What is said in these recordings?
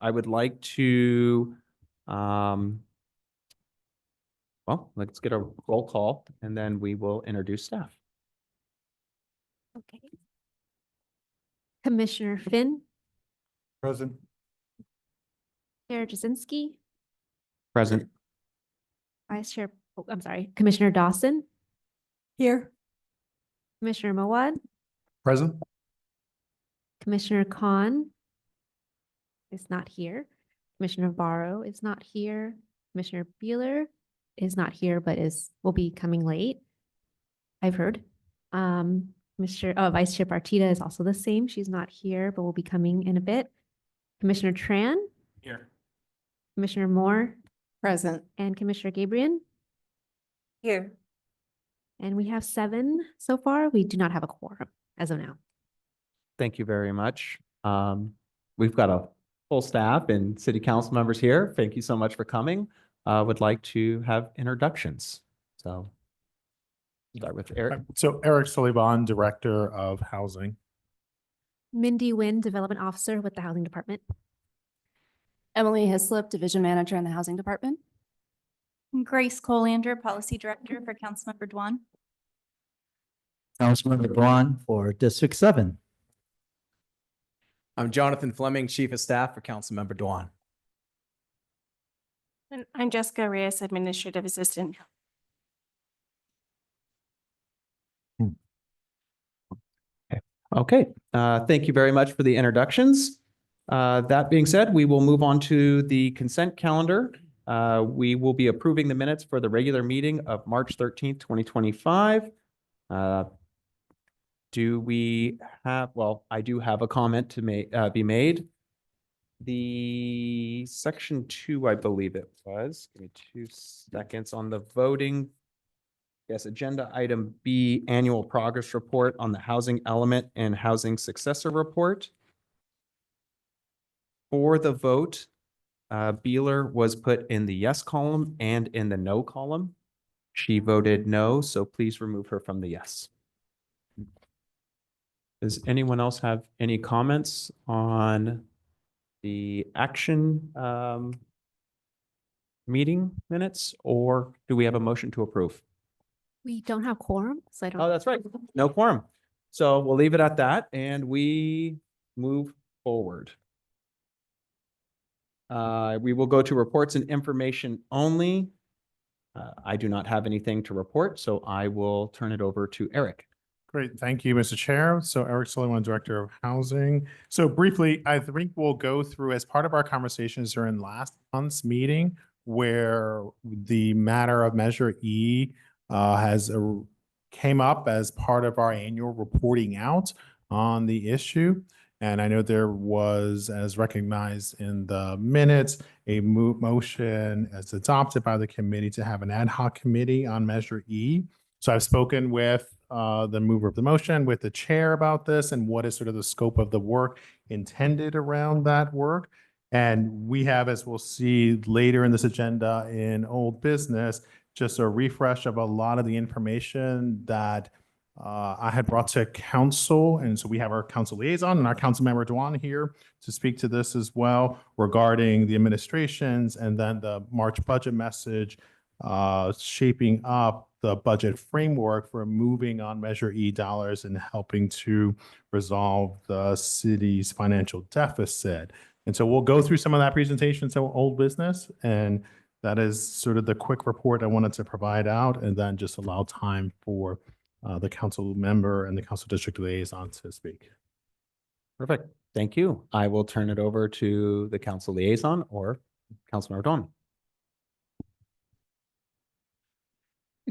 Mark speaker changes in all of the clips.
Speaker 1: I would like to, well, let's get a roll call and then we will introduce staff.
Speaker 2: Okay. Commissioner Finn,
Speaker 3: Present.
Speaker 2: Chair Jasinski,
Speaker 1: Present.
Speaker 2: Vice Chair, I'm sorry, Commissioner Dawson,
Speaker 4: Here.
Speaker 2: Commissioner Mawad,
Speaker 3: Present.
Speaker 2: Commissioner Khan is not here. Commissioner Barrow is not here. Commissioner Beeler is not here, but will be coming late. I've heard. Vice Chair Partita is also the same. She's not here, but will be coming in a bit. Commissioner Tran,
Speaker 3: Here.
Speaker 2: Commissioner Moore,
Speaker 4: Present.
Speaker 2: and Commissioner Gabriel.
Speaker 4: Here.
Speaker 2: And we have 7 so far. We do not have a quorum as of now.
Speaker 1: Thank you very much. We've got a full staff and city council members here. Thank you so much for coming. Would like to have introductions. So start with Eric.
Speaker 3: So Eric Sullivan, Director of Housing.
Speaker 2: Mindy Nguyen, Development Officer with the Housing Department.
Speaker 4: Emily Hislop, Division Manager in the Housing Department.
Speaker 5: Grace Colander, Policy Director for Councilmember Dwan.
Speaker 6: Councilmember Dwan for District 7.
Speaker 7: I'm Jonathan Fleming, Chief of Staff for Councilmember Dwan.
Speaker 5: And I'm Jessica Reyes, Administrative Assistant.
Speaker 1: Okay, thank you very much for the introductions. That being said, we will move on to the consent calendar. We will be approving the minutes for the regular meeting of March 13th, 2025. Do we have, well, I do have a comment to be made. The section 2, I believe it was, give me 2 seconds on the voting. Yes, agenda item B, annual progress report on the housing element and housing successor report. For the vote, Beeler was put in the yes column and in the no column. She voted no, so please remove her from the yes. Does anyone else have any comments on the action meeting minutes, or do we have a motion to approve?
Speaker 2: We don't have quorum, so I don't.
Speaker 1: Oh, that's right. No quorum. So we'll leave it at that and we move forward. We will go to reports and information only. I do not have anything to report, so I will turn it over to Eric.
Speaker 3: Great. Thank you, Mr. Chair. So Eric Sullivan, Director of Housing. So briefly, I think we'll go through as part of our conversations during last month's meeting where the matter of Measure E came up as part of our annual reporting out on the issue. And I know there was, as recognized in the minutes, a motion as adopted by the committee to have an ad hoc committee on Measure E. So I've spoken with the mover of the motion, with the chair about this and what is sort of the scope of the work intended around that work. And we have, as we'll see later in this agenda in old business, just a refresh of a lot of the information that I had brought to council. And so we have our council liaison and our council member Dwan here to speak to this as well regarding the administrations and then the March budget message shaping up the budget framework for moving on Measure E dollars and helping to resolve the city's financial deficit. And so we'll go through some of that presentation, so old business, and that is sort of the quick report I wanted to provide out, and then just allow time for the council member and the council district liaison to speak.
Speaker 1: Perfect. Thank you. I will turn it over to the council liaison or Councilmember Dwan.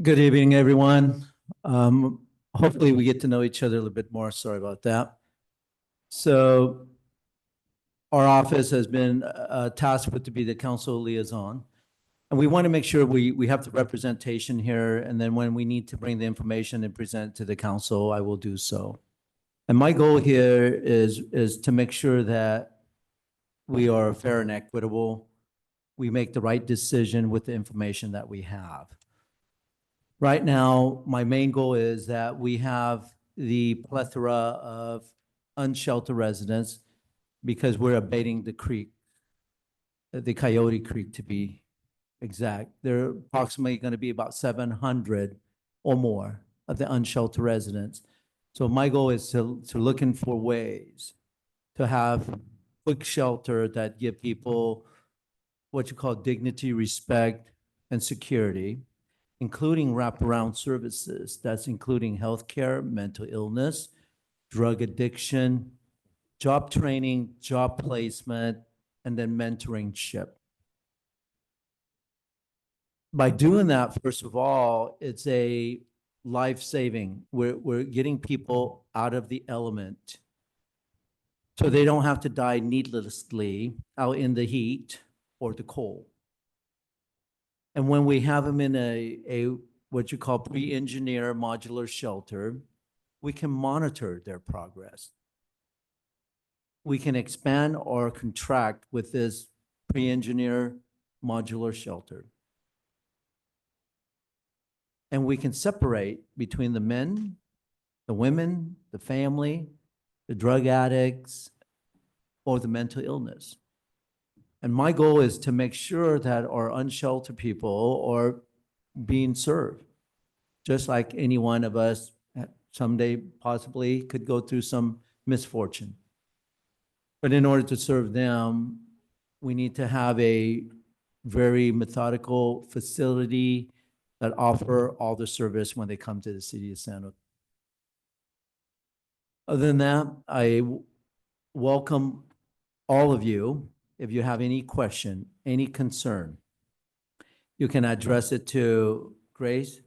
Speaker 6: Good evening, everyone. Hopefully we get to know each other a little bit more. Sorry about that. So our office has been tasked with to be the council liaison. And we want to make sure we have the representation here. And then when we need to bring the information and present to the council, I will do so. And my goal here is to make sure that we are fair and equitable. We make the right decision with the information that we have. Right now, my main goal is that we have the plethora of unsheltered residents because we're abating the creek the Coyote Creek to be exact. There are approximately going to be about 700 or more of the unsheltered residents. So my goal is to looking for ways to have quick shelter that give people what you call dignity, respect, and security, including wraparound services. That's including healthcare, mental illness, drug addiction, job training, job placement, and then mentorship. By doing that, first of all, it's a life-saving. We're getting people out of the element so they don't have to die needlessly out in the heat or the cold. And when we have them in a what you call pre-engineered modular shelter, we can monitor their progress. We can expand or contract with this pre-engineered modular shelter. And we can separate between the men, the women, the family, the drug addicts, or the mental illness. And my goal is to make sure that our unsheltered people are being served, just like any one of us someday possibly could go through some misfortune. But in order to serve them, we need to have a very methodical facility that offer all the service when they come to the city of San Jose. Other than that, I welcome all of you. If you have any question, any concern, you can address it to Grace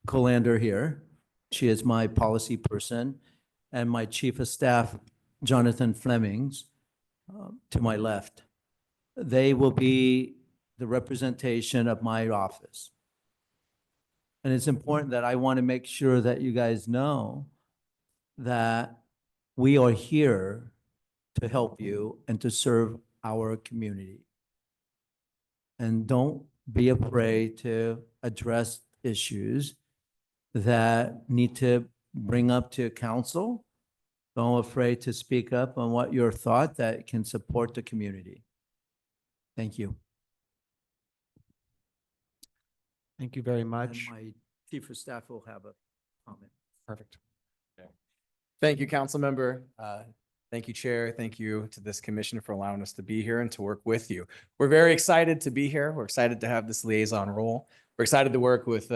Speaker 6: Colander here. She is my policy person, and my chief of staff, Jonathan Flemings, to my left. They will be the representation of my office. And it's important that I want to make sure that you guys know that we are here to help you and to serve our community. And don't be afraid to address issues that need to bring up to council. Don't be afraid to speak up on what your thought that can support the community. Thank you.
Speaker 1: Thank you very
Speaker 6: And
Speaker 1: much.
Speaker 6: my chief of staff will have a comment.
Speaker 1: Perfect.
Speaker 7: Thank you, council member. Thank you, chair. Thank you to this commission for allowing us to be here and to work with you. We're very excited to be here. We're excited to have this liaison role. We're excited to work with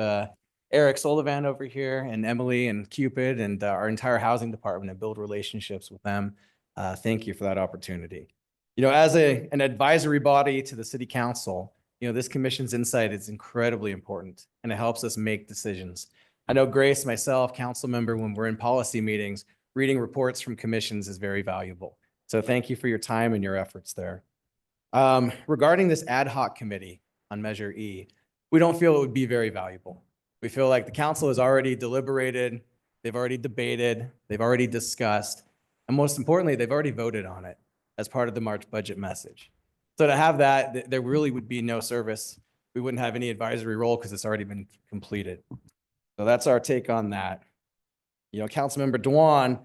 Speaker 7: Eric Sullivan over here and Emily and Cupid and our entire housing department and build relationships with them. Thank you for that opportunity. You know, as an advisory body to the city council, you know, this commission's insight is incredibly important and it helps us make decisions. I know Grace, myself, council member, when we're in policy meetings, reading reports from commissions is very valuable. So thank you for your time and your efforts there. Regarding this ad hoc committee on Measure E, we don't feel it would be very valuable. We feel like the council has already deliberated, they've already debated, they've already discussed, and most importantly, they've already voted on it as part of the March budget message. So to have that, there really would be no service. We wouldn't have any advisory role because it's already been completed. So that's our take on that. You know, Councilmember Dwan,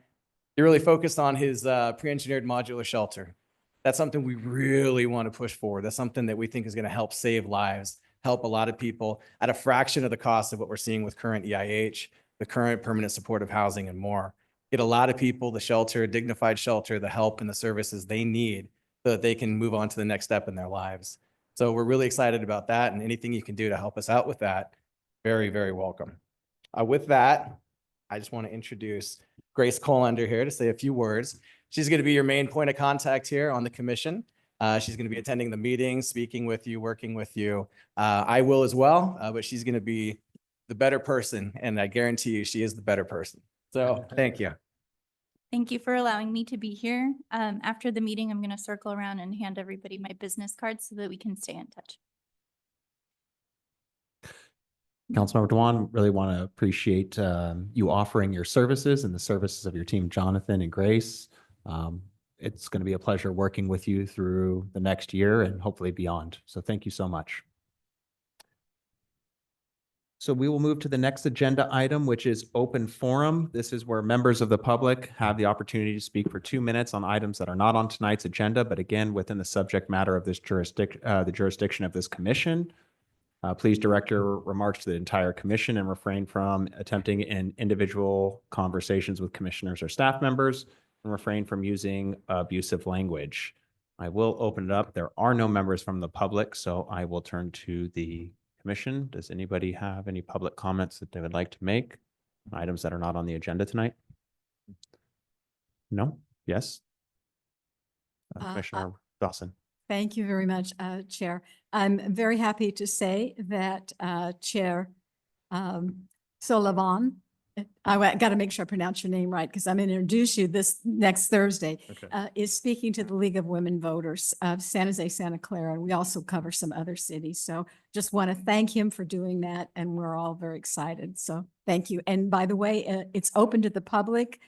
Speaker 7: he really focused on his pre-engineered modular shelter. That's something we really want to push forward. That's something that we think is going to help save lives, help a lot of people at a fraction of the cost of what we're seeing with current EIH, the current permanent supportive housing and more. Get a lot of people the shelter, dignified shelter, the help and the services they need so that they can move on to the next step in their lives. So we're really excited about that, and anything you can do to help us out with that, very, very welcome. With that, I just want to introduce Grace Colander here to say a few words. She's going to be your main point of contact here on the commission. She's going to be attending the meetings, speaking with you, working with you. I will as well, but she's going to be the better person, and I guarantee you she is the better person. So thank you.
Speaker 5: Thank you for allowing me to be here. After the meeting, I'm going to circle around and hand everybody my business cards so that we can stay in touch.
Speaker 1: Councilmember Dewan, really want to appreciate you offering your services and the services of your team, Jonathan and Grace. It's going to be a pleasure working with you through the next year and hopefully beyond. So thank you so much. So we will move to the next agenda item, which is open forum. This is where members of the public have the opportunity to speak for 2 minutes on items that are not on tonight's agenda, but again, within the subject matter of this the jurisdiction of this commission. Please direct your remarks to the entire commission and refrain from attempting in individual conversations with commissioners or staff members, and refrain from using abusive language. I will open it up. There are no members from the public, so I will turn to the commission. Does anybody have any public comments that they would like to make? Items that are not on the agenda tonight? No? Yes? Commissioner Dawson.
Speaker 8: Thank you very much, Chair. I'm very happy to say that Chair Sullivan, I got to make sure I pronounce your name right because I'm going to introduce you this next Thursday, is speaking to the League of Women Voters of San Jose, Santa Clara. And we also cover some other cities. So just want to thank him for doing that. And we're all very excited. So thank you. And by the way, it's open to the public.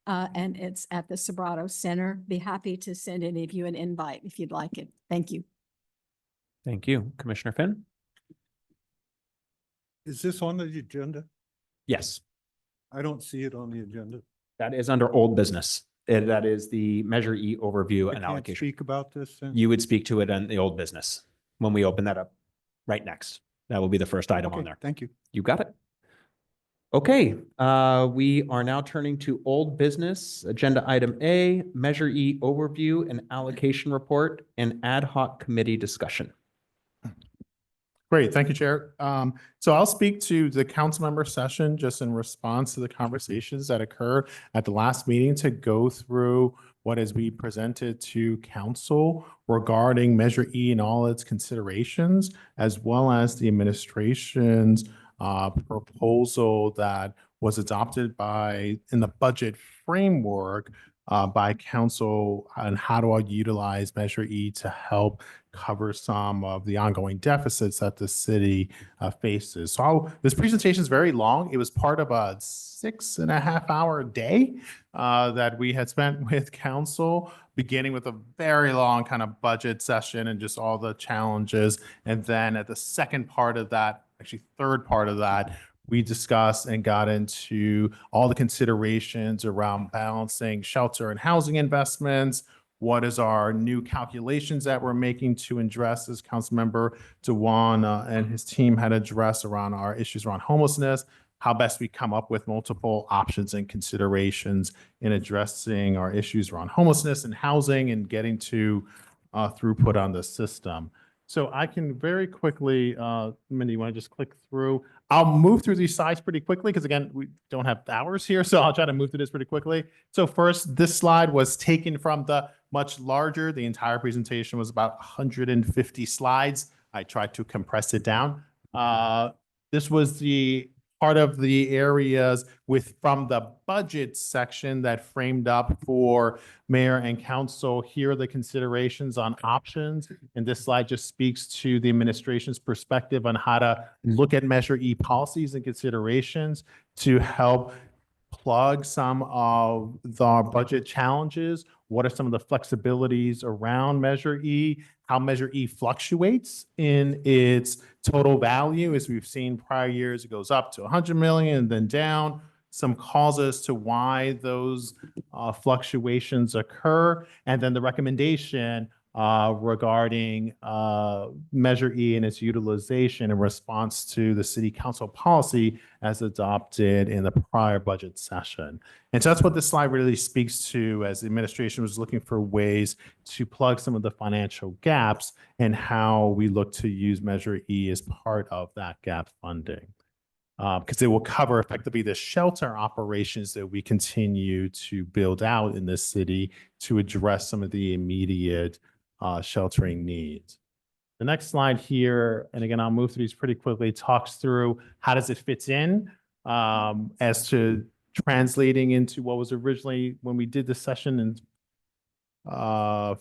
Speaker 8: And it's at the Sobrato Center. Be happy to send any of you an invite if you'd like it. Thank you.
Speaker 1: Thank you. Commissioner Finn?
Speaker 9: Is this on the agenda?
Speaker 1: Yes,
Speaker 9: I don't see it on the agenda.
Speaker 1: that is under old business. That is the Measure E overview
Speaker 9: I
Speaker 1: and
Speaker 9: can't
Speaker 1: allocation.
Speaker 9: speak about this then?
Speaker 1: You would speak to it on the old business when we open that up right next. That will be the first item on
Speaker 9: Okay,
Speaker 1: there.
Speaker 9: thank you.
Speaker 1: You got it. Okay, we are now turning to old business. Agenda item A, Measure E overview and allocation report and ad hoc committee discussion.
Speaker 3: Great, thank you, Chair. So I'll speak to the council member session just in response to the conversations that occurred at the last meeting to go through what is being presented to council regarding Measure E and all its considerations, as well as the administration's proposal that was adopted in the budget framework by council on how to utilize Measure E to help cover some of the ongoing deficits that the city faces. So this presentation is very long. It was part of a 6.5-hour day that we had spent with council, beginning with a very long kind of budget session and just all the challenges. And then at the second part of that, actually third part of that, we discussed and got into all the considerations around balancing shelter and housing investments. What is our new calculations that we're making to address, as Councilmember Dewan and his team had addressed around our issues around homelessness, how best we come up with multiple options and considerations in addressing our issues around homelessness and housing and getting to throughput on the system. So I can very quickly, Mindy, you want to just click through? I'll move through these slides pretty quickly because again, we don't have hours here, so I'll try to move through this pretty quickly. So first, this slide was taken from the much larger, the entire presentation was about 150 slides. I tried to compress it down. This was the part of the areas from the budget section that framed up for mayor and council. Here are the considerations on options. And this slide just speaks to the administration's perspective on how to look at Measure E policies and considerations to help plug some of the budget challenges. What are some of the flexibilities around Measure E? How Measure E fluctuates in its total value. As we've seen prior years, it goes up to 100 million and then down. Some causes to why those fluctuations occur. And then the recommendation regarding Measure E and its utilization in response to the city council policy as adopted in the prior budget session. And so that's what this slide really speaks to, as the administration was looking for ways to plug some of the financial gaps and how we look to use Measure E as part of that gap funding. Because it will cover effectively the shelter operations that we continue to build out in this city to address some of the immediate sheltering needs. The next slide here, and again, I'll move through these pretty quickly, talks through how does it fit in as to translating into what was originally, when we did the session in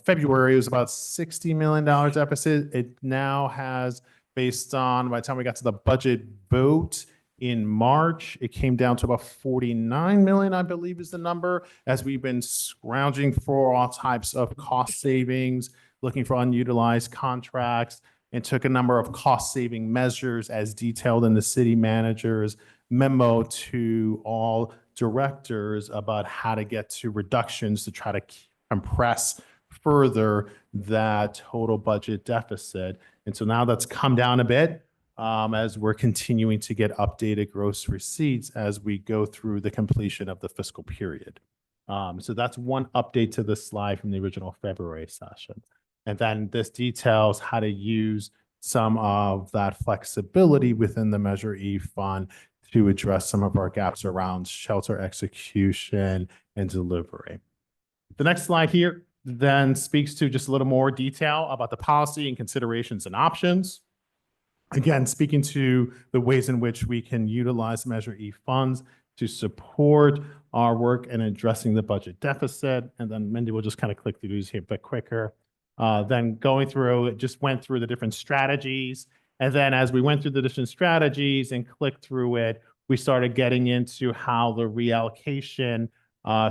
Speaker 3: February, it was about $60 million deficit. It now has, based on, by the time we got to the budget vote in March, it came down to about 49 million, I believe is the number, as we've been scrounging for all types of cost savings, looking for unutilized contracts and took a number of cost-saving measures as detailed in the city manager's memo to all directors about how to get to reductions to try to compress further that total budget deficit. And so now that's come down a bit as we're continuing to get updated gross receipts as we go through the completion of the fiscal period. So that's one update to the slide from the original February session. And then this details how to use some of that flexibility within the Measure E fund to address some of our gaps around shelter execution and delivery. The next slide here then speaks to just a little more detail about the policy and considerations and options. Again, speaking to the ways in which we can utilize Measure E funds to support our work in addressing the budget deficit. And then Mindy will just kind of click through these here a bit quicker. Then going through, it just went through the different strategies. And then as we went through the different strategies and clicked through it, we started getting into how the reallocation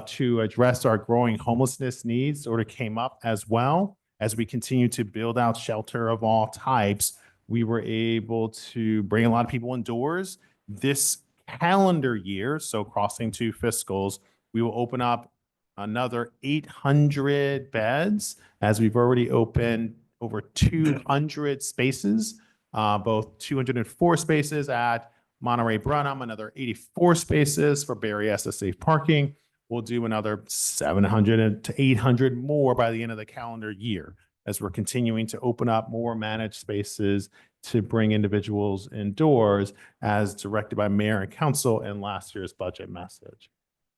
Speaker 3: to address our growing homelessness needs sort of came up as well. As we continue to build out shelter of all types, we were able to bring a lot of people indoors. This calendar year, so crossing two fiscals, we will open up another 800 beds, as we've already opened over 200 spaces, both 204 spaces at Monterey Brenham, another 84 spaces for Berryessa Safe Parking. We'll do another 700 to 800 more by the end of the calendar year as we're continuing to open up more managed spaces to bring individuals indoors as directed by mayor and council in last year's budget message.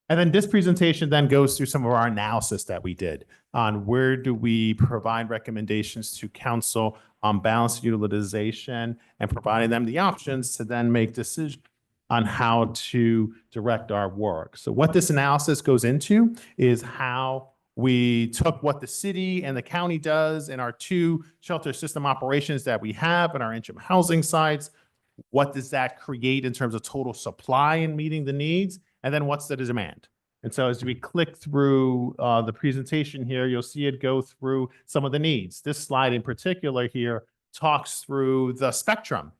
Speaker 3: And then this presentation then goes through some of our analysis that we did on where do we provide recommendations to council on balanced utilization and providing them the options to then make decisions on how to direct our work. So what this analysis goes into is how we took what the city and the county does in our two shelter system operations that we have in our interim housing sites. What does that create in terms of total supply and meeting the needs? And then what's the demand? And so as we click through the presentation here, you'll see it go through some of the needs. This slide in particular here talks through the spectrum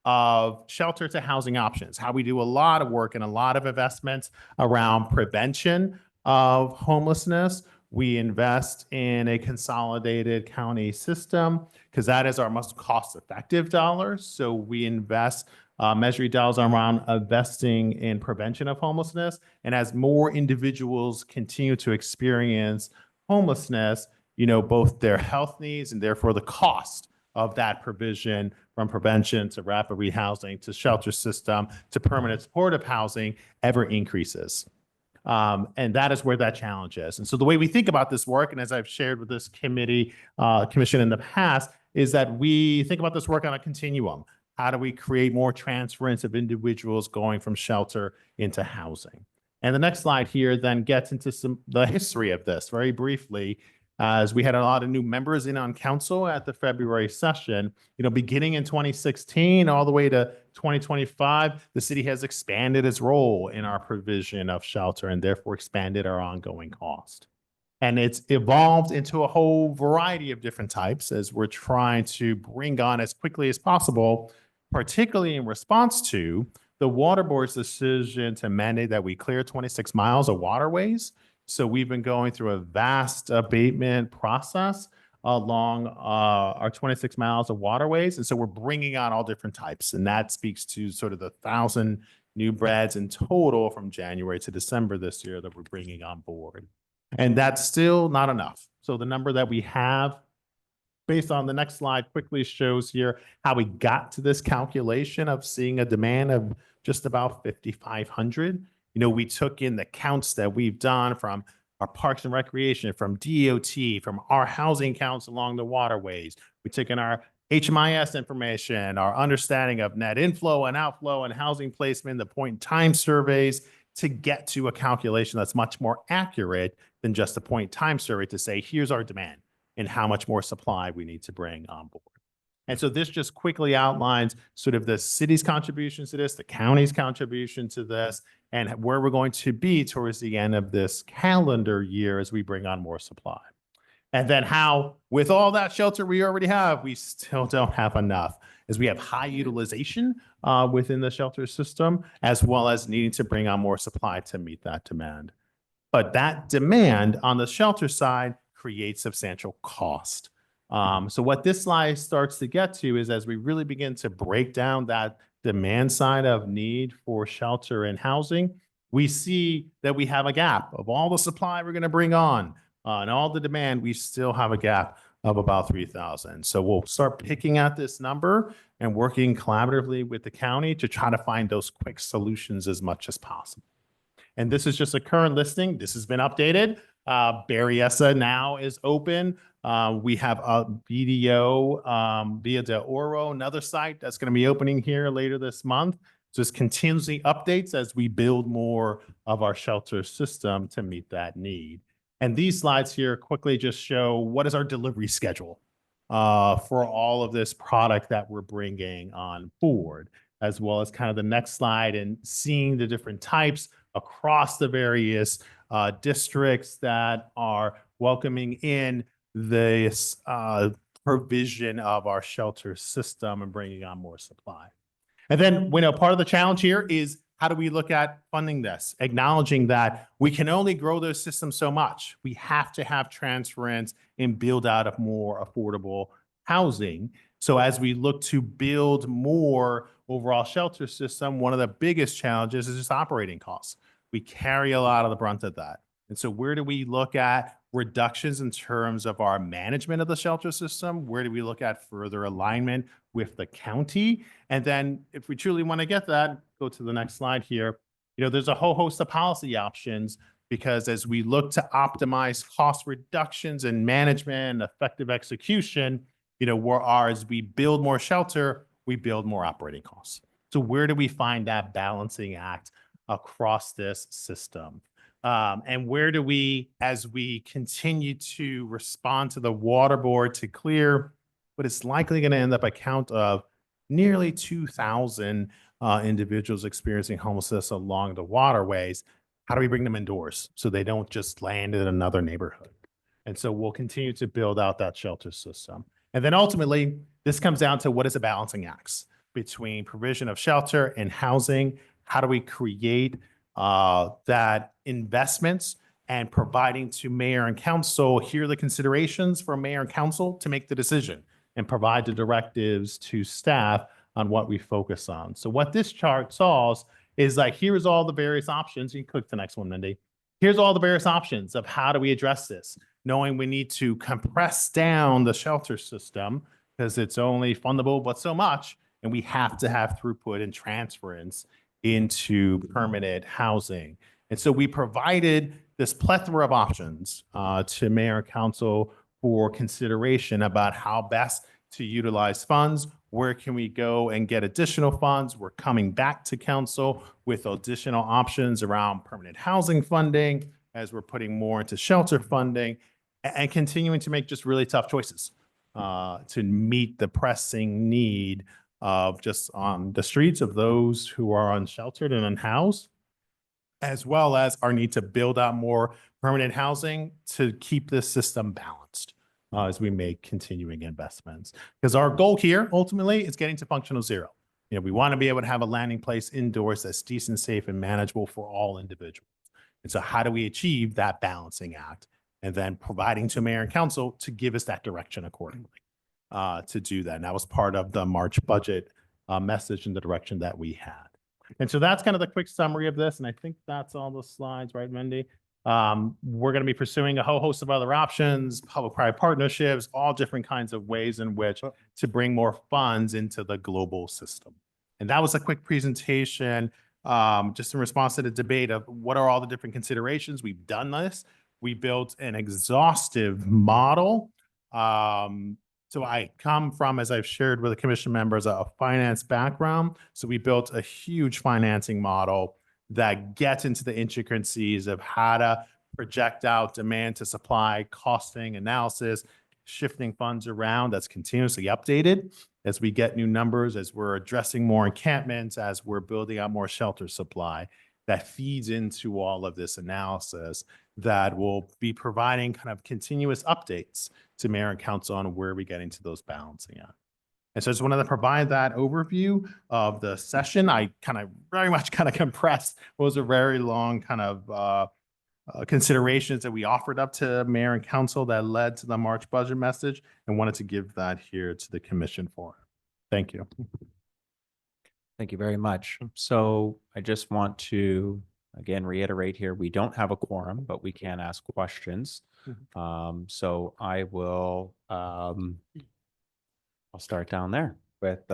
Speaker 3: of shelter to housing options, how we do a lot of work and a lot of investments around prevention of homelessness. We invest in a consolidated county system because that is our most cost-effective dollars. So we invest Measure E dollars around investing in prevention of homelessness. And as more individuals continue to experience homelessness, you know, both their health needs and therefore the cost of that provision from prevention to rapid rehousing to shelter system to permanent supportive housing ever increases. And that is where that challenge is. And so the way we think about this work, and as I've shared with this commission in the past, is that we think about this work on a continuum. How do we create more transference of individuals going from shelter into housing? And the next slide here then gets into the history of this very briefly, as we had a lot of new members in on council at the February session. You know, beginning in 2016 all the way to 2025, the city has expanded its role in our provision of shelter and therefore expanded our ongoing cost. And it's evolved into a whole variety of different types as we're trying to bring on as quickly as possible, particularly in response to the Water Board's decision to mandate that we clear 26 miles of waterways. So we've been going through a vast abatement process along our 26 miles of waterways. And so we're bringing on all different types. And that speaks to sort of the 1,000 new beds in total from January to December this year that we're bringing on board. And that's still not enough. So the number that we have based on the next slide quickly shows here how we got to this calculation of seeing a demand of just about 5,500. You know, we took in the counts that we've done from our Parks and Recreation, from DOT, from our housing counts along the waterways. We took in our HMIS information, our understanding of net inflow and outflow and housing placement, the point in time surveys to get to a calculation that's much more accurate than just a point in time survey to say, here's our demand and how much more supply we need to bring on board. And so this just quickly outlines sort of the city's contributions to this, the county's contribution to this, and where we're going to be towards the end of this calendar year as we bring on more supply. And then how, with all that shelter we already have, we still don't have enough, as we have high utilization within the shelter system, as well as needing to bring on more supply to meet that demand. But that demand on the shelter side creates substantial cost. So what this slide starts to get to is, as we really begin to break down that demand side of need for shelter and housing, we see that we have a gap of all the supply we're going to bring on and all the demand. We still have a gap of about 3,000. So we'll start picking at this number and working collaboratively with the county to try to find those quick solutions as much as possible. And this is just a current listing. This has been updated. Berryessa now is open. We have a BDO Via de Oro, another site that's going to be opening here later this month. So it's continuously updates as we build more of our shelter system to meet that need. And these slides here quickly just show what is our delivery schedule for all of this product that we're bringing on board, as well as kind of the next slide and seeing the different types across the various districts that are welcoming in this provision of our shelter system and bringing on more supply. And then, part of the challenge here is, how do we look at funding this? Acknowledging that we can only grow those systems so much. We have to have transference and build out of more affordable housing. So as we look to build more overall shelter system, one of the biggest challenges is just operating costs. We carry a lot of the brunt of that. And so where do we look at reductions in terms of our management of the shelter system? Where do we look at further alignment with the county? And then if we truly want to get that, go to the next slide here. There's a whole host of policy options, because as we look to optimize cost reductions and management and effective execution, as we build more shelter, we build more operating costs. So where do we find that balancing act across this system? And where do we, as we continue to respond to the water board to clear what is likely going to end up a count of nearly 2,000 individuals experiencing homelessness along the waterways, how do we bring them indoors so they don't just land in another neighborhood? And so we'll continue to build out that shelter system. And then ultimately, this comes down to, what is a balancing act between provision of shelter and housing? How do we create that investments and providing to mayor and council, hear the considerations for mayor and council to make the decision and provide the directives to staff on what we focus on. So what this chart solves is, like, here's all the various options. You can click the next one, Mindy. Here's all the various options of how do we address this, knowing we need to compress down the shelter system because it's only fundable but so much, and we have to have throughput and transference into permanent housing. And so we provided this plethora of options to mayor and council for consideration about how best to utilize funds. Where can we go and get additional funds? We're coming back to council with additional options around permanent housing funding, as we're putting more into shelter funding, and continuing to make just really tough choices to meet the pressing need of just on the streets of those who are unsheltered and unhoused, as well as our need to build out more permanent housing to keep this system balanced as we make continuing investments. Because our goal here ultimately is getting to functional zero. We want to be able to have a landing place indoors that's decent, safe, and manageable for all individuals. And so how do we achieve that balancing act? And then providing to mayor and council to give us that direction accordingly to do that. And that was part of the March budget message and the direction that we had. And so that's kind of the quick summary of this. And I think that's all the slides, right, Mindy? We're going to be pursuing a whole host of other options, public-private partnerships, all different kinds of ways in which to bring more funds into the global system. And that was a quick presentation just in response to the debate of what are all the different considerations. We've done this. We built an exhaustive model. So I come from, as I've shared with the commission members, a finance background. So we built a huge financing model that gets into the intricacies of how to project out demand to supply, costing analysis, shifting funds around. That's continuously updated as we get new numbers, as we're addressing more encampments, as we're building out more shelter supply. That feeds into all of this analysis that will be providing kind of continuous updates to mayor and council on where we're getting to those balancing out. And so I just wanted to provide that overview of the session. I kind of very much kind of compressed what was a very long kind of considerations that we offered up to mayor and council that led to the March budget message, and wanted to give that here to the commission for. Thank you.
Speaker 1: Thank you very much. So I just want to, again, reiterate here, we don't have a quorum, but we can ask questions. So I will, I'll start down there with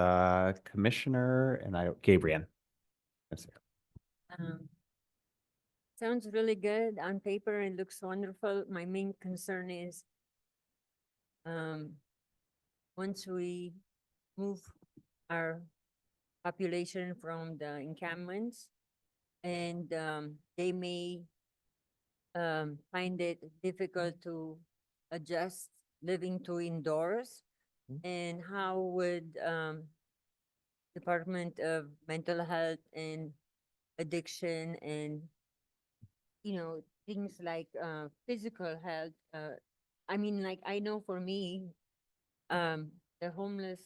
Speaker 1: Commissioner Gabriel.
Speaker 10: Sounds really good on paper. It looks wonderful. My main concern is once we move our population from the encampments, and they may find it difficult to adjust living to indoors. And how would Department of Mental Health and Addiction and, you know, things like physical health, I mean, like, I know for me, the homeless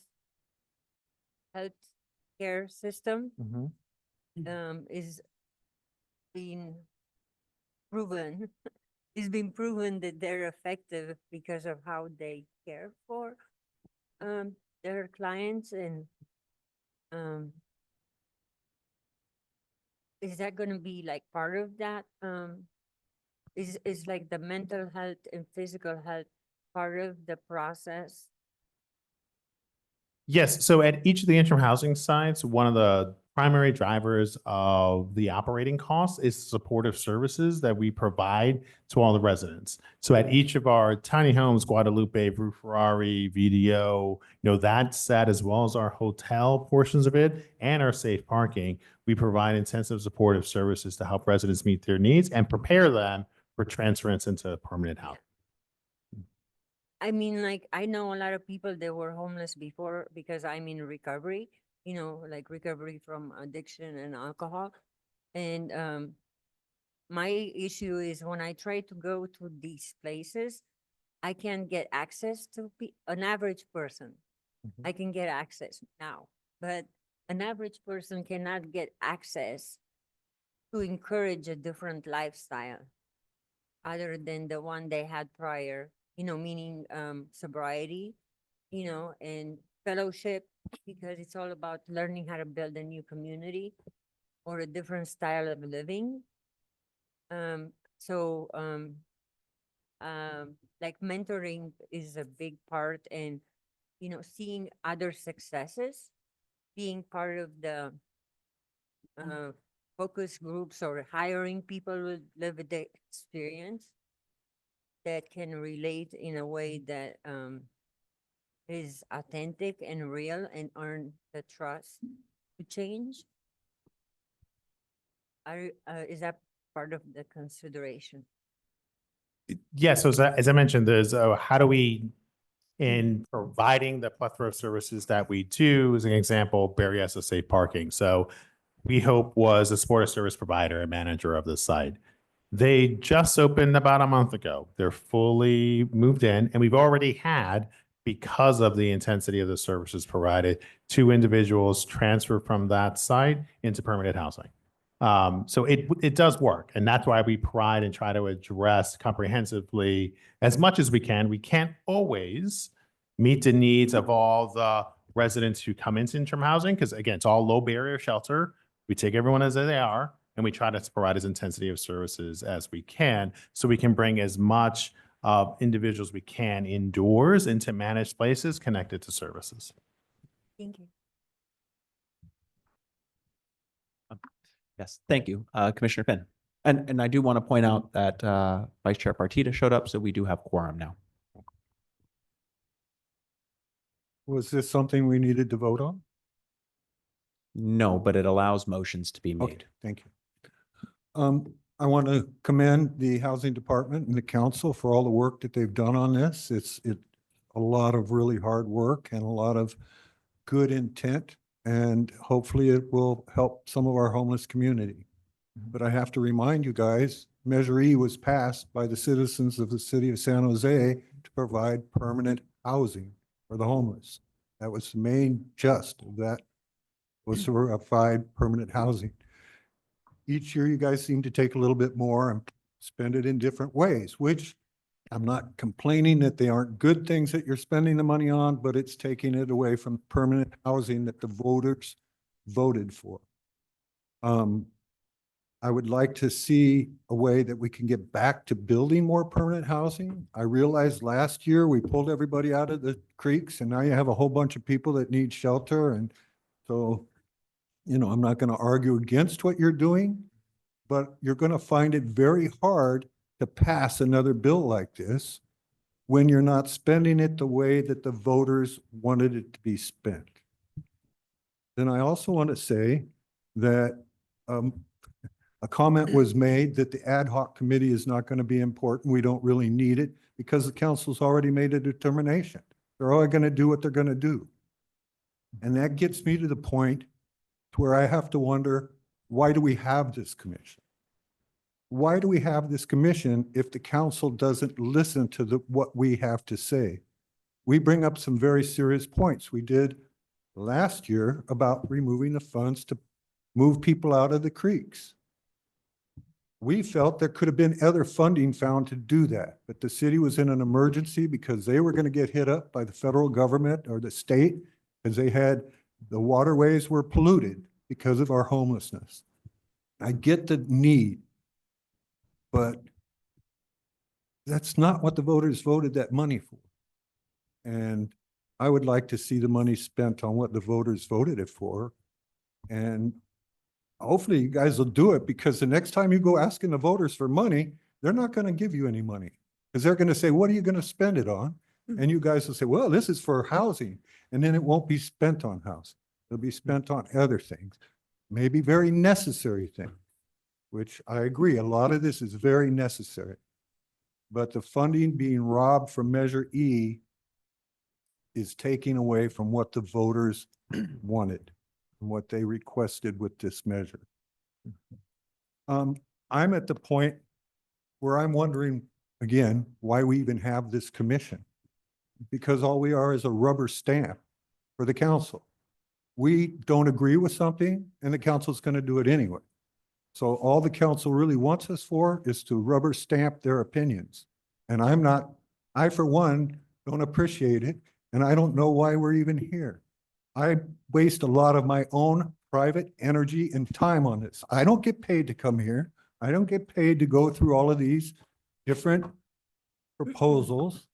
Speaker 10: health care system is being proven, it's been proven that they're effective because of how they care for their clients. And is that going to be like part of that? Is like the mental health and physical health part of the process?
Speaker 3: Yes, so at each of the interim housing sites, one of the primary drivers of the operating costs is supportive services that we provide to all the residents. So at each of our tiny homes, Guadalupe, Rue Ferrari, VDO, that set, as well as our hotel portions of it and our safe parking, we provide intensive supportive services to help residents meet their needs and prepare them for transference into permanent housing.
Speaker 10: I mean, like, I know a lot of people that were homeless before because I'm in recovery, like recovery from addiction and alcohol. And my issue is when I try to go to these places, I can't get access to an average person. I can get access now, but an average person cannot get access to encourage a different lifestyle other than the one they had prior, meaning sobriety, and fellowship, because it's all about learning how to build a new community or a different style of living. Like mentoring is a big part, and, seeing other successes, being part of the focus groups or hiring people with lived experience that can relate in a way that is authentic and real and earn the trust to change. Is that part of the consideration?
Speaker 3: Yes, so as I mentioned, there's how do we, in providing the plethora of services that we do, as an example, Berryessa Safe Parking. So We Hope was a supportive service provider and manager of the site. They just opened about a month ago. They're fully moved in, and we've already had, because of the intensity of the services provided, 2 individuals transfer from that site into permanent housing. So it does work, and that's why we pride and try to address comprehensively as much as we can. We can't always meet the needs of all the residents who come into interim housing, because again, it's all low barrier shelter. We take everyone as they are, and we try to provide as intensity of services as we can, so we can bring as much individuals we can indoors into managed places connected to services.
Speaker 10: Thank you.
Speaker 1: Yes, thank you, Commissioner Finn. And I do want to point out that Vice Chair Partita showed up, so we do have quorum now.
Speaker 9: Was this something we needed to vote on?
Speaker 1: No, but it allows motions to be
Speaker 9: Okay,
Speaker 1: made.
Speaker 9: thank you. I want to commend the Housing Department and the council for all the work that they've done on this. It's a lot of really hard work and a lot of good intent, and hopefully it will help some of our homeless community. But I have to remind you guys Measure E was passed by the citizens of the city of San Jose to provide permanent housing for the homeless. That was the main gist of that, was to provide permanent housing. Each year, you guys seem to take a little bit more and spend it in different ways, which I'm not complaining that they aren't good things that you're spending the money on, but it's taking it away from permanent housing that the voters voted for. I would like to see a way that we can get back to building more permanent housing. I realized last year we pulled everybody out of the creeks and now you have a whole bunch of people that need shelter. And so, you know, I'm not going to argue against what you're doing, but you're going to find it very hard to pass another bill like this when you're not spending it the way that the voters wanted it to be spent. Then I also want to say that a comment was made that the ad hoc committee is not going to be important. We don't really need it because the council's already made a determination. They're only going to do what they're going to do. And that gets me to the point to where I have to wonder, why do we have this commission? Why do we have this commission if the council doesn't listen to what we have to say? We bring up some very serious points. We did last year about removing the funds to move people out of the creeks. We felt there could have been other funding found to do that, but the city was in an emergency because they were going to get hit up by the federal government or the state because the waterways were polluted because of our homelessness. I get the need, but that's not what the voters voted that money for. And I would like to see the money spent on what the voters voted it for. And hopefully you guys will do it, because the next time you go asking the voters for money, they're not going to give you any money because they're going to say, what are you going to spend it on? And you guys will say, well, this is for housing. And then it won't be spent on housing. It'll be spent on other things, maybe very necessary things, which I agree. A lot of this is very necessary. But the funding being robbed from Measure E is taking away from what the voters wanted and what they requested with this measure. I'm at the point where I'm wondering, again, why we even have this commission. Because all we are is a rubber stamp for the council. We don't agree with something and the council's going to do it anyway. So all the council really wants us for is to rubber stamp their opinions. And I for one, don't appreciate it. And I don't know why we're even here. I waste a lot of my own private energy and time on this. I don't get paid to come here. I don't get paid to go through all of these different proposals.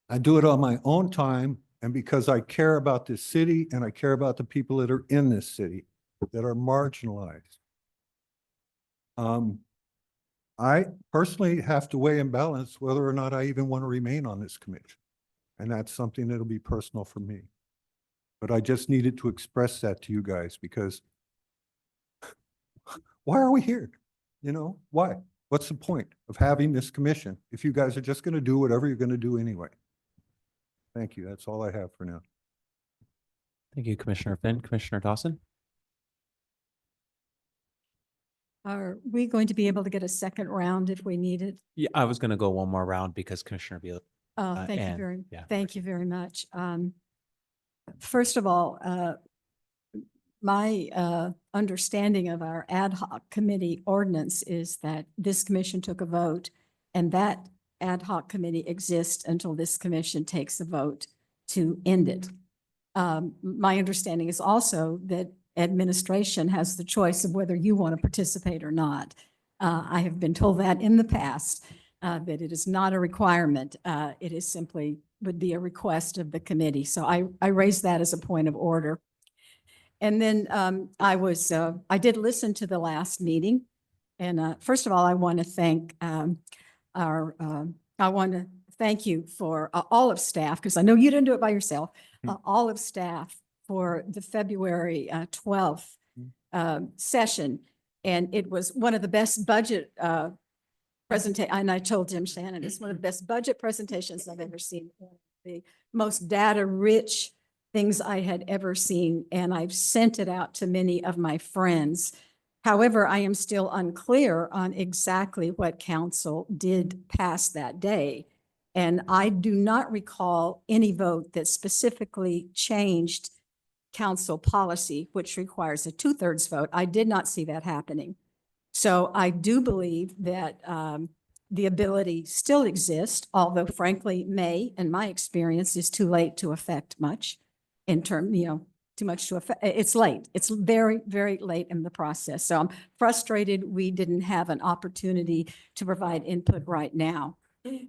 Speaker 9: I do it on my own time and because I care about this city and I care about the people that are in this city that are marginalized. I personally have to weigh and balance whether or not I even want to remain on this commission. And that's something that'll be personal for me. But I just needed to express that to you guys because why are we here? You know, why? What's the point of having this commission if you guys are just going to do whatever you're going to do anyway? Thank you. That's all I have for now.
Speaker 1: Thank you, Commissioner Finn. Commissioner Dawson?
Speaker 8: Are we going to be able to get a second round if we need it?
Speaker 1: Yeah, I was going to go one more round because Commissioner Beal.
Speaker 8: Oh, thank you
Speaker 1: and-
Speaker 8: thank you very much. First of all, my understanding of our ad hoc committee ordinance is that this commission took a vote and that ad hoc committee exists until this commission takes a vote to end it. My understanding is also that administration has the choice of whether you want to participate or not. I have been told that in the past, that it is not a requirement. It is simply would be a request of the committee. So I raised that as a point of order. And then I did listen to the last meeting. And first of all, I want to thank I want to thank you for all of staff, because I know you didn't do it by yourself, all of staff for the February 12th session. And it was one of the best budget presentation. And I told Jim Shannon, it's one of the best budget presentations I've ever seen. The most data-rich things I had ever seen. And I've sent it out to many of my friends. However, I am still unclear on exactly what council did pass that day. And I do not recall any vote that specifically changed council policy, which requires a 2/3 vote. I did not see that happening. So I do believe that the ability still exists, although frankly, May, in my experience, is too late to affect much in term, too much to affect. It's late. It's very, very late in the process. So I'm frustrated we didn't have an opportunity to provide input right now.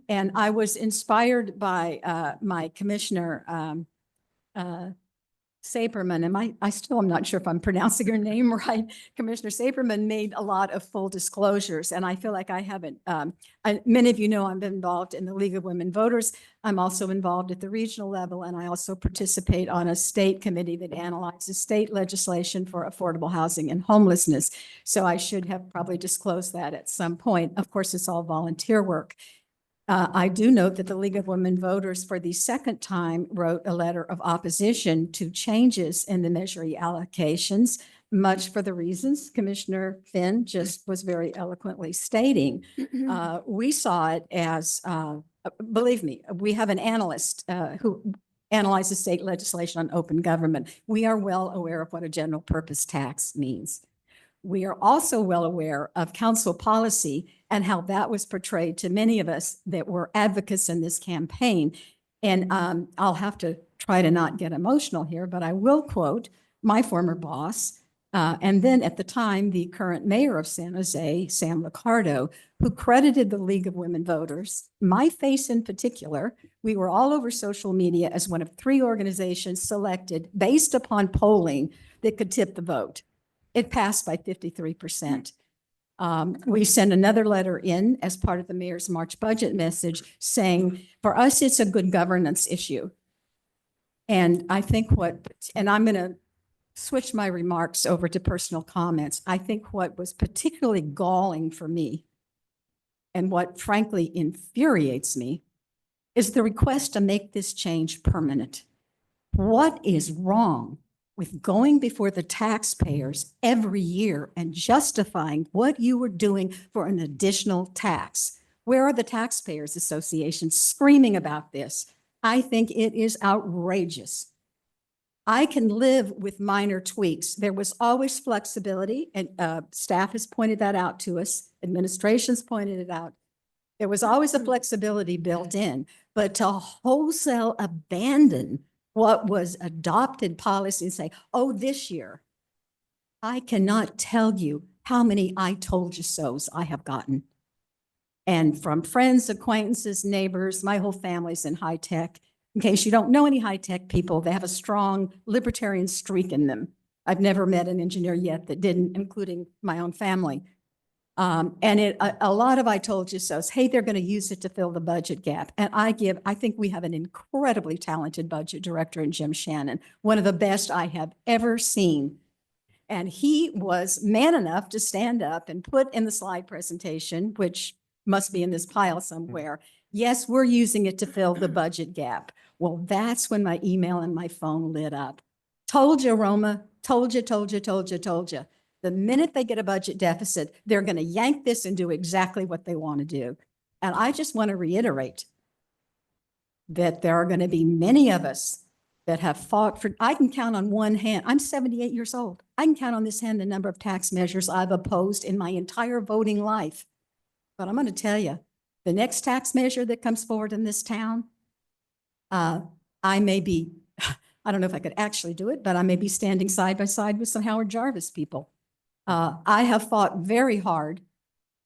Speaker 8: And I was inspired by my commissioner, Saperman, and I still am not sure if I'm pronouncing her name right. Commissioner Saperman made a lot of full disclosures, and I feel like I haven't. Many of you know I'm involved in the League of Women Voters. I'm also involved at the regional level, and I also participate on a state committee that analyzes state legislation for affordable housing and homelessness. So I should have probably disclosed that at some point. Of course, it's all volunteer work. I do note that the League of Women Voters for the second time wrote a letter of opposition to changes in the Measure E allocations, much for the reasons Commissioner Finn just was very eloquently stating. We saw it as, believe me, we have an analyst who analyzes state legislation on open government. We are well aware of what a general purpose tax means. We are also well aware of council policy and how that was portrayed to many of us that were advocates in this campaign. And I'll have to try to not get emotional here, but I will quote my former boss, and then at the time, the current mayor of San Jose, Sam Liccardo, who credited the League of Women Voters, my face in particular. We were all over social media as one of 3 organizations selected based upon polling that could tip the vote. It passed by 53%. We sent another letter in as part of the mayor's March budget message saying, for us, it's a good governance issue. And I think and I'm going to switch my remarks over to personal comments. I think what was particularly galling for me and what frankly infuriates me is the request to make this change permanent. What is wrong with going before the taxpayers every year and justifying what you were doing for an additional tax? Where are the taxpayers associations screaming about this? I think it is outrageous. I can live with minor tweaks. There was always flexibility, and staff has pointed that out to us. Administration's pointed it out. There was always a flexibility built in, but to wholesale abandon what was adopted policy and say, oh, this year, I cannot tell you how many I told you so's I have gotten. And from friends, acquaintances, neighbors, my whole family's in high tech. In case you don't know any high tech people, they have a strong libertarian streak in them. I've never met an engineer yet that didn't, including my own family. And a lot of I told you so's, hey, they're going to use it to fill the budget gap. And I think we have an incredibly talented budget director in Jim Shannon, one of the best I have ever seen. And he was man enough to stand up and put in the slide presentation, which must be in this pile somewhere. Yes, we're using it to fill the budget gap. Well, that's when my email and my phone lit up. Told you, Roma, told you, told you, told you, told you. The minute they get a budget deficit, they're going to yank this and do exactly what they want to do. And I just want to reiterate that there are going to be many of us that have fought for, I can count on one hand. I'm 78 years old. I can count on this hand the number of tax measures I've opposed in my entire voting life. But I'm going to tell you, the next tax measure that comes forward in this town, I may be, I don't know if I could actually do it, but I may be standing side by side with some Howard Jarvis people. I have fought very hard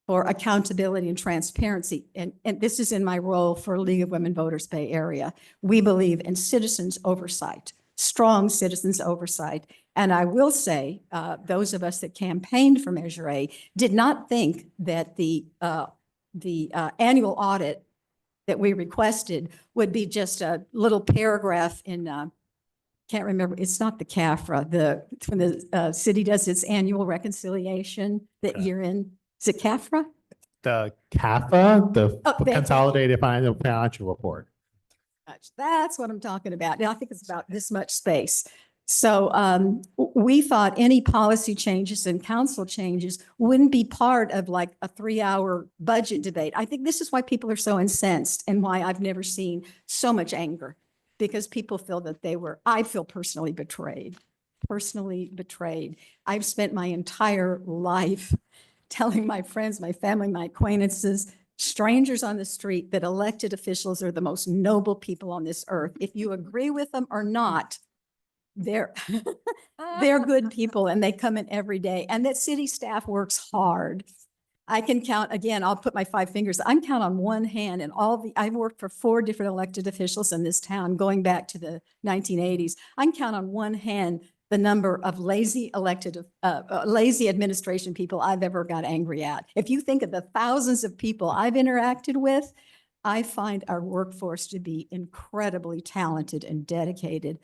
Speaker 8: for accountability and transparency. And this is in my role for League of Women Voters Bay Area. We believe in citizens oversight, strong citizens oversight. And I will say, those of us that campaigned for Measure A did not think that the annual audit that we requested would be just a little paragraph in can't remember, it's not the CAFRA, when the city does its annual reconciliation that year in, is it CAFRA?
Speaker 3: The CAFA, the
Speaker 8: Oh, thank you.
Speaker 3: Consolidated Financial Report.
Speaker 8: That's what I'm talking about. Now, I think it's about this much space. So we thought any policy changes and council changes wouldn't be part of like a 3-hour budget debate. I think this is why people are so incensed and why I've never seen so much anger, because people feel that I feel personally betrayed. I've spent my entire life telling my friends, my family, my acquaintances, strangers on the street, that elected officials are the most noble people on this earth. If you agree with them or not, they're good people and they come in every day, and that city staff works hard. I can count, again, I'll put my 5 fingers, I can count on one hand, and I've worked for 4 different elected officials in this town going back to the 1980s. I can count on one hand the number of lazy administration people I've ever got angry at. If you think of the thousands of people I've interacted with, I find our workforce to be incredibly talented and dedicated.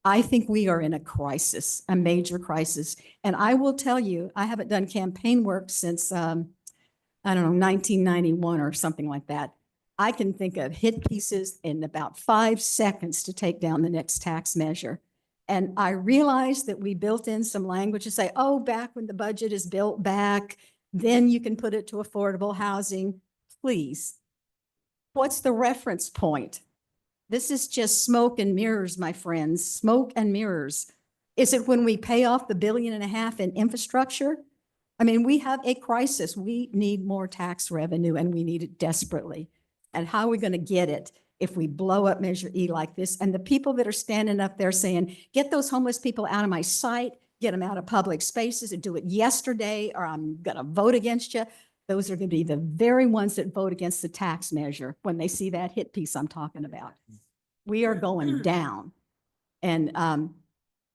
Speaker 8: I think we are in a crisis, a major crisis. And I will tell you, I haven't done campaign work since, I don't know, 1991 or something like that. I can think of hit pieces in about 5 seconds to take down the next tax measure. And I realized that we built in some language to say, oh, back when the budget is built back, then you can put it to affordable housing. Please, what's the reference point? This is just smoke and mirrors, my friends, smoke and mirrors. Is it when we pay off the $1.5 billion in infrastructure? I mean, we have a crisis. We need more tax revenue and we need it desperately. And how are we going to get it if we blow up Measure E like this? And the people that are standing up there saying, get those homeless people out of my sight, get them out of public spaces, and do it yesterday, or I'm going to vote against you. Those are going to be the very ones that vote against the tax measure when they see that hit piece I'm talking about. We are going down. And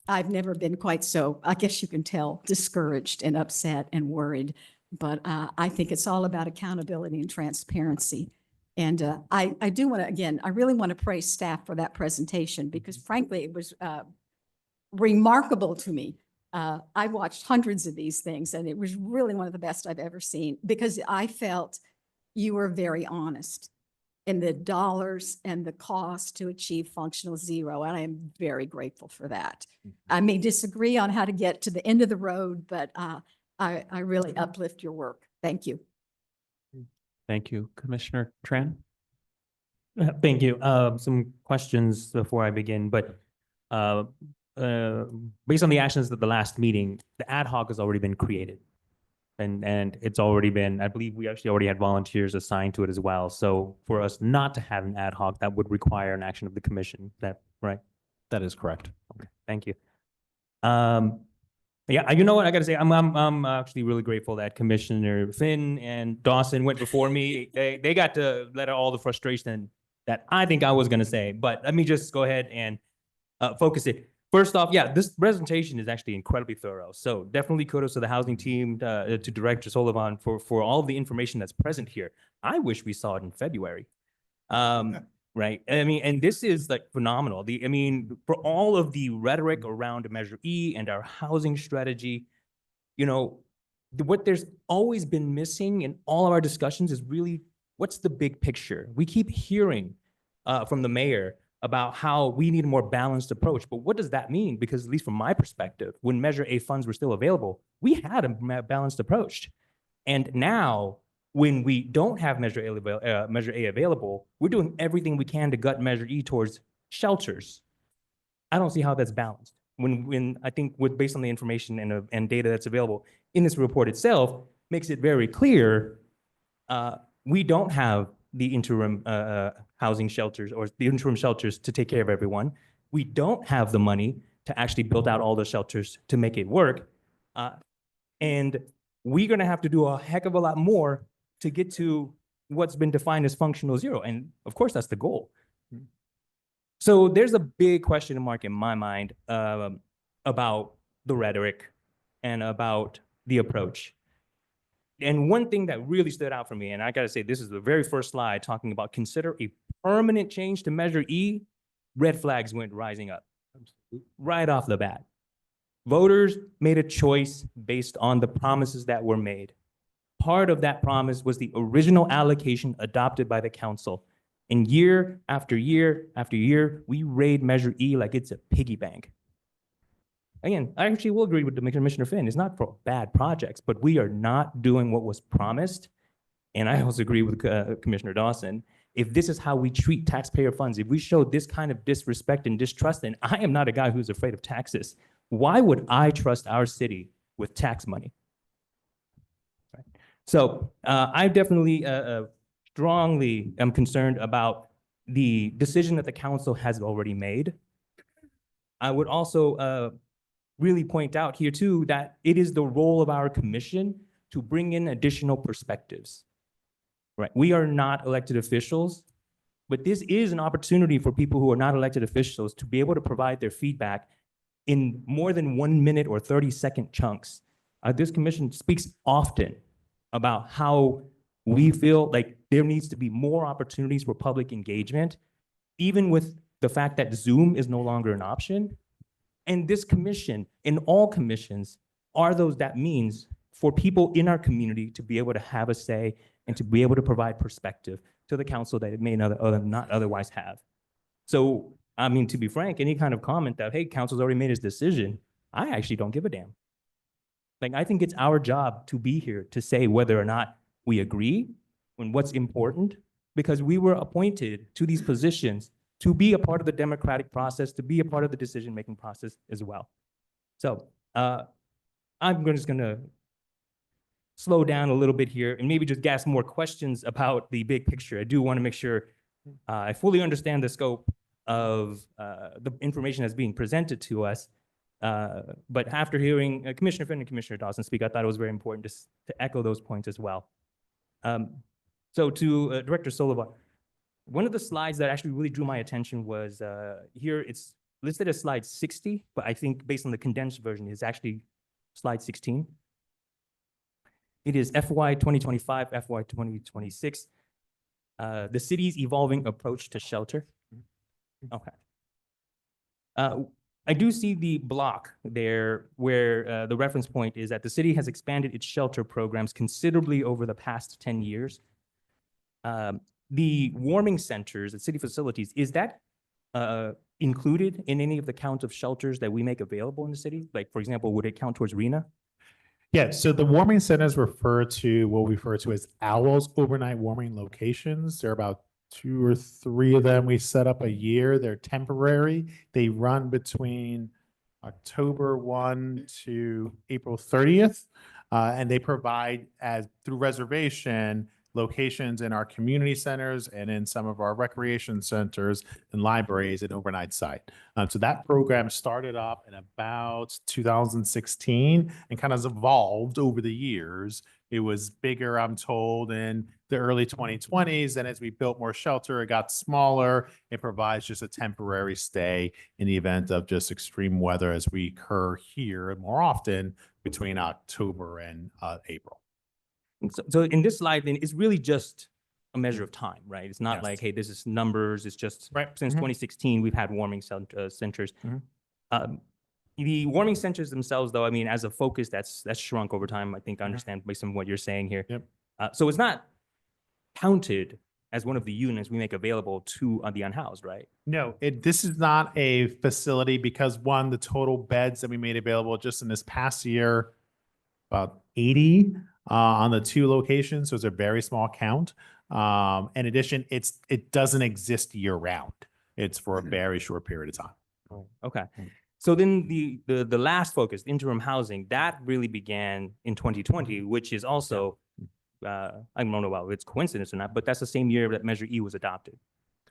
Speaker 8: I've never been quite so, I guess you can tell, discouraged and upset and worried. But I think it's all about accountability and transparency. And I do want to, again, I really want to praise staff for that presentation, because frankly, it was remarkable to me. I watched hundreds of these things, and it was really one of the best I've ever seen, because I felt you were very honest in the dollars and the cost to achieve functional zero. And I am very grateful for that. I may disagree on how to get to the end of the road, but I really uplift your work. Thank you.
Speaker 1: Thank you. Commissioner Tran?
Speaker 11: Thank you. Some questions before I begin, but based on the actions of the last meeting, the ad hoc has already been created. And it's already been, I believe we actually already had volunteers assigned to it as well. So for us not to have an ad hoc, that would require an action of the commission. Is that right?
Speaker 1: That is correct.
Speaker 11: Okay, thank you. Yeah, you know what I gotta say, I'm actually really grateful that Commissioner Finn and Dawson went before me. They got to let out all the frustration that I think I was gonna say, but let me just go ahead and focus it. First off, yeah, this presentation is actually incredibly thorough. So definitely kudos to the housing team, to Director Sullivan for all of the information that's present here. I wish we saw it in February. Right. I mean, and this is like phenomenal. I mean, for all of the rhetoric around Measure E and our housing strategy, you know, what there's always been missing in all of our discussions is really what's the big picture? We keep hearing from the mayor about how we need a more balanced approach. But what does that mean? Because at least from my perspective, when Measure A funds were still available, we had a balanced approach. And now, when we don't have Measure A available, we're doing everything we can to gut Measure E towards shelters. I don't see how that's balanced. When I think based on the information and data that's available in this report itself, makes it very clear we don't have the interim housing shelters or the interim shelters to take care of everyone. We don't have the money to actually build out all the shelters to make it work. And we're gonna have to do a heck of a lot more to get to what's been defined as functional zero. And of course, that's the goal. So there's a big question mark in my mind about the rhetoric and about the approach. And one thing that really stood out for me, and I gotta say, this is the very first slide talking about consider a permanent change to Measure E, red flags went rising up right off the bat. Voters made a choice based on the promises that were made. Part of that promise was the original allocation adopted by the council. And year after year after year, we raid Measure E like it's a piggy bank. again, I actually will agree with Commissioner Finn. It's not for bad projects, but we are not doing what was promised. And I also agree with Commissioner Dawson. If this is how we treat taxpayer funds, if we show this kind of disrespect and distrust, and I am not a guy who's afraid of taxes, why would I trust our city with tax money? Right. So I definitely strongly am concerned about the decision that the council has already made. I would also really point out here too that it is the role of our commission to bring in additional perspectives. Right, we are not elected officials, but this is an opportunity for people who are not elected officials to be able to provide their feedback in more than 1 minute or 30-second chunks. This commission speaks often about how we feel like there needs to be more opportunities for public engagement, even with the fact that Zoom is no longer an option. And this commission and all commissions are those that means for people in our community to be able to have a say and to be able to provide perspective to the council that it may not otherwise have. So, I mean, to be frank, any kind of comment that, hey, council's already made his decision, I actually don't give a damn. Like, I think it's our job to be here to say whether or not we agree on what's important, because we were appointed to these positions to be a part of the democratic process, to be a part of the decision-making process as well. So I'm just gonna slow down a little bit here and maybe just ask more questions about the big picture. I do want to make sure I fully understand the scope of the information that's being presented to us. But after hearing Commissioner Finn and Commissioner Dawson speak, I thought it was very important just to echo those points as well. So to Director Sullivan, one of the slides that actually really drew my attention was here, it's listed as slide 60, but I think based on the condensed version, it's actually slide 16. It is FY 2025, FY 2026. The city's evolving approach to shelter. Okay. I do see the block there where the reference point is that the city has expanded its shelter programs considerably over the past 10 years. The warming centers at city facilities, is that included in any of the count of shelters that we make available in the city? Like, for example, would it count towards RENA?
Speaker 3: Yeah, so the warming centers refer to what we refer to as OWLs, overnight warming locations. There are about 2 or 3 of them we set up a year. They're temporary. They run between October 1 to April 30th. And they provide through reservation locations in our community centers and in some of our recreation centers and libraries and overnight site. So that program started up in about 2016 and kind of evolved over the years. It was bigger, I'm told, in the early 2020s. And as we built more shelter, it got smaller. It provides just a temporary stay in the event of just extreme weather as we occur here more often between October and April.
Speaker 11: So in this slide, then, it's really just a measure of time, right? It's not
Speaker 3: Yes.
Speaker 11: like, hey, this is numbers. It's just
Speaker 3: Right.
Speaker 11: Since 2016, we've had warming centers. The warming centers themselves, though, I mean, as a focus, that's shrunk over time. I think I understand based on what you're saying here.
Speaker 3: Yep.
Speaker 11: So it's not counted as one of the units we make available to the unhoused, right?
Speaker 3: No, this is not a facility because one, the total beds that we made available just in this past year, about 80 on the 2 locations. So it's a very small count. In addition, it doesn't exist year round. It's for a very short period of time.
Speaker 11: Okay. So then the last focus, interim housing, that really began in 2020, which is also, I don't know about if it's coincidence or not, but that's the same year that Measure E was adopted.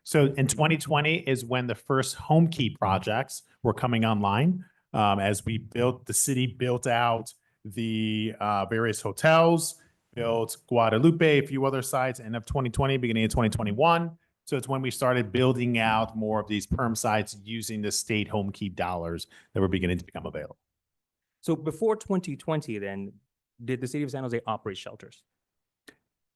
Speaker 3: So in 2020 is when the first home key projects were coming online. As the city built out the various hotels, built Guadalupe, a few other sites, end of 2020, beginning of 2021. So it's when we started building out more of these perm sites using the state home key dollars that were beginning to become available.
Speaker 11: So before 2020, then, did the city of San Jose operate shelters?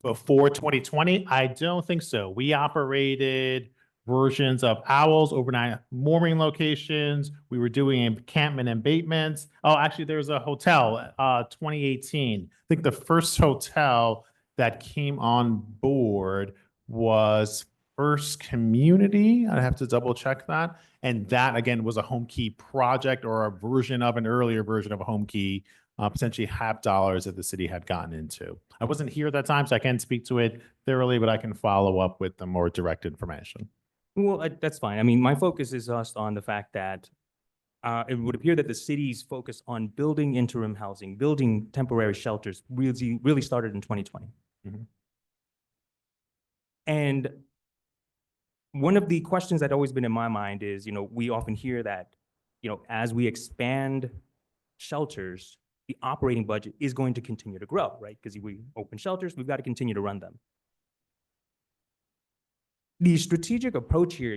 Speaker 3: Before 2020, I don't think so. We operated versions of OWLs, overnight warming locations. We were doing encampment and abatements. Oh, actually, there was a hotel, 2018. I think the first hotel that came on board was First Community. I'd have to double check that. And that again was a home key project or a version of an earlier version of a home key, potentially HAP dollars that the city had gotten into. I wasn't here at that time, so I can't speak to it thoroughly, but I can follow up with the more direct information.
Speaker 11: Well, that's fine. I mean, my focus is just on the fact that it would appear that the city's focus on building interim housing, building temporary shelters really started in 2020.
Speaker 3: Mhm.
Speaker 11: And one of the questions that always been in my mind is, we often hear that, as we expand shelters, the operating budget is going to continue to grow, right? Because if we open shelters, we've got to continue to run them. The strategic approach here,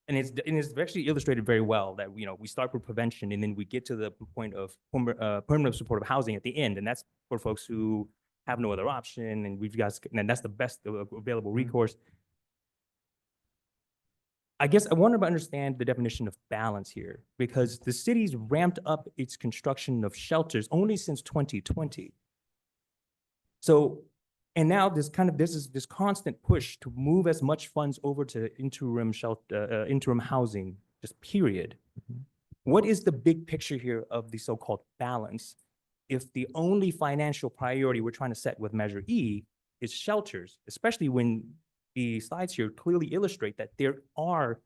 Speaker 11: and it's actually illustrated very well that, we start with prevention and then we get to the point of permanent supportive housing at the end. And that's for folks who have no other option, and that's the best available recourse. I guess I want to understand the definition of balance here, because the city's ramped up its construction of shelters only since 2020. So, and now this constant push to move as much funds over to interim housing, just period. What is the big picture here of the so-called balance if the only financial priority we're trying to set with Measure E is shelters, especially when the slides here clearly illustrate that there are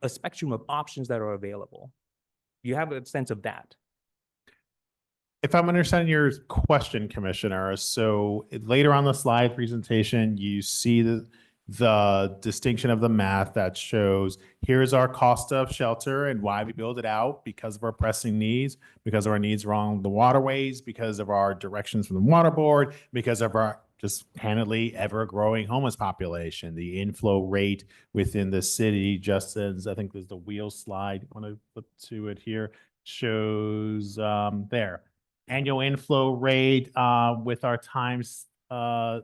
Speaker 11: a spectrum of options that are available? You have a sense of that?
Speaker 3: If I'm understanding your question, Commissioner, so later on the slide presentation, you see the distinction of the math that shows here's our cost of shelter and why we build it out, because of our pressing needs, because of our needs along the waterways, because of our directions from the water board, because of our just candidly ever-growing homeless population, the inflow rate within the city, just as I think there's the wheel slide, I want to flip to it here, shows there. Annual inflow rate with our times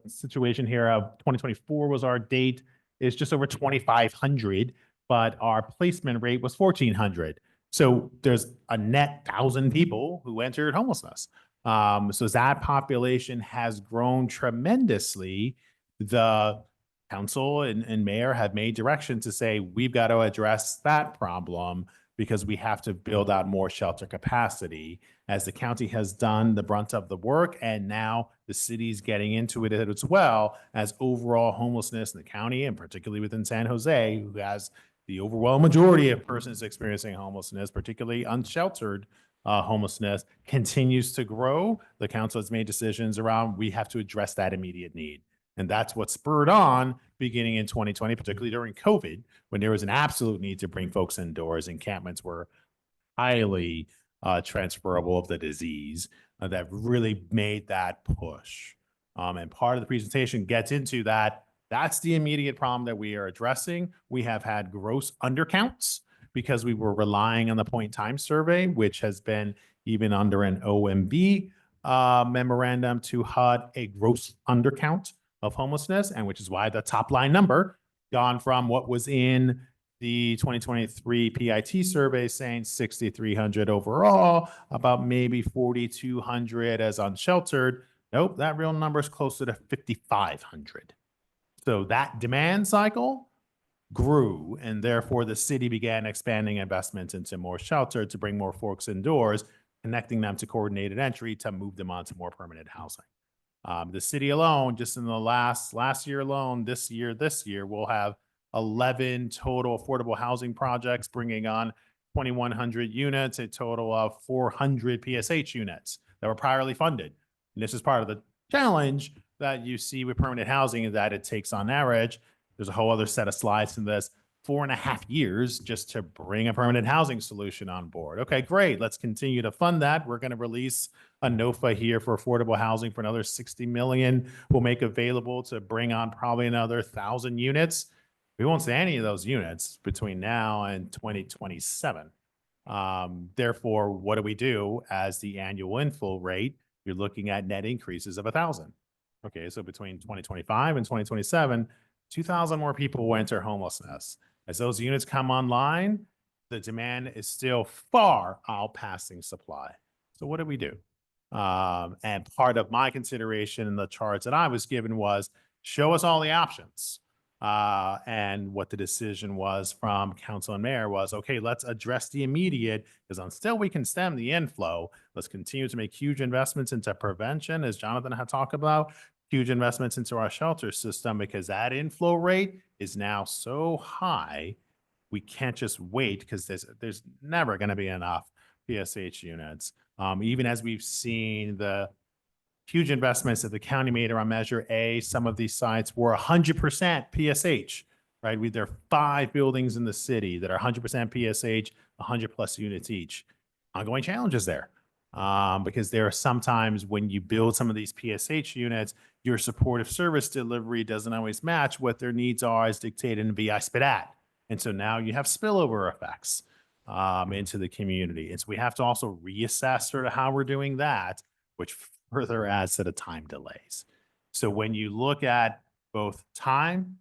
Speaker 3: situation here of 2024 was our date, is just over 2,500, but our placement rate was 1,400. So there's a net 1,000 people who entered homelessness. So that population has grown tremendously. The council and mayor have made direction to say, we've got to address that problem because we have to build out more shelter capacity, as the county has done the brunt of the work. And now the city's getting into it as well, as overall homelessness in the county, and particularly within San Jose, who has the overwhelming majority of persons experiencing homelessness, particularly unsheltered homelessness, continues to grow. The council has made decisions around, we have to address that immediate need. And that's what spurred on beginning in 2020, particularly during COVID, when there was an absolute need to bring folks indoors. Encampments were highly transferable of the disease that really made that push. And part of the presentation gets into that. That's the immediate problem that we are addressing. We have had gross undercounts because we were relying on the point time survey, which has been even under an OMB memorandum to HUD, a gross undercount of homelessness, and which is why the top line number gone from what was in the 2023 PIT survey saying 6,300 overall, about maybe 4,200 as unsheltered. Nope, that real number is closer to 5,500. So that demand cycle grew, and therefore the city began expanding investments into more shelter to bring more folks indoors, connecting them to coordinated entry to move them onto more permanent housing. The city alone, just in the last year alone, this year, we'll have 11 total affordable housing projects, bringing on 2,100 units, a total of 400 PSH units that were priorly funded. And this is part of the challenge that you see with permanent housing, is that it takes on average, there's a whole other set of slides in this, 4.5 years just to bring a permanent housing solution on board. Okay, great. Let's continue to fund that. We're going to release a NOFA here for affordable housing for another 60 million. We'll make available to bring on probably another 1,000 units. We won't see any of those units between now and 2027. Therefore, what do we do as the annual inflow rate? You're looking at net increases of 1,000. Okay, so between 2025 and 2027, 2,000 more people will enter homelessness. As those units come online, the demand is still far outpacing supply. So what do we do? And part of my consideration in the charts that I was given was, show us all the options. And what the decision was from council and mayor was, okay, let's address the immediate, because until we can stem the inflow, let's continue to make huge investments into prevention, as Jonathan had talked about, huge investments into our shelter system, because that inflow rate is now so high, we can't just wait, because there's never going to be enough PSH units. Even as we've seen the huge investments that the county made around Measure A, some of these sites were 100% PSH, right? There are 5 buildings in the city that are 100% PSH, 100 plus units each. Ongoing challenges there. Because there are sometimes when you build some of these PSH units, your supportive service delivery doesn't always match what their needs are as dictated in VI SPDAT. And so now you have spillover effects into the community. And so we have to also reassess sort of how we're doing that, which further adds to the time delays. So when you look at both time,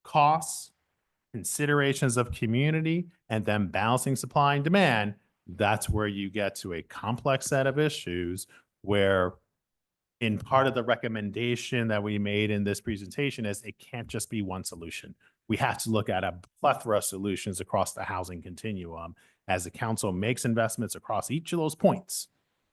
Speaker 3: costs, considerations of community, and then balancing supply and demand, that's where you get to a complex set of issues where in part of the recommendation that we made in this presentation is it can't just be one solution. We have to look at a plethora of solutions across the housing continuum as the council makes investments across each of those points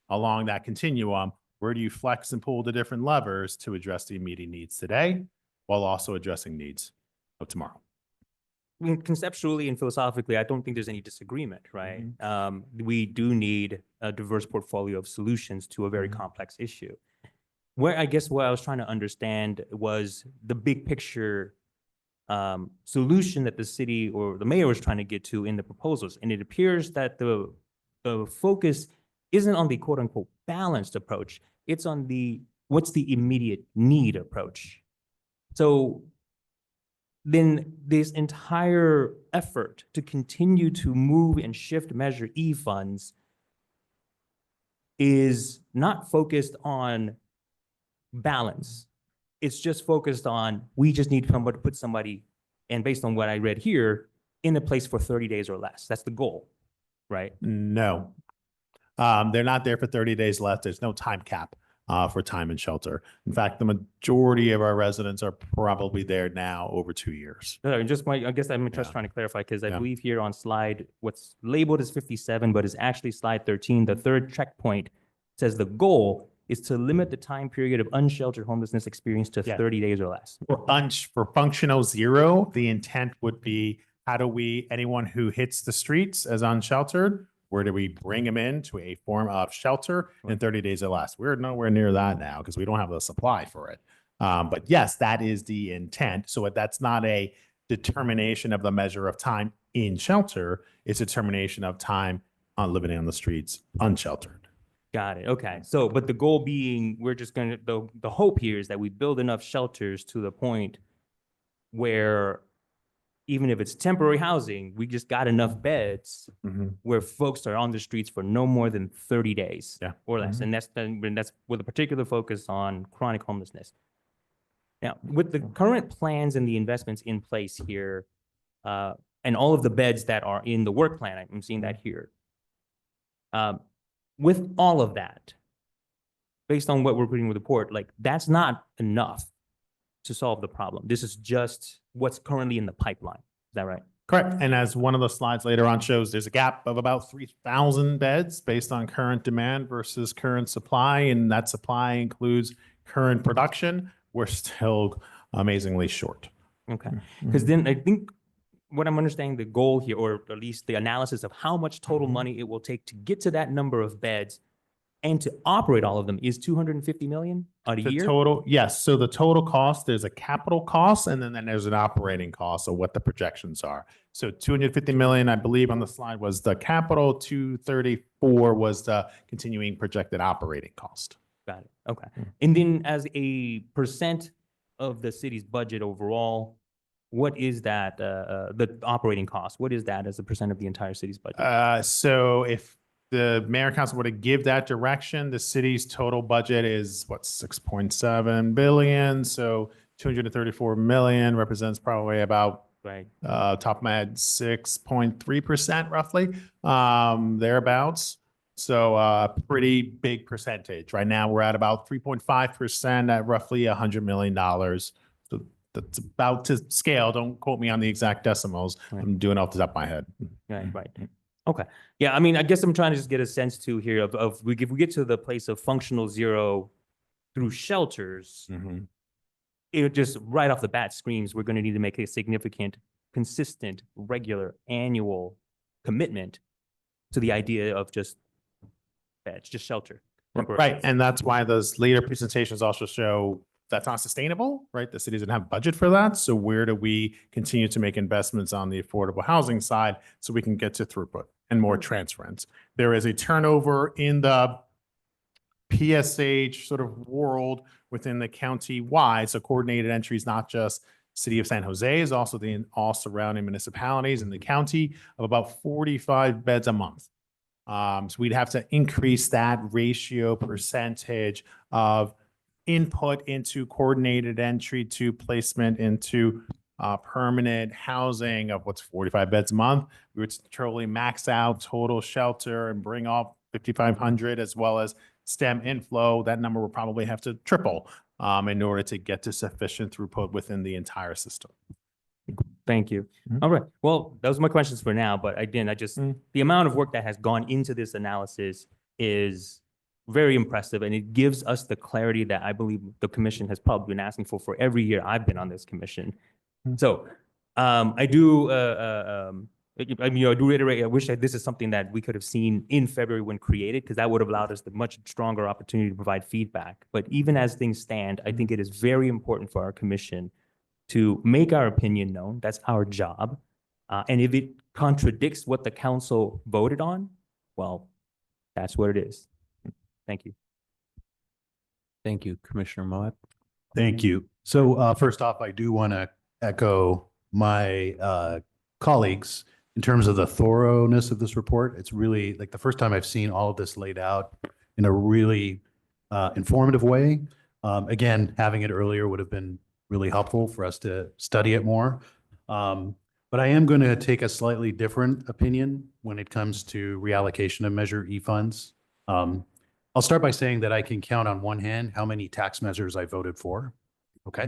Speaker 3: along that continuum. Where do you flex and pull the different levers to address the immediate needs today while also addressing needs of tomorrow?
Speaker 11: I mean, conceptually and philosophically, I don't think there's any disagreement, right? We do need a diverse portfolio of solutions to a very complex issue. Where I guess what I was trying to understand was the big picture solution that the city or the mayor was trying to get to in the proposals. And it appears that the focus isn't on the quote unquote balanced approach. It's on the what's the immediate need approach. So then this entire effort to continue to move and shift Measure E funds is not focused on balance. It's just focused on, we just need to put somebody, and based on what I read here, in a place for 30 days or less. That's the goal, right?
Speaker 3: No. They're not there for 30 days left. There's no time cap for time and shelter. In fact, the majority of our residents are probably there now over 2 years.
Speaker 11: No, just I guess I'm just trying to clarify, because I believe here on slide, what's labeled as 57, but is actually slide 13, the third checkpoint says the goal is to limit the time period of unsheltered homelessness experience to 30 days or less.
Speaker 3: For functional zero, the intent would be, how do we, anyone who hits the streets as unsheltered, where do we bring them into a form of shelter in 30 days or less? We're nowhere near that now because we don't have the supply for it. But yes, that is the intent. So that's not a determination of the measure of time in shelter. It's a determination of time on living on the streets unsheltered.
Speaker 11: Got it. Okay. So, but the goal being, we're just going to, the hope here is that we build enough shelters to the point where even if it's temporary housing, we just got enough beds where folks are on the streets for no more than 30 days or less. And that's with a particular focus on chronic homelessness. Now, with the current plans and the investments in place here, and all of the beds that are in the work plan, I'm seeing that here. With all of that, based on what we're putting in the report, like that's not enough to solve the problem. This is just what's currently in the pipeline. Is that right?
Speaker 3: Correct. And as one of the slides later on shows, there's a gap of about 3,000 beds based on current demand versus current supply. And that supply includes current production. We're still amazingly short.
Speaker 11: Okay. Because then I think what I'm understanding the goal here, or at least the analysis of how much total money it will take to get to that number of beds and to operate all of them is 250 million a year?
Speaker 3: Total, yes. So the total cost, there's a capital cost, and then there's an operating cost of what the projections are. So 250 million, I believe on the slide, was the capital. 234 was the continuing projected operating cost.
Speaker 11: Got it. Okay. And then as a percent of the city's budget overall, what is that, the operating cost? What is that as a percent of the entire city's budget?
Speaker 3: So if the mayor and council were to give that direction, the city's total budget is what, 6.7 billion. So 234 million represents probably about, top of my head, 6.3% roughly, thereabouts. So a pretty big percentage. Right now we're at about 3.5% at roughly $100 million. So that's about to scale. Don't quote me on the exact decimals.
Speaker 11: Right.
Speaker 3: I'm doing it off the top of my head.
Speaker 11: Right, right. Okay. Yeah, I mean, I guess I'm trying to just get a sense too here of if we get to the place of functional zero through shelters, it just right off the bat screams, we're going to need to make a significant, consistent, regular, annual commitment to the idea of just beds, just shelter. temporary.
Speaker 3: Right, and that's why those later presentations also show that's not sustainable, right? The city doesn't have budget for that. So where do we continue to make investments on the affordable housing side so we can get to throughput and more transference? There is a turnover in the PSH sort of world within the county-wide. So coordinated entry is not just City of San Jose, is also the all surrounding municipalities in the county of about 45 beds a month. So we'd have to increase that ratio percentage of input into coordinated entry to placement into permanent housing of what's 45 beds a month. We would totally max out total shelter and bring off 5,500 as well as STEM inflow. That number will probably have to triple in order to get to sufficient throughput within the entire system.
Speaker 11: Thank you.
Speaker 3: Mhm.
Speaker 11: All right. Well, those are my questions for now, but again, the amount of work that has gone into this analysis is very impressive, and it gives us the clarity that I believe the commission has probably been asking for every year I've been on this commission. So I do, I do reiterate, I wish that this is something that we could have seen in February when created, because that would have allowed us the much stronger opportunity to provide feedback. But even as things stand, I think it is very important for our commission to make our opinion known. That's our job. And if it contradicts what the council voted on, well, that's what it is. Thank you.
Speaker 1: Thank you, Commissioner Moab.
Speaker 12: Thank you. So first off, I do want to echo my colleagues in terms of the thoroughness of this report. It's really like the first time I've seen all of this laid out in a really informative way. Again, having it earlier would have been really helpful for us to study it more. But I am going to take a slightly different opinion when it comes to reallocation of Measure E funds. I'll start by saying that I can count on one hand how many tax measures I voted for. Okay.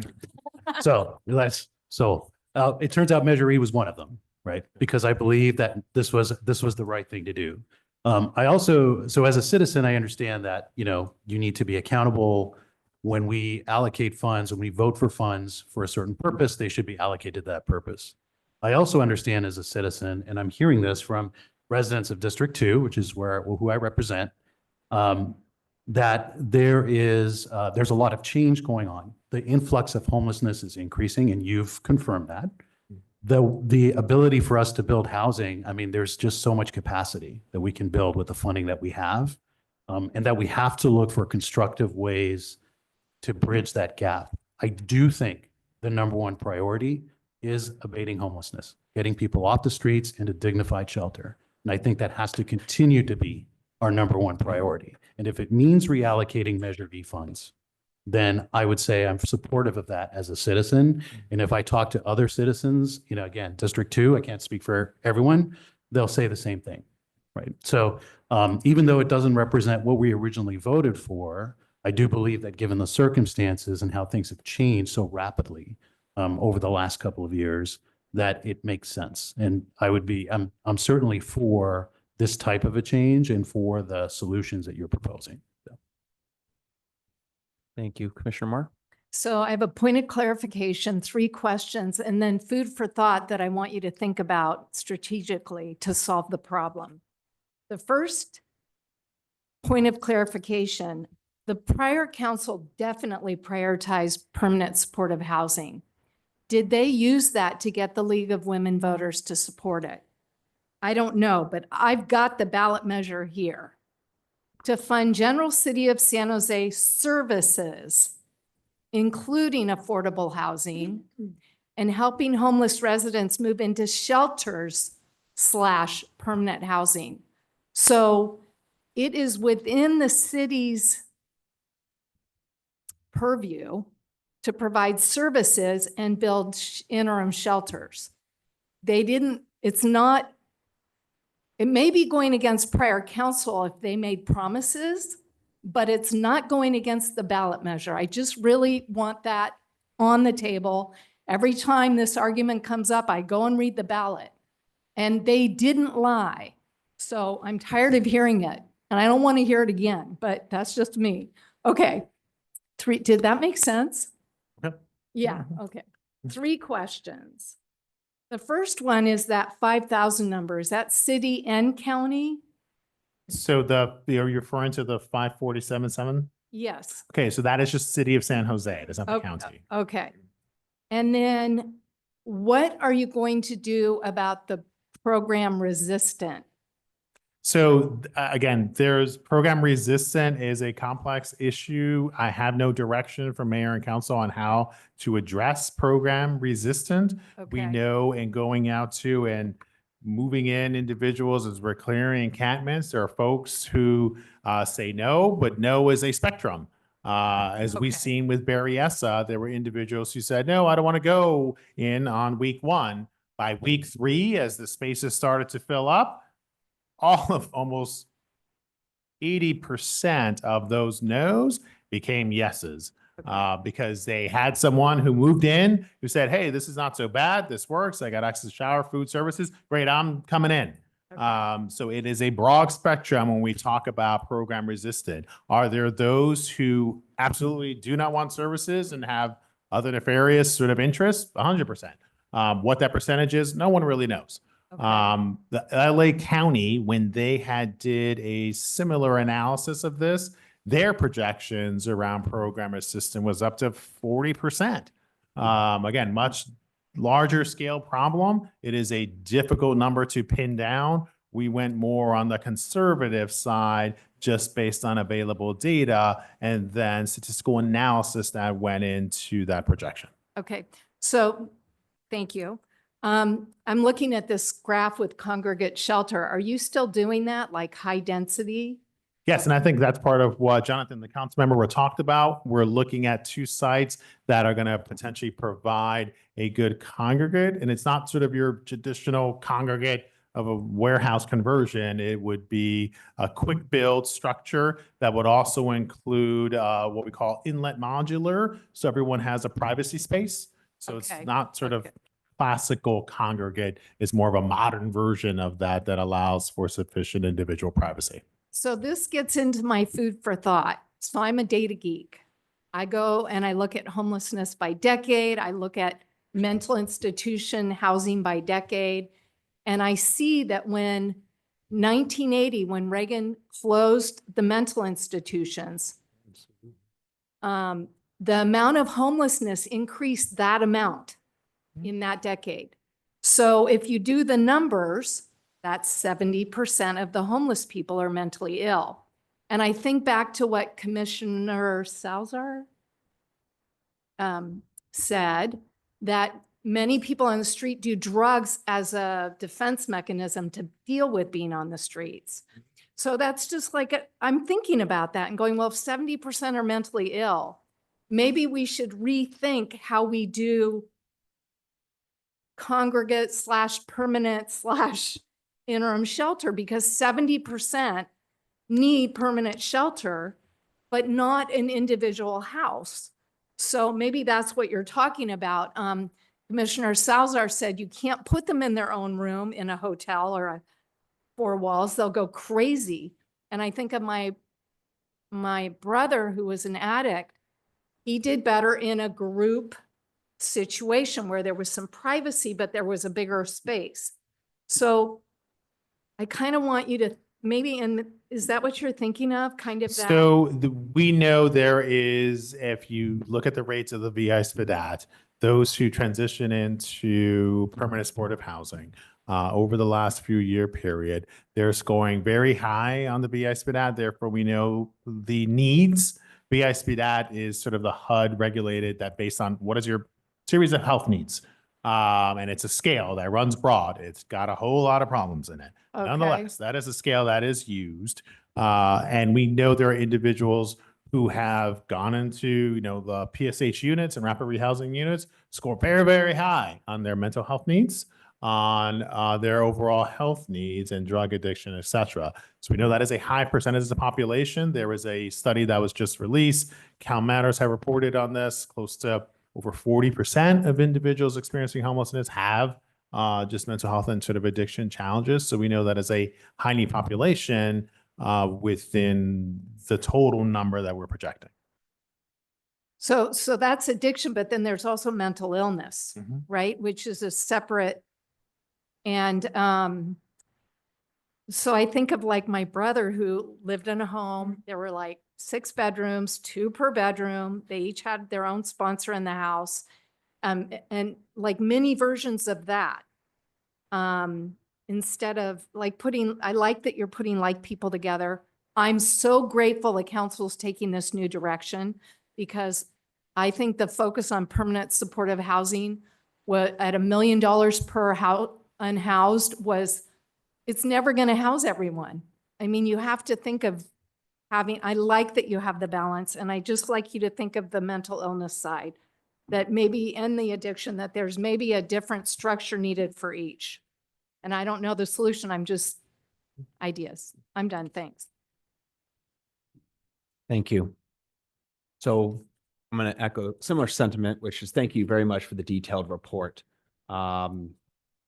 Speaker 12: So it turns out Measure E was one of them, right? Because I believe that this was the right thing to do. I also, so as a citizen, I understand that, you need to be accountable when we allocate funds, when we vote for funds for a certain purpose, they should be allocated to that purpose. I also understand as a citizen, and I'm hearing this from residents of District 2, which is who I represent, that there's a lot of change going on. The influx of homelessness is increasing, and you've confirmed that. The ability for us to build housing, I mean, there's just so much capacity that we can build with the funding that we have, and that we have to look for constructive ways to bridge that gap. I do think the number one priority is abating homelessness, getting people off the streets into dignified shelter. And I think that has to continue to be our number one priority. And if it means reallocating Measure E funds, then I would say I'm supportive of that as a citizen. And if I talk to other citizens, again, District 2, I can't speak for everyone, they'll say the same thing, right? So even though it doesn't represent what we originally voted for, I do believe that given the circumstances and how things have changed so rapidly over the last couple of years, that it makes sense. And I'm certainly for this type of a change and for the solutions that you're proposing. So.
Speaker 1: Thank you, Commissioner Moore.
Speaker 8: So I have a point of clarification, 3 questions, and then food for thought that I want you to think about strategically to solve the problem. The first point of clarification, the prior council definitely prioritized permanent supportive housing. Did they use that to get the League of Women Voters to support it? I don't know, but I've got the ballot measure here to fund general City of San Jose services, including affordable housing and helping homeless residents move into shelters/permanent housing. So it is within the city's purview to provide services and build interim shelters. It may be going against prior council if they made promises, but it's not going against the ballot measure. I just really want that on the table. Every time this argument comes up, I go and read the ballot. And they didn't lie. So I'm tired of hearing it. And I don't want to hear it again, but that's just me. Okay. Did that make sense?
Speaker 3: Yep.
Speaker 8: Yeah, okay. 3 questions. The first one is that 5,000 number. Is that city and county?
Speaker 3: So you're referring to the 547.7?
Speaker 8: Yes.
Speaker 3: Okay, so that is just city of San Jose. It is not the
Speaker 8: Okay.
Speaker 3: county.
Speaker 8: Okay. And then what are you going to do about the program resistant?
Speaker 3: So again, there's program resistant is a complex issue. I have no direction from mayor and council on how to address program resistant. We
Speaker 8: Okay.
Speaker 3: know in going out to and moving in individuals as we're clearing encampments, there are folks who say no, but no is a spectrum. As we've
Speaker 8: Okay.
Speaker 3: seen with Berryessa, there were individuals who said, no, I don't want to go in on week 1. By week 3, as the spaces started to fill up, almost 80% of those no's became yeses. Because they had someone who moved in who said, hey, this is not so bad. This works. I got access to shower, food services. Great, I'm coming in. So it is a broad spectrum when we talk about program resistant. Are there those who absolutely do not want services and have other nefarious sort of interests? 100%. What that percentage is, no one really knows. The LA County, when they did a similar analysis of this, their projections around program assistance was up to 40%. Again, much larger scale problem. It is a difficult number to pin down. We went more on the conservative side just based on available data and then statistical analysis that went into that projection.
Speaker 8: Okay, so thank you. I'm looking at this graph with congregate shelter. Are you still doing that, like high density?
Speaker 3: Yes, and I think that's part of what Jonathan, the council member, talked about. We're looking at 2 sites that are going to potentially provide a good congregate, and it's not sort of your traditional congregate of a warehouse conversion. It would be a quick build structure that would also include what we call inlet modular, so everyone has a privacy space. So
Speaker 8: Okay,
Speaker 3: it's not sort of
Speaker 8: okay.
Speaker 3: classical congregate. It's more of a modern version of that that allows for sufficient individual privacy.
Speaker 8: So this gets into my food for thought. So I'm a data geek. I go and I look at homelessness by decade. I look at mental institution housing by decade. And I see that when 1980, when Reagan closed the mental institutions, the amount of homelessness increased that amount in that decade. So if you do the numbers, that's 70% of the homeless people are mentally ill. And I think back to what Commissioner Salazar said, that many people on the street do drugs as a defense mechanism to deal with being on the streets. So that's just like, I'm thinking about that and going, well, if 70% are mentally ill, maybe we should rethink how we do congregate / permanent / interim shelter, because 70% need permanent shelter, but not an individual house. So maybe that's what you're talking about. Commissioner Salazar said you can't put them in their own room in a hotel or 4 walls. They'll go crazy. And I think of my brother who was an addict. He did better in a group situation where there was some privacy, but there was a bigger space. So I kind of want you to maybe, and is that what you're thinking of? Kind of that?
Speaker 3: So we know there is, if you look at the rates of the VI SPDAT, those who transition into permanent supportive housing over the last few year period, they're scoring very high on the VI SPDAT. Therefore, we know the needs. VI SPDAT is sort of the HUD regulated that based on what is your series of health needs. And it's a scale that runs broad. It's got a whole lot of problems in it.
Speaker 8: Okay.
Speaker 3: Nonetheless, that is a scale that is used. And we know there are individuals who have gone into, the PSH units and rapid rehousing units, score very, very high on their mental health needs, on their overall health needs and drug addiction, et cetera. So we know that is a high percentage of the population. There was a study that was just released. Cal Matters have reported on this. Close to over 40% of individuals experiencing homelessness have just mental health and sort of addiction challenges. So we know that as a high need population within the total number that we're projecting.
Speaker 13: So that's addiction, but then there's also mental illness,
Speaker 3: Mhm.
Speaker 13: right? Which is a separate. And so I think of like my brother who lived in a home. There were like 6 bedrooms, 2 per bedroom. They each had their own sponsor in the house. And like many versions of that. Instead of like I like that you're putting like people together. I'm so grateful the council's taking this new direction because I think the focus on permanent supportive housing at $1 million per unhoused it's never going to house everyone. I mean, you have to think of I like that you have the balance, and I just like you to think of the mental illness side, that maybe in the addiction, that there's maybe a different structure needed for each. And I don't know the solution. I'm just ideas. I'm done. Thanks.
Speaker 1: Thank you. So I'm going to echo similar sentiment, which is thank you very much for the detailed report.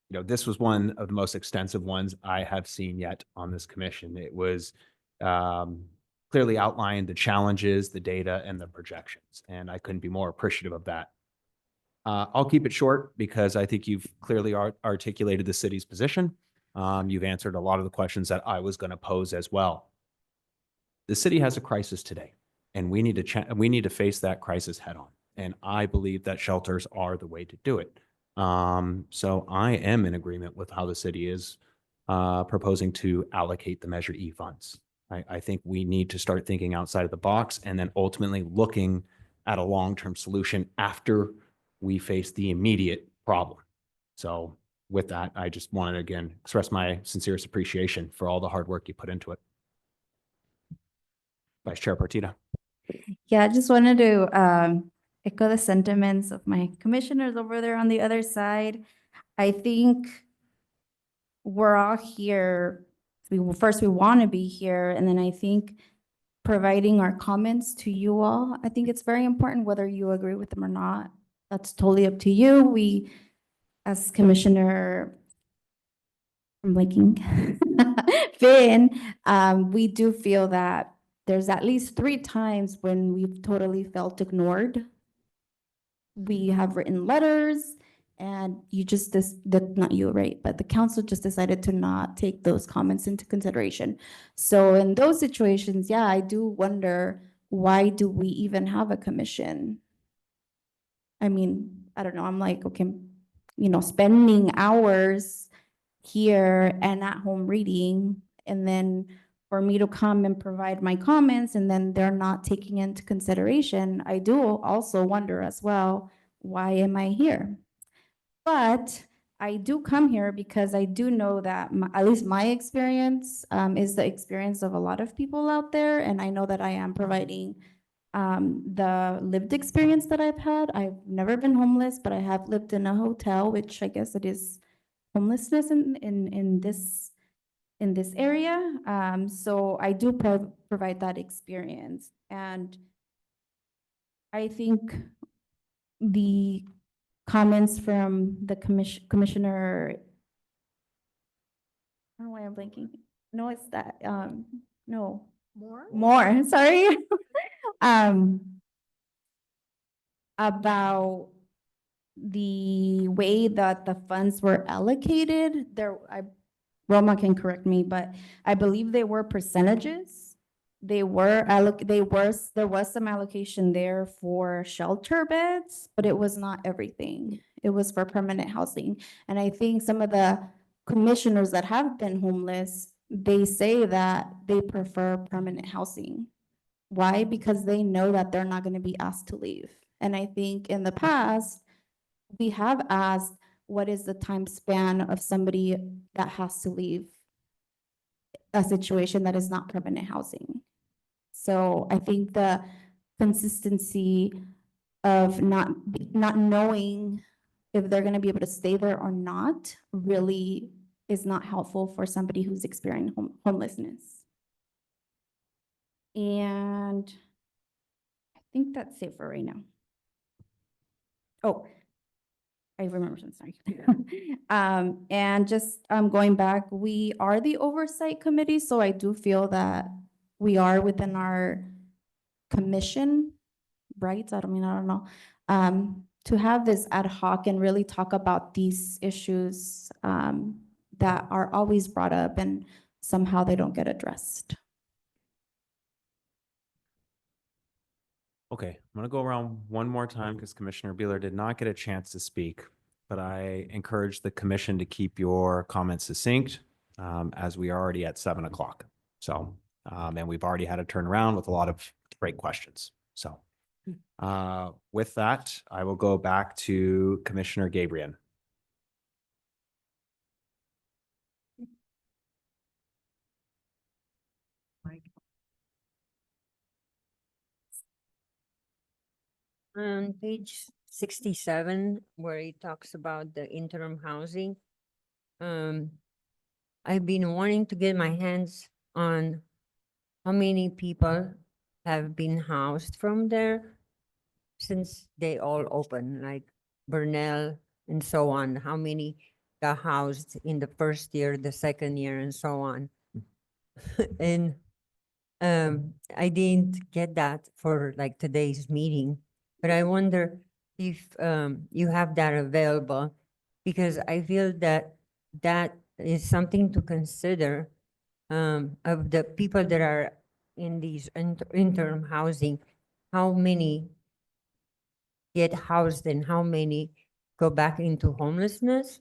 Speaker 1: This was one of the most extensive ones I have seen yet on this commission. It was clearly outlined the challenges, the data, and the projections, and I couldn't be more appreciative of that. I'll keep it short because I think you've clearly articulated the city's position. You've answered a lot of the questions that I was going to pose as well. The city has a crisis today, and we need to face that crisis head on. And I believe that shelters are the way to do it. So I am in agreement with how the city is proposing to allocate the Measure E funds. I think we need to start thinking outside of the box and then ultimately looking at a long-term solution after we face the immediate problem. So with that, I just wanted to again express my sincerest appreciation for all the hard work you put into it. Vice Chair Partida.
Speaker 14: Yeah, I just wanted to echo the sentiments of my commissioners over there on the other side. I think we're all here. We want to be here, and then I think providing our comments to you all, I think it's very important whether you agree with them or not. That's totally up to you. We, as Commissioner, I'm blinking, Finn, we do feel that there's at least 3 times when we've totally felt ignored. We have written letters and you just, not you, right? But the council just decided to not take those comments into consideration. So in those situations, yeah, I do wonder, why do we even have a commission? I mean, I don't know. I'm like, okay, spending hours here and at home reading, and then for me to come and provide my comments, and then they're not taking into consideration. I do also wonder as well, why am I here? But I do come here because I do know that at least my experience is the experience of a lot of people out there, and I know that I am providing the lived experience that I've had. I've never been homeless, but I have lived in a hotel, which I guess it is homelessness in this area. So I do provide that experience. And I think the comments from the commissioner, I don't know why I'm blanking. No, it's that, no. More, sorry. About the way that the funds were allocated, Roma can correct me, but I believe they were percentages. There was some allocation there for shelter beds, but it was not everything. It was for permanent housing. And I think some of the commissioners that have been homeless, they say that they prefer permanent housing. Why? Because they know that they're not going to be asked to leave. And I think in the past, we have asked, what is the time span of somebody that has to leave a situation that is not permanent housing? So I think the consistency of not knowing if they're going to be able to stay there or not really is not helpful for somebody who's experiencing homelessness. And I think that's it for right now. Oh, I remember, I'm sorry. And just going back, we are the oversight committee, so I do feel that we are within our commission rights, I don't know, to have this ad hoc and really talk about these issues that are always brought up and somehow they don't get addressed.
Speaker 1: Okay, I'm gonna go around one more time because Commissioner Beeler did not get a chance to speak, but I encourage the commission to keep your comments succinct as we are already at 7 o'clock. So, and we've already had a turnaround with a lot of great questions. So with that, I will go back to Commissioner Gabriel.
Speaker 10: On page 67, where it talks about the interim housing, I've been wanting to get my hands on how many people have been housed from there since they all open, like Burnell and so on. How many got housed in the first year, the second year, and so on. And I didn't get that for like today's meeting, but I wonder if you have that available, because I feel that that is something to consider of the people that are in these interim housing, how many get housed and how many go back into homelessness,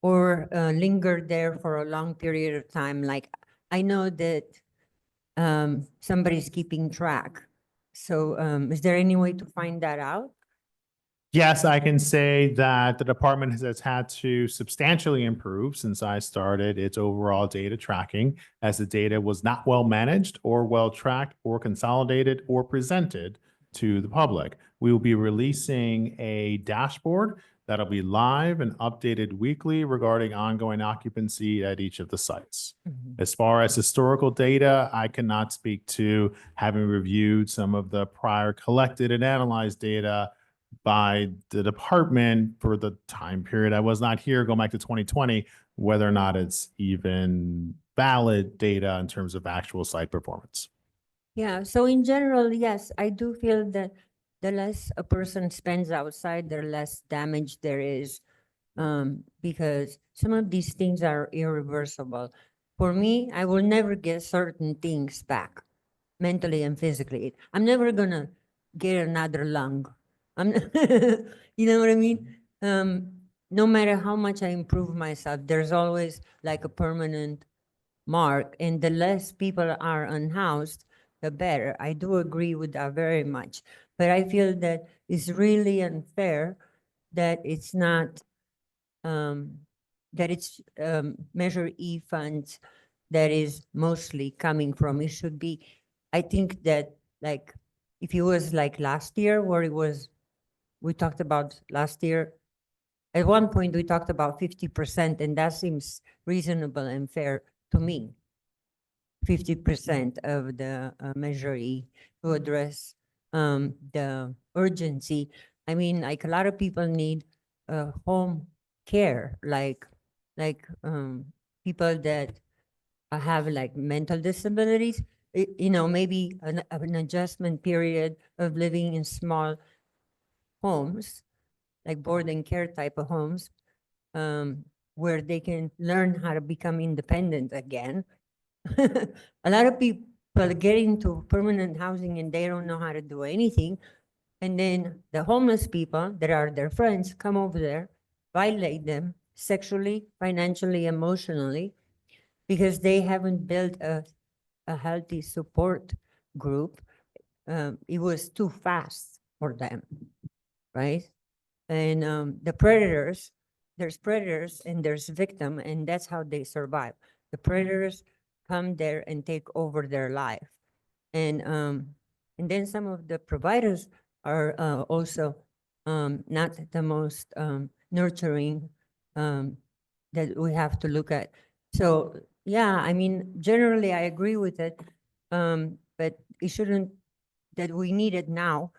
Speaker 10: or linger there for a long period of time. Like, I know that somebody's keeping track. So is there any way to find that out?
Speaker 3: Yes, I can say that the department has had to substantially improve since I started its overall data tracking, as the data was not well managed or well tracked or consolidated or presented to the public. We will be releasing a dashboard that'll be live and updated weekly regarding ongoing occupancy at each of the sites. As far as historical data, I cannot speak to, having reviewed some of the prior collected and analyzed data by the department for the time period I was not here, going back to 2020, whether or not it's even valid data in terms of actual site performance.
Speaker 10: Yeah, so in general, yes, I do feel that the less a person spends outside, the less damage there is, because some of these things are irreversible. For me, I will never get certain things back, mentally and physically. I'm never gonna get another lung. You know what I mean? No matter how much I improve myself, there's always like a permanent mark, and the less people are unhoused, the better. I do agree with that very much, but I feel that it's really unfair that it's not, that it's Measure E funds that is mostly coming from. It should be, I think that, like, if it was like last year where it was, we talked about last year, at one point we talked about 50%, and that seems reasonable and fair to me. 50% of the Measure E to address the urgency. I mean, like, a lot of people need home care, like people that have like mental disabilities, you know, maybe an adjustment period of living in small homes, like board and care type of homes, where they can learn how to become independent again. A lot of people get into permanent housing and they don't know how to do anything. And then the homeless people that are their friends come over there, violate them sexually, financially, emotionally, because they haven't built a healthy support group. It was too fast for them, right? And the predators, there's predators and there's victim, and that's how they survive. The predators come there and take over their life. And then some of the providers are also not the most nurturing that we have to look at. So yeah, I mean, generally I agree with it, but it shouldn't that we need it now,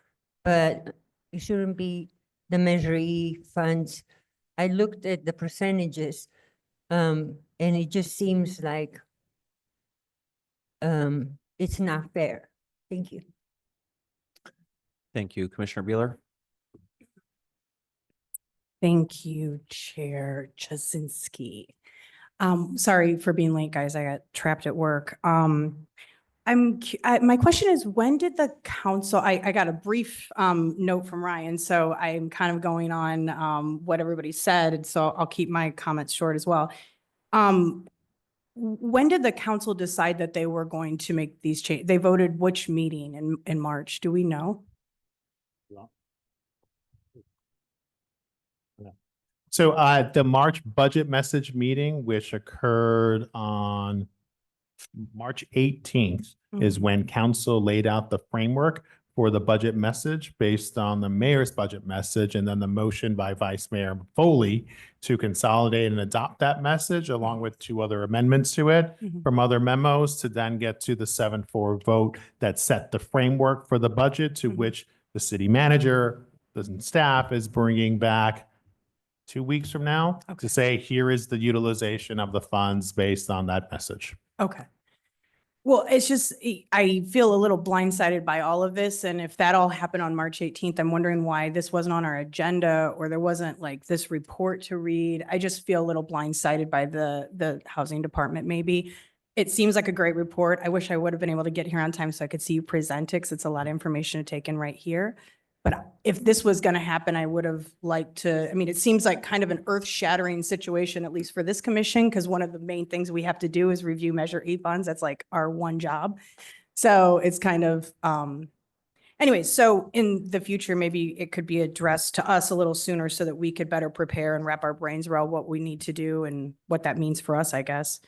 Speaker 10: but it shouldn't be the Measure E funds. I looked at the percentages, and it just seems like it's not fair. Thank you.
Speaker 1: Thank you, Commissioner Bueller.
Speaker 15: Thank you, Chair Jasinski. Sorry for being late, guys. I got trapped at work. My question is, when did the council, I got a brief note from Ryan, so I'm kind of going on what everybody said, and so I'll keep my comments short as well. When did the council decide that they were going to make these changes? They voted which meeting in March? Do we know?
Speaker 3: So the March budget message meeting, which occurred on March 18th, is when council laid out the framework for the budget message based on the mayor's budget message, and then the motion by Vice Mayor Foley to consolidate and adopt that message along with 2 other amendments to it from other memos to then get to the 7-4 vote that set the framework for the budget, to which the city manager, the staff is bringing back 2 weeks from now to say, here is the utilization of the funds based on that message.
Speaker 15: Okay. Well, it's just, I feel a little blindsided by all of this. And if that all happened on March 18th, I'm wondering why this wasn't on our agenda, or there wasn't like this report to read. I just feel a little blindsided by the housing department, maybe. It seems like a great report. I wish I would have been able to get here on time so I could see you present it, because it's a lot of information to take in right here. But if this was going to happen, I would have liked to, I mean, it seems like kind of an earth-shattering situation, at least for this commission, because one of the main things we have to do is review Measure E funds. That's like our one job. So it's kind of, anyways, so in the future, maybe it could be addressed to us a little sooner so that we could better prepare and wrap our brains around what we need to do and what that means for us, I guess.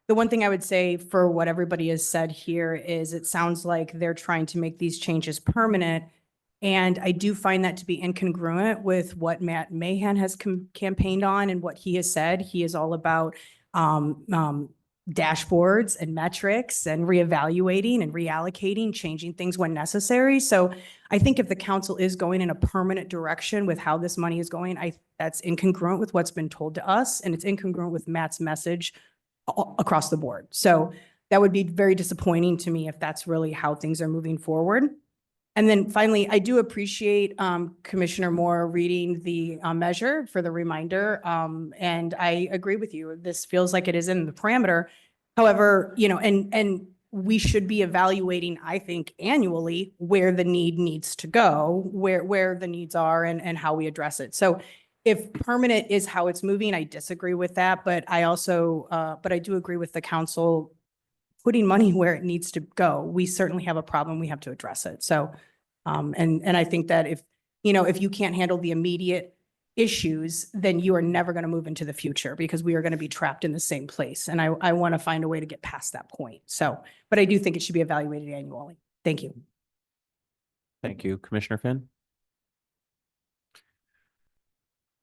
Speaker 15: The one thing I would say for what everybody has said here is it sounds like they're trying to make these changes permanent. And I do find that to be incongruent with what Matt Mahan has campaigned on and what he has said. He is all about dashboards and metrics and reevaluating and reallocating, changing things when necessary. So I think if the council is going in a permanent direction with how this money is going, that's incongruent with what's been told to us. And it's incongruent with Matt's message across the board. So that would be very disappointing to me if that's really how things are moving forward. And then finally, I do appreciate Commissioner Moore reading the measure for the reminder. And I agree with you. This feels like it is in the parameter. However, you know, and we should be evaluating, I think, annually where the need needs to go, where the needs are and how we address it. So if permanent is how it's moving, I disagree with that, but I also, but I do agree with the council putting money where it needs to go. We certainly have a problem. We have to address it. So, and I think that if you can't handle the immediate issues, then you are never going to move into the future, because we are going to be trapped in the same place. And I want to find a way to get past that point. So, but I do think it should be evaluated annually. Thank you.
Speaker 1: Thank you, Commissioner Finn.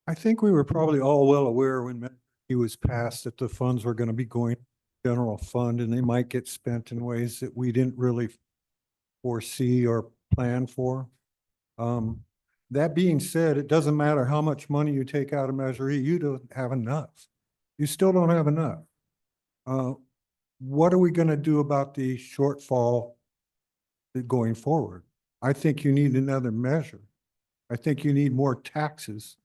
Speaker 9: I think we were probably all well aware when he was passed that the funds were going to be going general fund, and they might get spent in ways that we didn't really foresee or plan for. That being said, it doesn't matter how much money you take out of Measure E, you don't have enough. You still don't have enough. What are we going to do about the shortfall going forward? I think you need another measure. I think you need more taxes.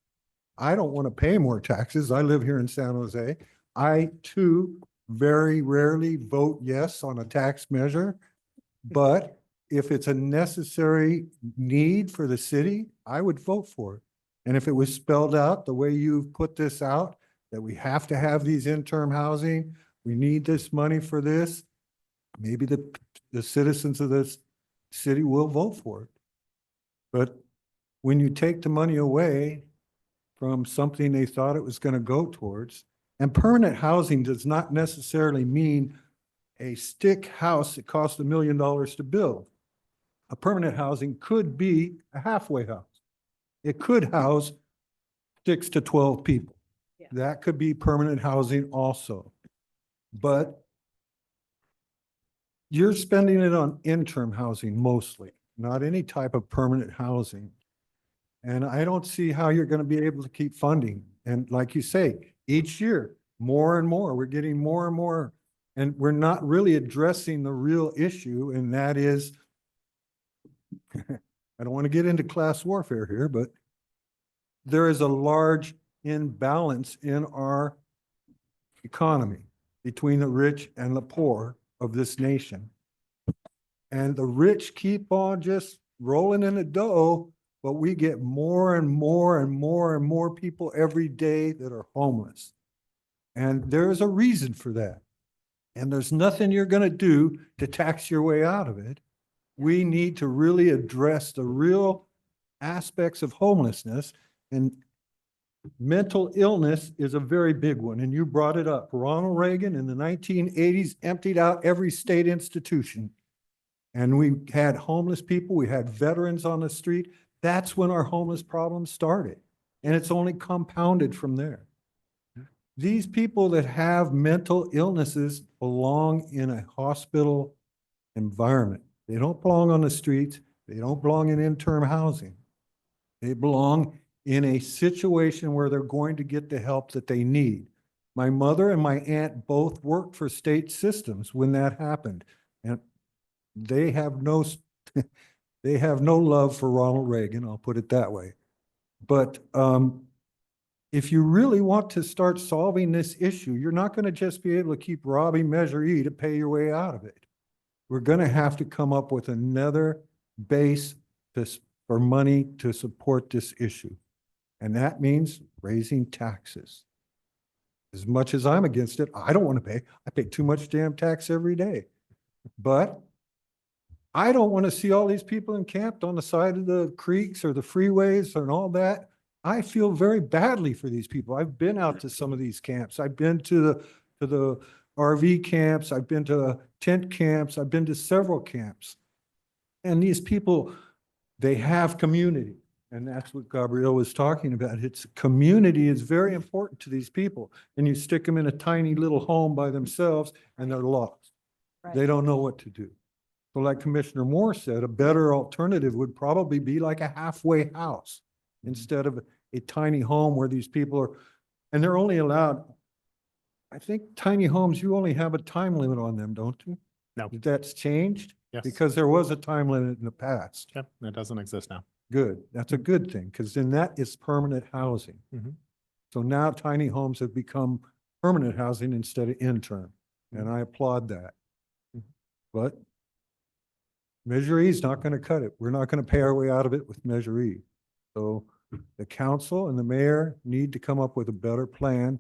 Speaker 9: I don't want to pay more taxes. I live here in San Jose. I too very rarely vote yes on a tax measure, but if it's a necessary need for the city, I would vote for it. And if it was spelled out the way you've put this out, that we have to have these interim housing, we need this money for this, maybe the citizens of this city will vote for it. But when you take the money away from something they thought it was going to go towards, and permanent housing does not necessarily mean a stick house that costs $1 million to build. A permanent housing could be a halfway house. It could house 6 to 12 people.
Speaker 15: Yeah.
Speaker 9: That could be permanent housing also. But you're spending it on interim housing mostly, not any type of permanent housing. And I don't see how you're going to be able to keep funding. And like you say, each year, more and more, we're getting more and more. And we're not really addressing the real issue, and that is, I don't want to get into class warfare here, but there is a large imbalance in our economy between the rich and the poor of this nation. And the rich keep on just rolling in the dough, but we get more and more and more and more people every day that are homeless. And there is a reason for that. And there's nothing you're going to do to tax your way out of it. We need to really address the real aspects of homelessness, and mental illness is a very big one. And you brought it up. Ronald Reagan in the 1980s emptied out every state institution. And we had homeless people, we had veterans on the street. That's when our homeless problem started. And it's only compounded from there. These people that have mental illnesses belong in a hospital environment. They don't belong on the streets. They don't belong in interim housing. They belong in a situation where they're going to get the help that they need. My mother and my aunt both worked for state systems when that happened. And they have no, they have no love for Ronald Reagan, I'll put it that way. But if you really want to start solving this issue, you're not going to just be able to keep robbing Measure E to pay your way out of it. We're going to have to come up with another base for money to support this issue. And that means raising taxes. As much as I'm against it, I don't want to pay. I pay too much damn tax every day. But I don't want to see all these people encamped on the side of the creeks or the freeways and all that. I feel very badly for these people. I've been out to some of these camps. I've been to the RV camps. I've been to tent camps. I've been to several camps. And these people, they have community. And that's what Gabrielle was talking about. It's community is very important to these people. And you stick them in a tiny little home by themselves and they're lost.
Speaker 8: Right.
Speaker 9: They don't know what to do. So like Commissioner Moore said, a better alternative would probably be like a halfway house instead of a tiny home where these people are, and they're only allowed, I think tiny homes, you only have a time limit on them, don't you?
Speaker 3: No.
Speaker 9: That's changed?
Speaker 3: Yes.
Speaker 9: Because there was a time limit in the past.
Speaker 3: Yep, that doesn't exist now.
Speaker 9: Good. That's a good thing, because then that is permanent housing.
Speaker 3: Mhm.
Speaker 9: So now tiny homes have become permanent housing instead of interim, and I applaud that. But Measure E is not going to cut it. We're not going to pay our way out of it with Measure E. So the council and the mayor need to come up with a better plan,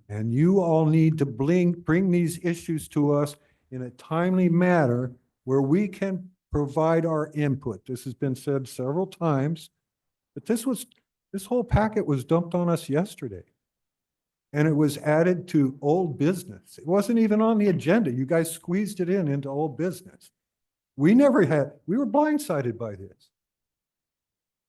Speaker 9: and you all need to bring these issues to us in a timely manner where we can provide our input. This has been said several times, but this whole packet was dumped on us yesterday. And it was added to old business. It wasn't even on the agenda. You guys squeezed it into old business. We were blindsided by this.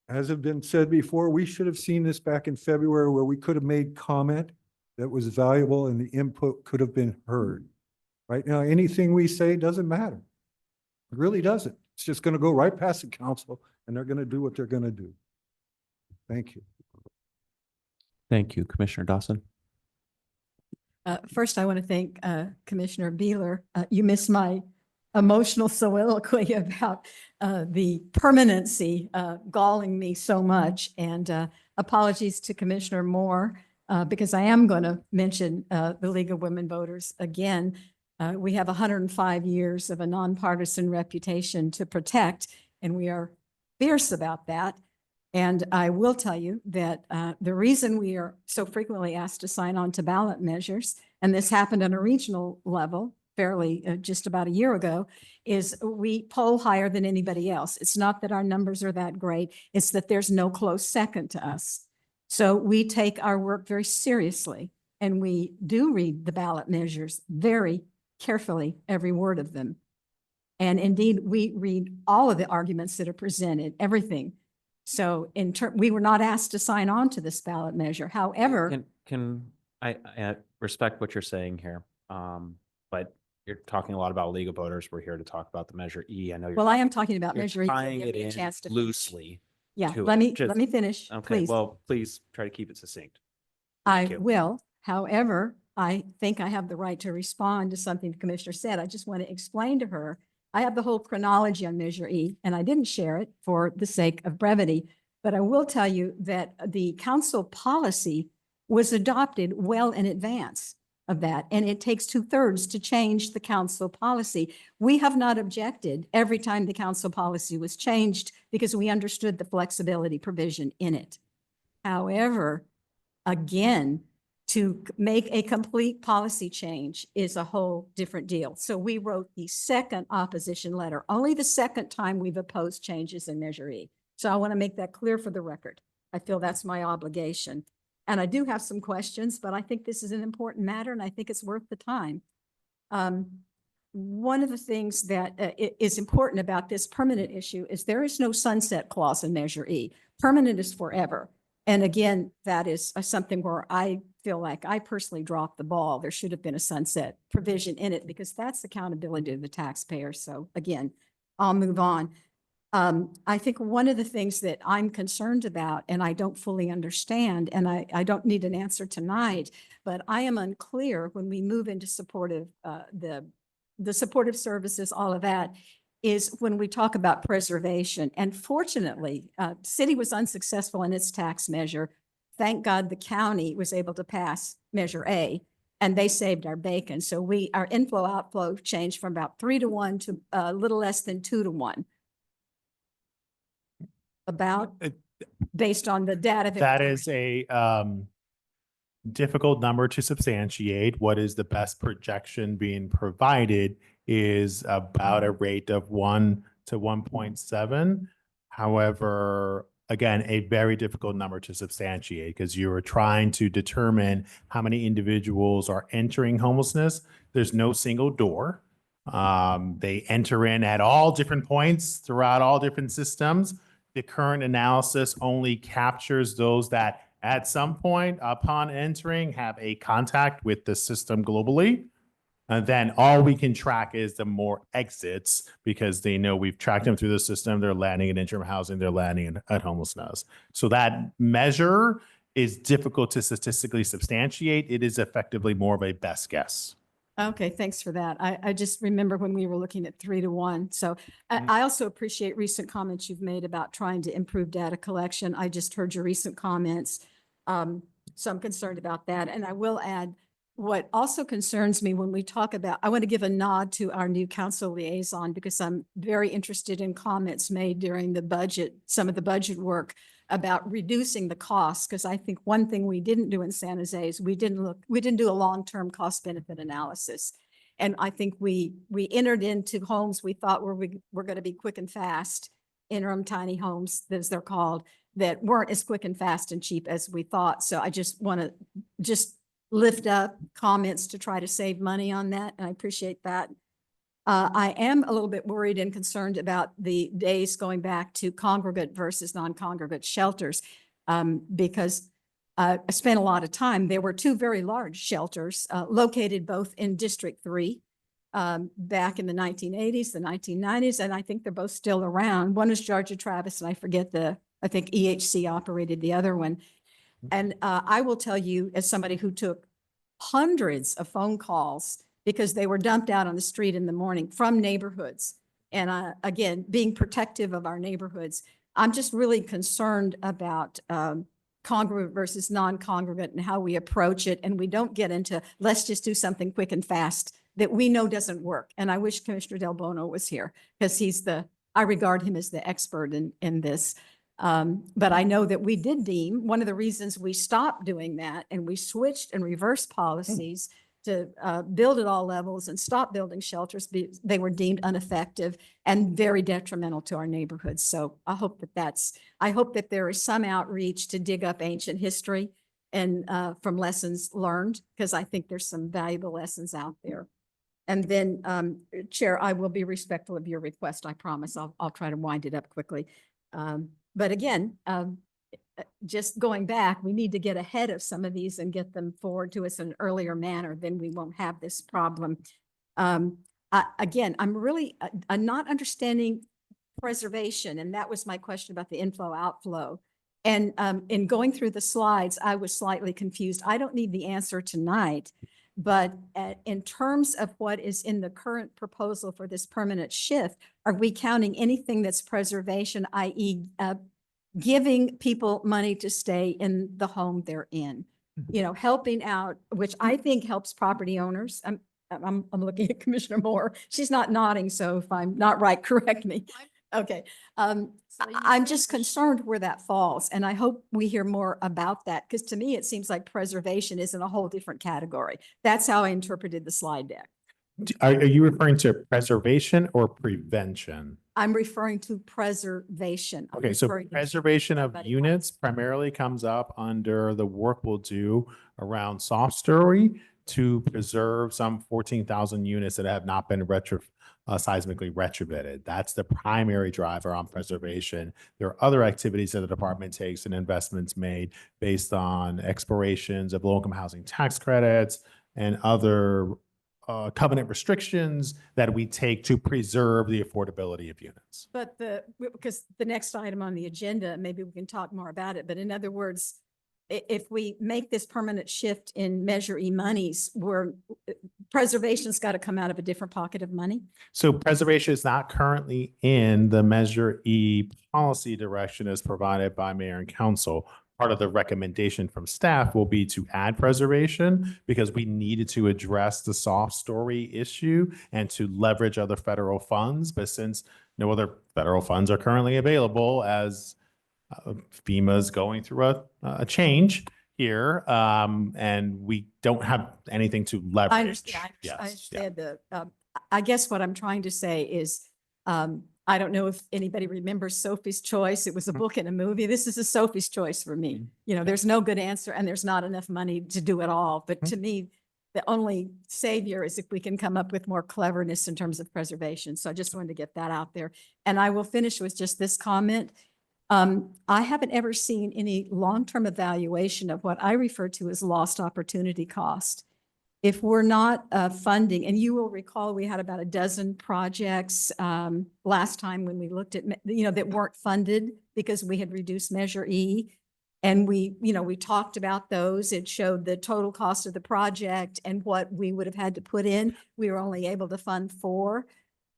Speaker 9: As have been said before, we should have seen this back in February where we could have made comment that was valuable and the input could have been heard. Right now, anything we say doesn't matter. It really doesn't. It's just going to go right past the council and they're going to do what they're going to do. Thank you.
Speaker 1: Thank you, Commissioner Dawson.
Speaker 8: First, I want to thank Commissioner Beeler. You missed my emotional soliloquy about the permanency galling me so much. And apologies to Commissioner Moore, because I am going to mention the League of Women Voters again. We have 105 years of a nonpartisan reputation to protect, and we are fierce about that. And I will tell you that the reason we are so frequently asked to sign on to ballot measures, and this happened on a regional level fairly just about a year ago, is we poll higher than anybody else. It's not that our numbers are that great, it's that there's no close second to us. So we take our work very seriously, and we do read the ballot measures very carefully, every word of them. And indeed, we read all of the arguments that are presented, everything. So we were not asked to sign on to this ballot measure. However,
Speaker 1: Can I respect what you're saying here, but you're talking a lot about League of Voters. We're here to talk about the Measure E. I know you're.
Speaker 8: Well, I am talking about
Speaker 1: you're
Speaker 8: Measure E. so
Speaker 1: tying
Speaker 8: give
Speaker 1: it
Speaker 8: me a
Speaker 1: in
Speaker 8: chance to finish.
Speaker 1: loosely.
Speaker 8: Yeah,
Speaker 1: to
Speaker 8: let
Speaker 1: it.
Speaker 8: me, let me finish,
Speaker 1: Okay,
Speaker 8: please.
Speaker 1: well, please try to keep it succinct.
Speaker 8: I
Speaker 1: Thank you.
Speaker 8: will. However, I think I have the right to respond to something the commissioner said. I just want to explain to her. I have the whole chronology on Measure E, and I didn't share it for the sake of brevity. But I will tell you that the council policy was adopted well in advance of that, and it takes 2/3 to change the council policy. We have not objected every time the council policy was changed because we understood the flexibility provision in it. However, again, to make a complete policy change is a whole different deal. So we wrote the second opposition letter, only the second time we've opposed changes in Measure E. So I want to make that clear for the record. I feel that's my obligation. And I do have some questions, but I think this is an important matter and I think it's worth the time. One of the things that is important about this permanent issue is there is no sunset clause in Measure E. Permanent is forever. And again, that is something where I feel like I personally dropped the ball. There should have been a sunset provision in it because that's accountability to the taxpayer. So again, I'll move on. I think one of the things that I'm concerned about, and I don't fully understand, and I don't need an answer tonight, but I am unclear when we move into supportive, the supportive services, all of that, is when we talk about preservation. And fortunately, city was unsuccessful in its tax measure. Thank God the county was able to pass Measure A, and they saved our bacon. So our inflow outflow changed from about 3-to-1 to a little less than 2-to-1. About, based on the data.
Speaker 3: That is a difficult number to substantiate. What is the best projection being provided is about a rate of 1 to 1.7. However, again, a very difficult number to substantiate because you are trying to determine how many individuals are entering homelessness. There's no single door. They enter in at all different points throughout all different systems. The current analysis only captures those that at some point upon entering have a contact with the system globally. And then all we can track is the more exits because they know we've tracked them through the system. They're landing in interim housing. They're landing at homelessness. So that measure is difficult to statistically substantiate. It is effectively more of a best guess.
Speaker 8: Okay, thanks for that. I just remember when we were looking at 3-to-1. So I also appreciate recent comments you've made about trying to improve data collection. I just heard your recent comments. So I'm concerned about that. And I will add, what also concerns me when we talk about, I want to give a nod to our new council liaison because I'm very interested in comments made during the budget, some of the budget work about reducing the costs. Because I think one thing we didn't do in San Jose is we didn't do a long-term cost benefit analysis. And I think we entered into homes we thought were going to be quick and fast, interim tiny homes, as they're called, that weren't as quick and fast and cheap as we thought. So I just want to just lift up comments to try to save money on that. And I appreciate that. I am a little bit worried and concerned about the days going back to congregate versus non-congregate shelters because I spent a lot of time. There were 2 very large shelters located both in District 3 back in the 1980s, the 1990s, and I think they're both still around. One is Georgia Travis, and I think EHC operated the other one. And I will tell you, as somebody who took hundreds of phone calls because they were dumped out on the street in the morning from neighborhoods. And again, being protective of our neighborhoods, I'm just really concerned about congregate versus non-congregate and how we approach it. And we don't get into, let's just do something quick and fast that we know doesn't work. And I wish Commissioner Del Bono was here because I regard him as the expert in this. But I know that we did deem, one of the reasons we stopped doing that and we switched and reversed policies to build at all levels and stop building shelters, they were deemed ineffective and very detrimental to our neighborhoods. So I hope that there is some outreach to dig up ancient history and from lessons learned, because I think there's some valuable lessons out there. And then, Chair, I will be respectful of your request. I promise. I'll try to wind it up quickly. But again, just going back, we need to get ahead of some of these and get them forward to us in an earlier manner. Then we won't have this problem. Again, I'm really, I'm not understanding preservation, and that was my question about the inflow outflow. And in going through the slides, I was slightly confused. I don't need the answer tonight, but in terms of what is in the current proposal for this permanent shift, are we counting anything that's preservation, i.e. Giving people money to stay in the home they're in? You know, helping out, which I think helps property owners. I'm looking at Commissioner Moore. She's not nodding, so if I'm not right, correct me. Okay. I'm just concerned where that falls, and I hope we hear more about that, because to me, it seems like preservation is in a whole different category. That's how I interpreted the slide deck.
Speaker 3: Are you referring to preservation or prevention?
Speaker 8: I'm referring to preservation. I'm
Speaker 3: Okay, so
Speaker 8: referring to
Speaker 3: preservation of
Speaker 8: somebody
Speaker 3: units primarily comes up under the work we'll do around soft story to preserve some 14,000 units that have not been seismically retrofitted. That's the primary driver on preservation. There are other activities that the department takes and investments made based on expirations of low-income housing tax credits and other covenant restrictions that we take to preserve the affordability of units.
Speaker 8: But because the next item on the agenda, maybe we can talk more about it, but in other words, if we make this permanent shift in Measure E monies, preservation's got to come out of a different pocket of money?
Speaker 3: So preservation is not currently in the Measure E policy direction as provided by mayor and council. Part of the recommendation from staff will be to add preservation because we needed to address the soft story issue and to leverage other federal funds. But since no other federal funds are currently available, as FEMA's going through a change here, and we don't have anything to leverage.
Speaker 8: I understand. I
Speaker 3: Yes,
Speaker 8: understand I guess what I'm trying to say is, I don't know if anybody remembers Sophie's Choice. It was a book and a movie. This is a Sophie's Choice for me. You know, there's no good answer and there's not enough money to do it all. But to me, the only savior is if we can come up with more cleverness in terms of preservation. So I just wanted to get that out there. And I will finish with just this comment. I haven't ever seen any long-term evaluation of what I refer to as lost opportunity cost. If we're not funding, and you will recall, we had about a dozen projects last time when we looked at, that weren't funded because we had reduced Measure E. And we talked about those. It showed the total cost of the project and what we would have had to put in. We were only able to fund 4.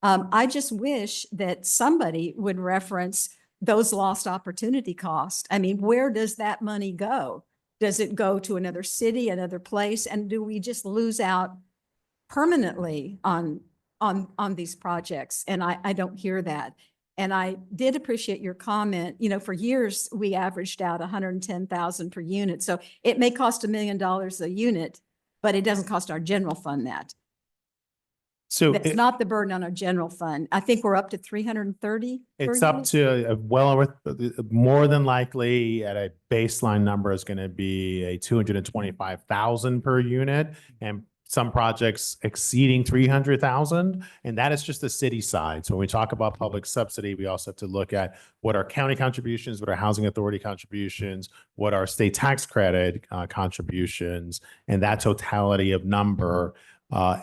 Speaker 8: I just wish that somebody would reference those lost opportunity costs. I mean, where does that money go? Does it go to another city, another place? And do we just lose out permanently on these projects? And I don't hear that. And I did appreciate your comment. For years, we averaged out 110,000 per unit. So it may cost $1 million a unit, but it doesn't cost our general fund that.
Speaker 3: So
Speaker 8: That's not the burden on our general fund. I think we're up to 330.
Speaker 3: it's
Speaker 8: per
Speaker 3: up
Speaker 8: unit.
Speaker 3: to well over, more than likely at a baseline number is going to be a 225,000 per unit, and some projects exceeding 300,000. And that is just the city side. So when we talk about public subsidy, we also have to look at what are county contributions, what are housing authority contributions, what are state tax credit contributions, and that totality of number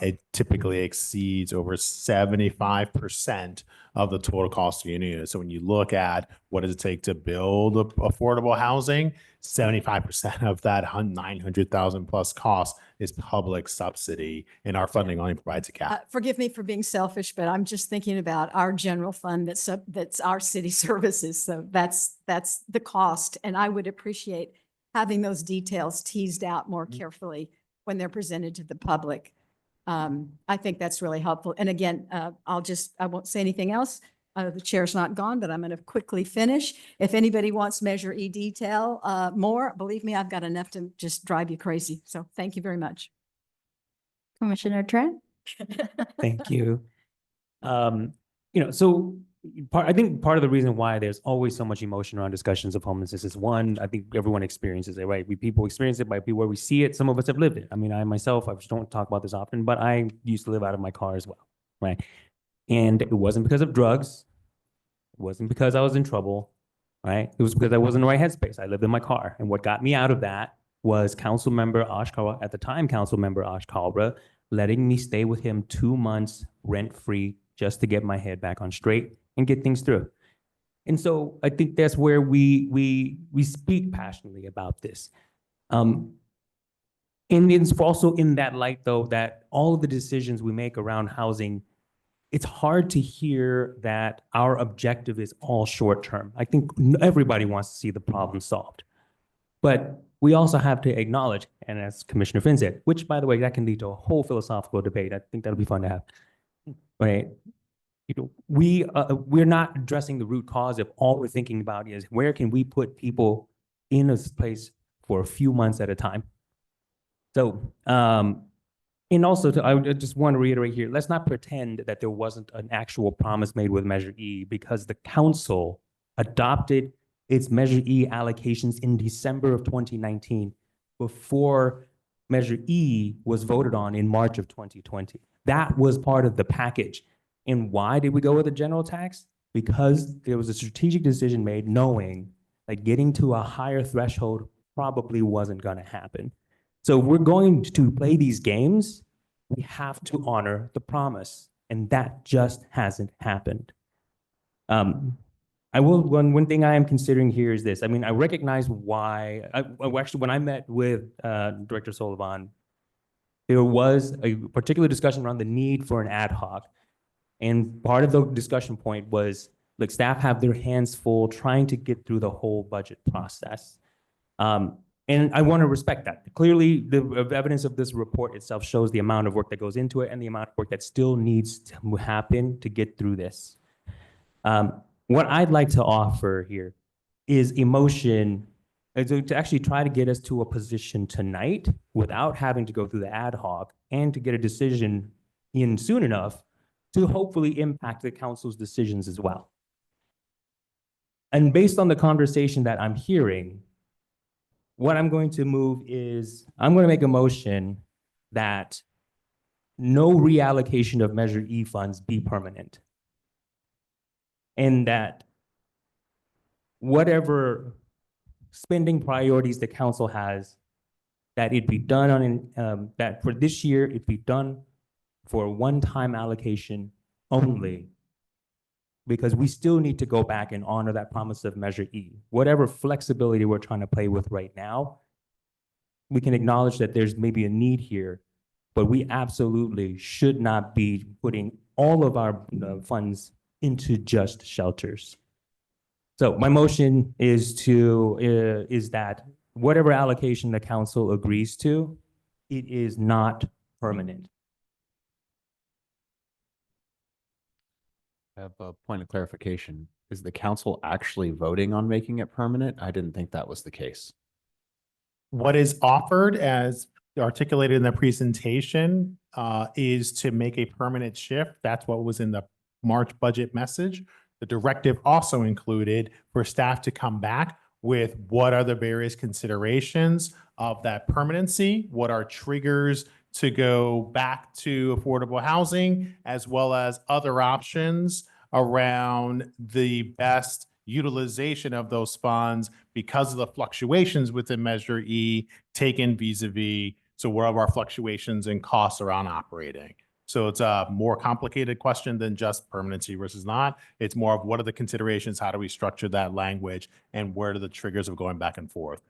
Speaker 3: it typically exceeds over 75% of the total cost of a unit. So when you look at what does it take to build affordable housing, 75% of that 900,000 plus cost is public subsidy, and our funding only provides a cap.
Speaker 8: Forgive me for being selfish, but I'm just thinking about our general fund that's our city services. So that's the cost. And I would appreciate having those details teased out more carefully when they're presented to the public. I think that's really helpful. And again, I won't say anything else. The chair's not gone, but I'm going to quickly finish. If anybody wants Measure E detail more, believe me, I've got enough to just drive you crazy. So thank you very much.
Speaker 14: Commissioner Trent?
Speaker 11: Thank you. So I think part of the reason why there's always so much emotion around discussions of homelessness is, one, I think everyone experiences it, right? People experience it by where we see it. Some of us have lived it. I mean, I myself, I just don't talk about this often, but I used to live out of my car as well, right? And it wasn't because of drugs. It wasn't because I was in trouble, right? It was because I wasn't in the right headspace. I lived in my car. And what got me out of that was at the time, Council Member Ash Kalra letting me stay with him 2 months rent-free just to get my head back on straight and get things through. And so I think that's where we speak passionately about this. And it's also in that light, though, that all of the decisions we make around housing, it's hard to hear that our objective is all short-term. I think everybody wants to see the problem solved. But we also have to acknowledge, and as Commissioner Finn said, which, by the way, that can lead to a whole philosophical debate. I think that'll be fun to have. Right? You know, we're not addressing the root cause if all we're thinking about is where can we put people in a place for a few months at a time. So, and also, I just want to reiterate here, let's not pretend that there wasn't an actual promise made with Measure E, because the council adopted its Measure E allocations in December of 2019 before Measure E was voted on in March of 2020. That was part of the package. And why did we go with a general tax? Because there was a strategic decision made knowing that getting to a higher threshold probably wasn't going to happen. So if we're going to play these games, we have to honor the promise. And that just hasn't happened. One thing I am considering here is this. I mean, I recognize why, actually, when I met with Director Sullivan, there was a particular discussion around the need for an ad hoc. And part of the discussion point was, like, staff have their hands full trying to get through the whole budget process. And I want to respect that. Clearly, the evidence of this report itself shows the amount of work that goes into it and the amount of work that still needs to happen to get through this. What I'd like to offer here is emotion to actually try to get us to a position tonight without having to go through the ad hoc and to get a decision in soon enough to hopefully impact the council's decisions as well. And based on the conversation that I'm hearing, what I'm going to move is I'm going to make a motion that no reallocation of Measure E funds be permanent. And that whatever spending priorities the council has, that it be done on, that for this year, it be done for a one-time allocation only, because we still need to go back and honor that promise of Measure E. Whatever flexibility we're trying to play with right now, we can acknowledge that there's maybe a need here, but we absolutely should not be putting all of our funds into just shelters. So my motion is that whatever allocation the council agrees to, it is not permanent.
Speaker 1: I have a point of clarification. Is the council actually voting on making it permanent? I didn't think that was the case.
Speaker 3: What is offered, as articulated in the presentation, is to make a permanent shift. That's what was in the March budget message. The directive also included for staff to come back with what are the various considerations of that permanency, what are triggers to go back to affordable housing, as well as other options around the best utilization of those funds because of the fluctuations within Measure E taken vis-a-vis, so where are our fluctuations and costs around operating. So it's a more complicated question than just permanency versus not. It's more of what are the considerations, how do we structure that language, and where are the triggers of going back and forth.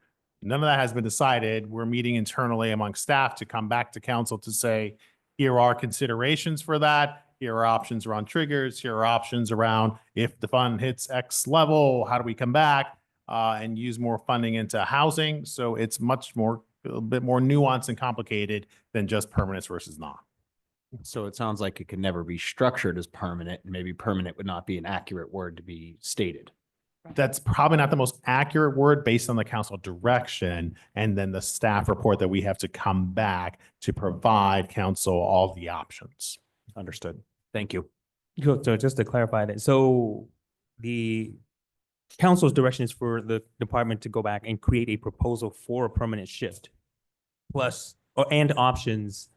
Speaker 3: None of that has been decided. We're meeting internally among staff to come back to council to say, here are considerations for that. Here are options around triggers. Here are options around if the fund hits X level, how do we come back and use more funding into housing? So it's much more, a bit more nuanced and complicated than just permanence versus not.
Speaker 1: So it sounds like it could never be structured as permanent, and maybe permanent would not be an accurate word to be stated.
Speaker 3: That's probably not the most accurate word based on the council direction and then the staff report that we have to come back to provide council all the options.
Speaker 1: Understood. Thank you.
Speaker 11: So just to clarify that, so the council's direction is for the department to go back and create a proposal for a permanent shift, plus and options,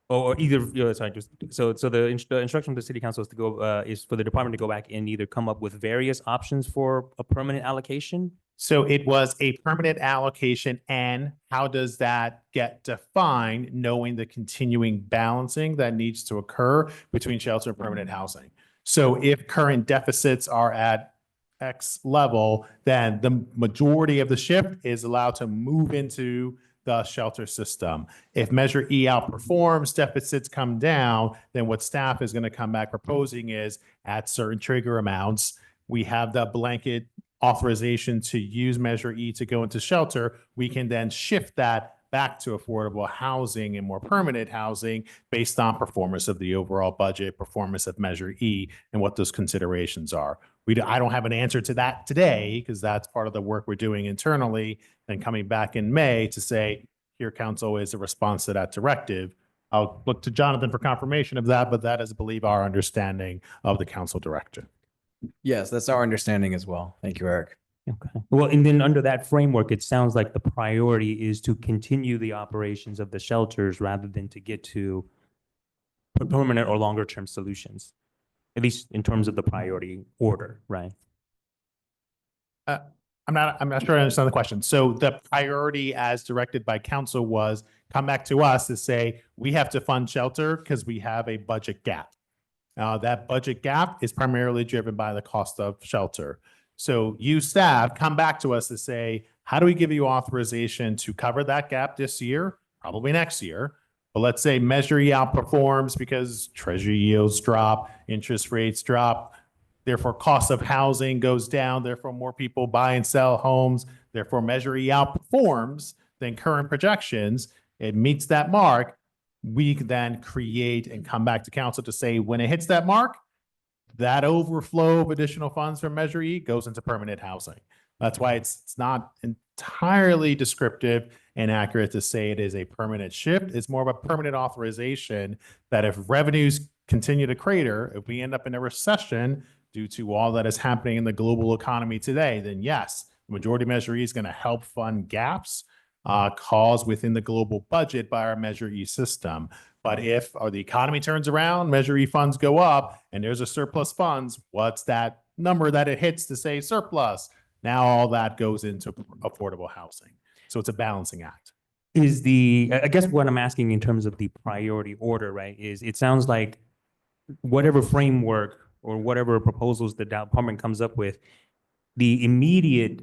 Speaker 11: or either. Sorry, just so the instruction of the city council is to go is for the department to go back and either come up with various options for a permanent allocation,
Speaker 3: So it was a permanent allocation, and how does that get defined, knowing the continuing balancing that needs to occur between shelter and permanent housing? So if current deficits are at X level, then the majority of the shift is allowed to move into the shelter system. If Measure E outperforms, deficits come down, then what staff is going to come back proposing is at certain trigger amounts, we have the blanket authorization to use Measure E to go into shelter. We can then shift that back to affordable housing and more permanent housing based on performance of the overall budget, performance of Measure E, and what those considerations are. I don't have an answer to that today because that's part of the work we're doing internally and coming back in May to say, here, council, is a response to that directive. I'll look to Jonathan for confirmation of that, but that is, I believe, our understanding of the council directive.
Speaker 7: Yes, that's our understanding as well. Thank you, Eric.
Speaker 11: Okay. Well, and then under that framework, it sounds like the priority is to continue the operations of the shelters rather than to get to permanent or longer term solutions, at least in terms of the priority order, right?
Speaker 3: I'm not sure I understand the question. So the priority as directed by council was come back to us to say, we have to fund shelter because we have a budget gap. That budget gap is primarily driven by the cost of shelter. So you staff come back to us to say, how do we give you authorization to cover that gap this year? Probably next year. But let's say Measure E outperforms because treasury yields drop, interest rates drop. Therefore, cost of housing goes down. Therefore, more people buy and sell homes. Therefore, Measure E outperforms than current projections. It meets that mark. We can then create and come back to council to say, when it hits that mark, that overflow of additional funds from Measure E goes into permanent housing. That's why it's not entirely descriptive and accurate to say it is a permanent shift. It's more of a permanent authorization that if revenues continue to crater, if we end up in a recession due to all that is happening in the global economy today, then yes, the majority Measure E is going to help fund gaps caused within the global budget by our Measure E system. But if the economy turns around, Measure E funds go up, and there's a surplus funds, what's that number that it hits to say surplus? Now all that goes into affordable housing. So it's a balancing act.
Speaker 11: I guess what I'm asking in terms of the priority order, right, is it sounds like whatever framework or whatever proposals the department comes up with, the immediate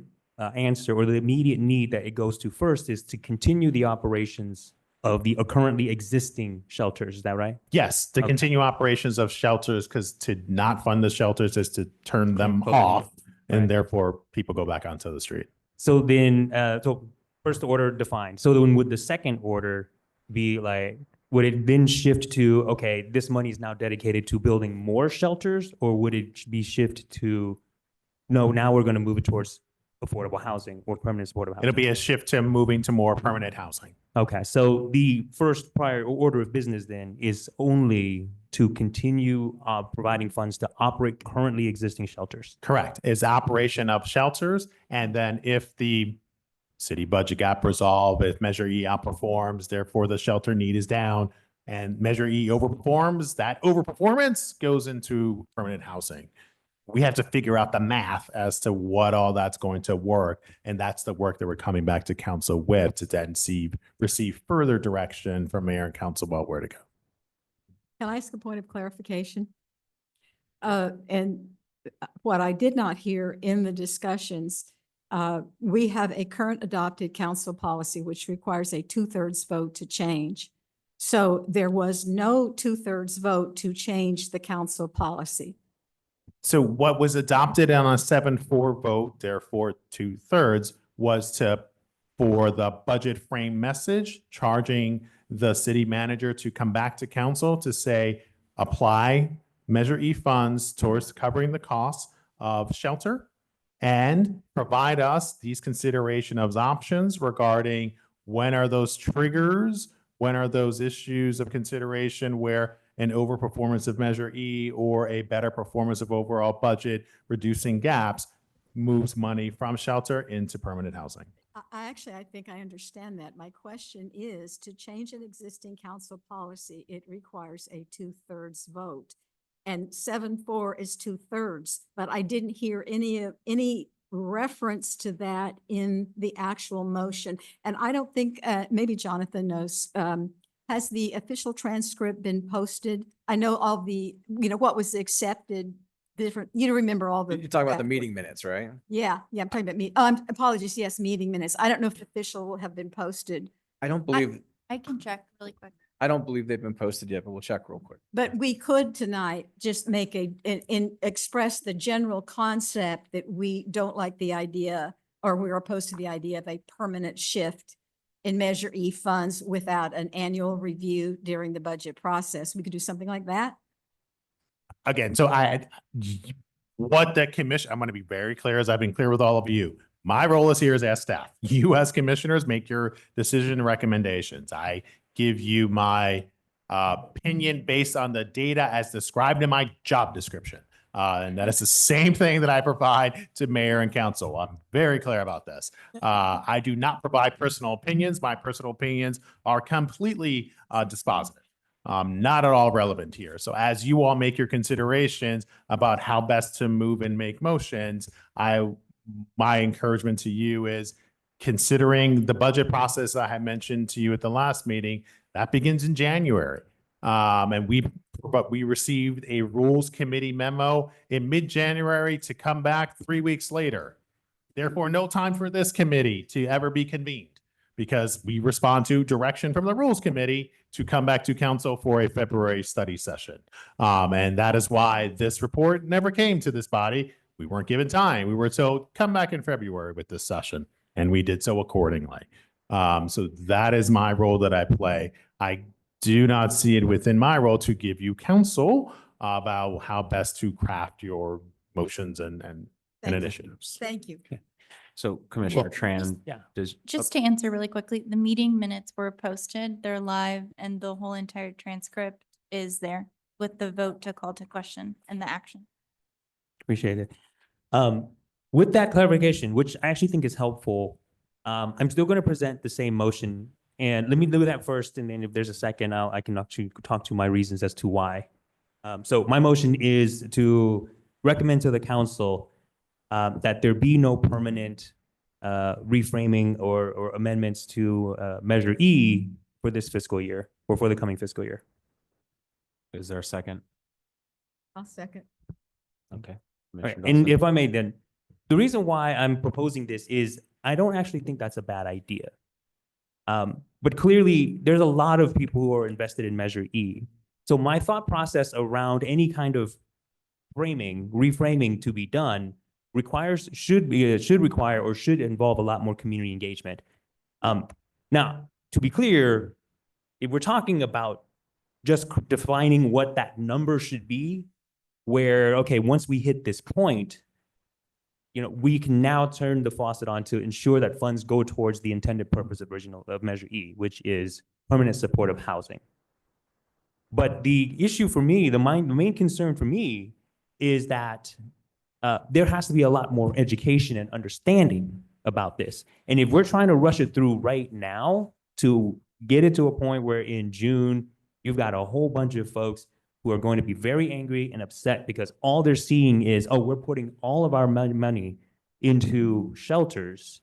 Speaker 11: answer or the immediate need that it goes to first is to continue the operations of the currently existing shelters. Is that right?
Speaker 3: Yes, to
Speaker 11: Okay.
Speaker 3: continue operations of shelters, because to not fund the shelters is to turn them
Speaker 11: Totally.
Speaker 3: off, and
Speaker 11: Right.
Speaker 3: therefore people go back onto the street.
Speaker 11: So then, so first order defined. So then would the second order be like, would it then shift to, okay, this money is now dedicated to building more shelters, or would it be shift to, no, now we're going to move it towards affordable housing or permanent supportive housing?
Speaker 3: It'll be a shift to moving to more permanent housing.
Speaker 11: Okay, so the first prior order of business then is only to continue providing funds to operate currently existing shelters.
Speaker 3: Correct. Is operation of shelters. And then if the city budget gap resolved, if Measure E outperforms, therefore the shelter need is down, and Measure E overperforms, that overperformance goes into permanent housing. We have to figure out the math as to what all that's going to work. And that's the work that we're coming back to council with to then receive further direction from mayor and council about where to go.
Speaker 8: Can I ask a point of clarification? And what I did not hear in the discussions, we have a current adopted council policy which requires a 2/3 vote to change. So there was no 2/3 vote to change the council policy.
Speaker 3: So what was adopted on a 7-4 vote, therefore 2/3, was for the budget frame message, charging the city manager to come back to council to say, apply Measure E funds towards covering the costs of shelter and provide us these consideration of options regarding when are those triggers, when are those issues of consideration where an overperformance of Measure E or a better performance of overall budget, reducing gaps, moves money from shelter into permanent housing.
Speaker 8: I think I understand that. My question is, to change an existing council policy, it requires a 2/3 vote. And 7-4 is 2/3, but I didn't hear any reference to that in the actual motion. And I don't think, maybe Jonathan knows, has the official transcript been posted? I know all the, what was accepted, different, remember all the.
Speaker 7: You're talking about the meeting minutes, right?
Speaker 8: Yeah, I'm talking about apologies, yes, meeting minutes. I don't know if the official have been posted,
Speaker 7: I don't believe,
Speaker 5: I can check really quick.
Speaker 7: I don't believe they've been posted yet, but we'll check real quick.
Speaker 8: but we could tonight just make express the general concept that we don't like the idea, or we're opposed to the idea of a permanent shift in Measure E funds without an annual review during the budget process. We could do something like that.
Speaker 3: Again, so what the commission, I'm going to be very clear, as I've been clear with all of you. My role is here is as staff. You as commissioners make your decision recommendations. I give you my opinion based on the data as described in my job description. And that is the same thing that I provide to mayor and council. I'm very clear about this. I do not provide personal opinions. My personal opinions are completely dispositive. Not at all relevant here. So as you all make your considerations about how best to move and make motions, my encouragement to you is considering the budget process I had mentioned to you at the last meeting, that begins in January. And we received a rules committee memo in mid-January to come back 3 weeks later. Therefore, no time for this committee to ever be convened because we respond to direction from the rules committee to come back to council for a February study session. And that is why this report never came to this body. We weren't given time. We were told, come back in February with this session. And we did so accordingly. So that is my role that I play. I do not see it within my role to give you counsel about how best to craft your motions and
Speaker 8: Thank you.
Speaker 3: initiatives.
Speaker 8: Thank you.
Speaker 1: So Commissioner Tran,
Speaker 11: yeah.
Speaker 5: Just to answer really quickly, the meeting minutes were posted, they're live, and the whole entire transcript is there with the vote to call to question and the action.
Speaker 11: Appreciate it. With that clarification, which I actually think is helpful, I'm still going to present the same motion. And let me do that first, and then if there's a second, I can actually talk to my reasons as to why. So my motion is to recommend to the council that there be no permanent reframing or amendments to Measure E for this fiscal year or for the coming fiscal year.
Speaker 1: is there a second?
Speaker 8: I'll second.
Speaker 1: Okay.
Speaker 11: All right,
Speaker 1: Commissioner
Speaker 11: and
Speaker 1: Dawson.
Speaker 11: if I may then, the reason why I'm proposing this is I don't actually think that's a bad idea. But clearly there's a lot of people who are invested in Measure E. So my thought process around any kind of reframing to be done should require or should involve a lot more community engagement. Now, to be clear, if we're talking about just defining what that number should be, where, okay, once we hit this point, we can now turn the faucet on to ensure that funds go towards the intended purpose of Measure E, which is permanent supportive housing. But the issue for me, the main concern for me is that there has to be a lot more education and understanding about this. And if we're trying to rush it through right now to get it to a point where in June, you've got a whole bunch of folks who are going to be very angry and upset because all they're seeing is, oh, we're putting all of our money into shelters.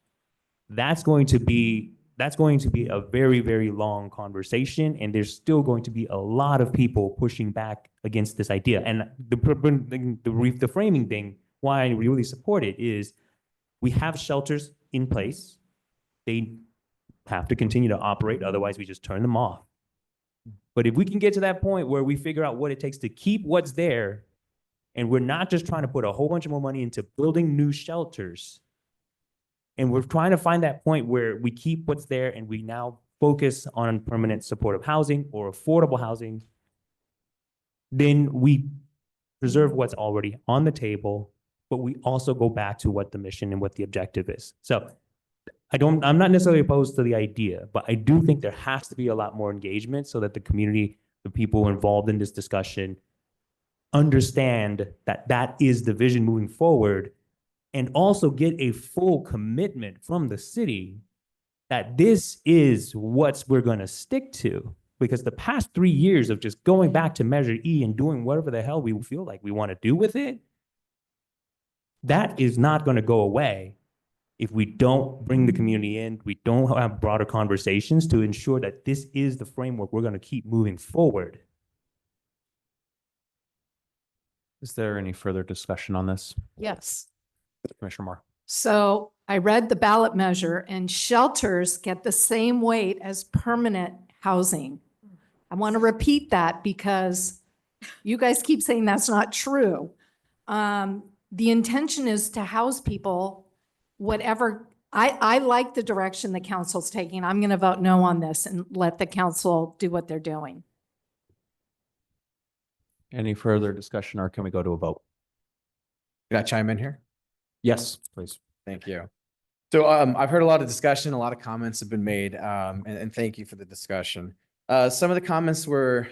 Speaker 11: That's going to be a very, very long conversation. And there's still going to be a lot of people pushing back against this idea. And the framing thing, why I really support it is we have shelters in place. They have to continue to operate. Otherwise, we just turn them off. But if we can get to that point where we figure out what it takes to keep what's there, and we're not just trying to put a whole bunch of more money into building new shelters, and we're trying to find that point where we keep what's there and we now focus on permanent supportive housing or affordable housing, then we preserve what's already on the table, but we also go back to what the mission and what the objective is. So I'm not necessarily opposed to the idea, but I do think there has to be a lot more engagement so that the community, the people involved in this discussion understand that that is the vision moving forward, and also get a full commitment from the city that this is what we're going to stick to. Because the past 3 years of just going back to Measure E and doing whatever the hell we feel like we want to do with it, That is not going to go away if we don't bring the community in, we don't have broader conversations to ensure that this is the framework we're going to keep moving forward.
Speaker 1: Is there any further discussion on this?
Speaker 13: Yes.
Speaker 1: Commissioner Moore?
Speaker 13: So I read the ballot measure and shelters get the same weight as permanent housing. I want to repeat that because you guys keep saying that's not true. The intention is to house people, whatever. I like the direction the council's taking. I'm going to vote no on this and let the council do what they're doing.
Speaker 1: Any further discussion, or can we go to a vote?
Speaker 7: Can I chime in here?
Speaker 1: Yes, please.
Speaker 7: Thank you. So I've heard a lot of discussion, a lot of comments have been made, and thank you for the discussion. Some of the comments were,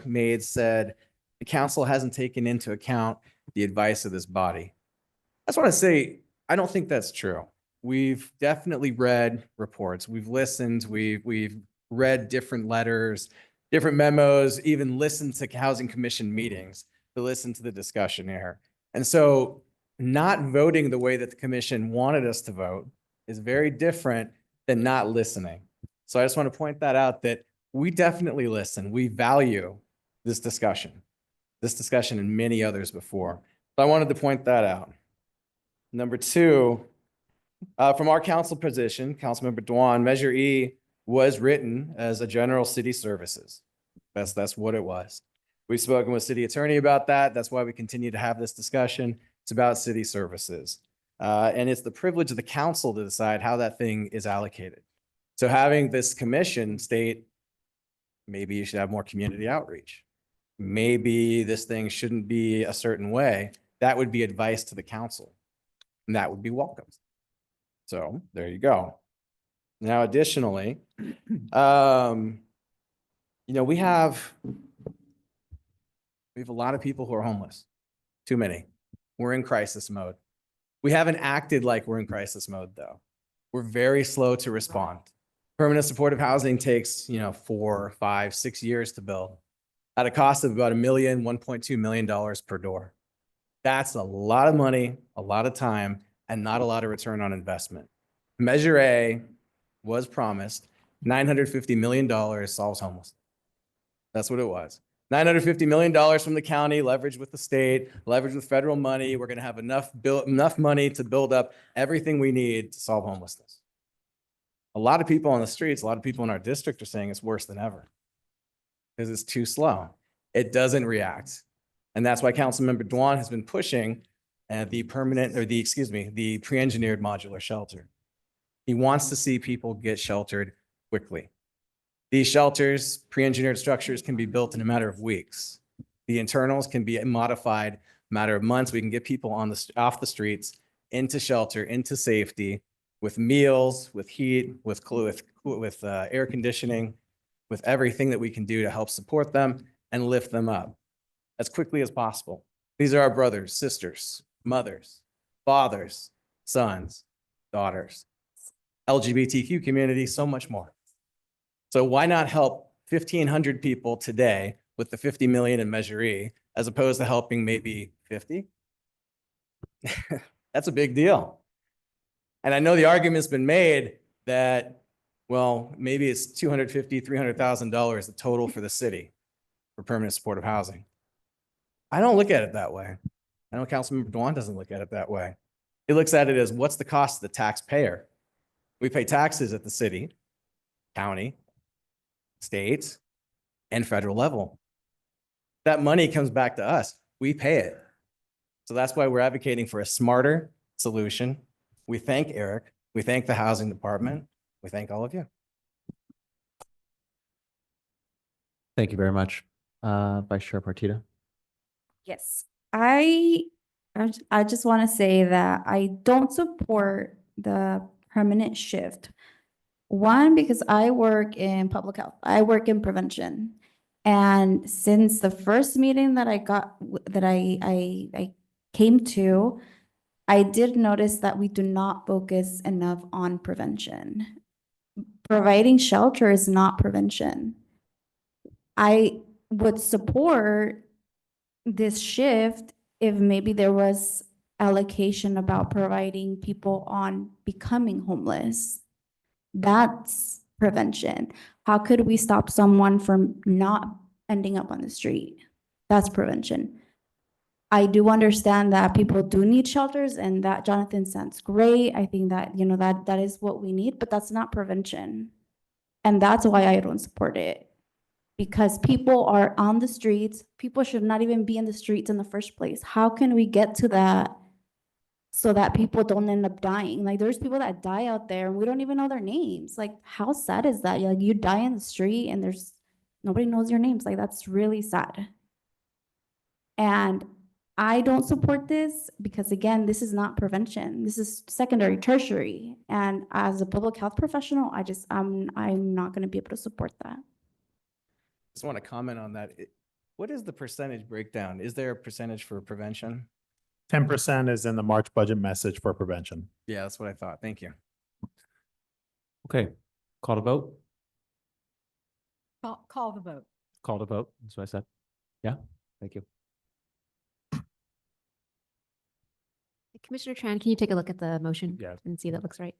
Speaker 7: made said the council hasn't taken into account the advice of this body. I just want to say, I don't think that's true. We've definitely read reports. We've listened. We've read different letters, different memos, even listened to Housing Commission meetings to listen to the discussion here. And so not voting the way that the commission wanted us to vote is very different than not listening. So I just want to point that out, that we definitely listen. We value this discussion and many others before. So I wanted to point that out. Number two, from our council position, Councilmember Dwan, Measure E was written as a general city services. That's what it was. We've spoken with city attorney about that. That's why we continue to have this discussion. It's about city services. And it's the privilege of the council to decide how that thing is allocated. So having this commission state, maybe you should have more community outreach. Maybe this thing shouldn't be a certain way. That would be advice to the council, and that would be welcomed. So there you go. Now, additionally, we have a lot of people who are homeless. Too many. We're in crisis mode. We haven't acted like we're in crisis mode, though. We're very slow to respond. Permanent supportive housing takes, 4, 5, 6 years to build at a cost of about $1.2 million per door. That's a lot of money, a lot of time, and not a lot of return on investment. Measure A was promised $950 million solves homelessness. That's what it was. $950 million from the county, leveraged with the state, leveraged with federal money. We're going to have enough money to build up everything we need to solve homelessness. A lot of people on the streets, a lot of people in our district are saying it's worse than ever because it's too slow. It doesn't react. And that's why Councilmember Dwan has been pushing the pre-engineered modular shelter. He wants to see people get sheltered quickly. These shelters, pre-engineered structures, can be built in a matter of weeks. The internals can be modified in a matter of months. We can get people off the streets into shelter, into safety, with meals, with heat, with air conditioning, with everything that we can do to help support them and lift them up as quickly as possible. These are our brothers, sisters, mothers, fathers, sons, daughters, LGBTQ community, so much more. So why not help 1,500 people today with the 50 million in Measure E, as opposed to helping maybe 50? That's a big deal. And I know the argument's been made that, well, maybe it's $250,000, $300,000 the total for the city for permanent supportive housing. I don't look at it that way. I know Councilmember Dwan doesn't look at it that way. He looks at it as, what's the cost of the taxpayer? We pay taxes at the city, county, state, and federal level. That money comes back to us. We pay it. So that's why we're advocating for a smarter solution. We thank Eric. We thank the housing department. We thank all of you.
Speaker 1: Thank you very much. Vice Chair Partita.
Speaker 14: Yes, I just want to say that I don't support the permanent shift. One, because I work in public health, I work in prevention. And since the first meeting that I came to, I did notice that we do not focus enough on prevention. Providing shelter is not prevention. I would support this shift if maybe there was allocation about providing people on becoming homeless. That's prevention. How could we stop someone from not ending up on the street? That's prevention. I do understand that people do need shelters and that Jonathan sounds great. I think that, you know, that is what we need, but that's not prevention. And that's why I don't support it. Because people are on the streets, people should not even be in the streets in the first place. How can we get to that so that people don't end up dying? Like, there's people that die out there and we don't even know their names. Like, how sad is that? Like, you die in the street and there's nobody knows your names. Like, that's really sad. And I don't support this because, again, this is not prevention. This is secondary, tertiary. And as a public health professional, I'm not going to be able to support that.
Speaker 7: Just want to comment on that. What is the percentage breakdown? Is there a percentage for prevention?
Speaker 3: 10% is in the March budget message for prevention.
Speaker 7: Yeah, that's what I thought. Thank you.
Speaker 1: Okay, call to vote?
Speaker 8: Call the vote.
Speaker 1: Call to vote, that's what I said. Yeah, thank you.
Speaker 2: Commissioner Tran, can you take a look at the motion?
Speaker 1: Yeah.
Speaker 2: And see if that looks right?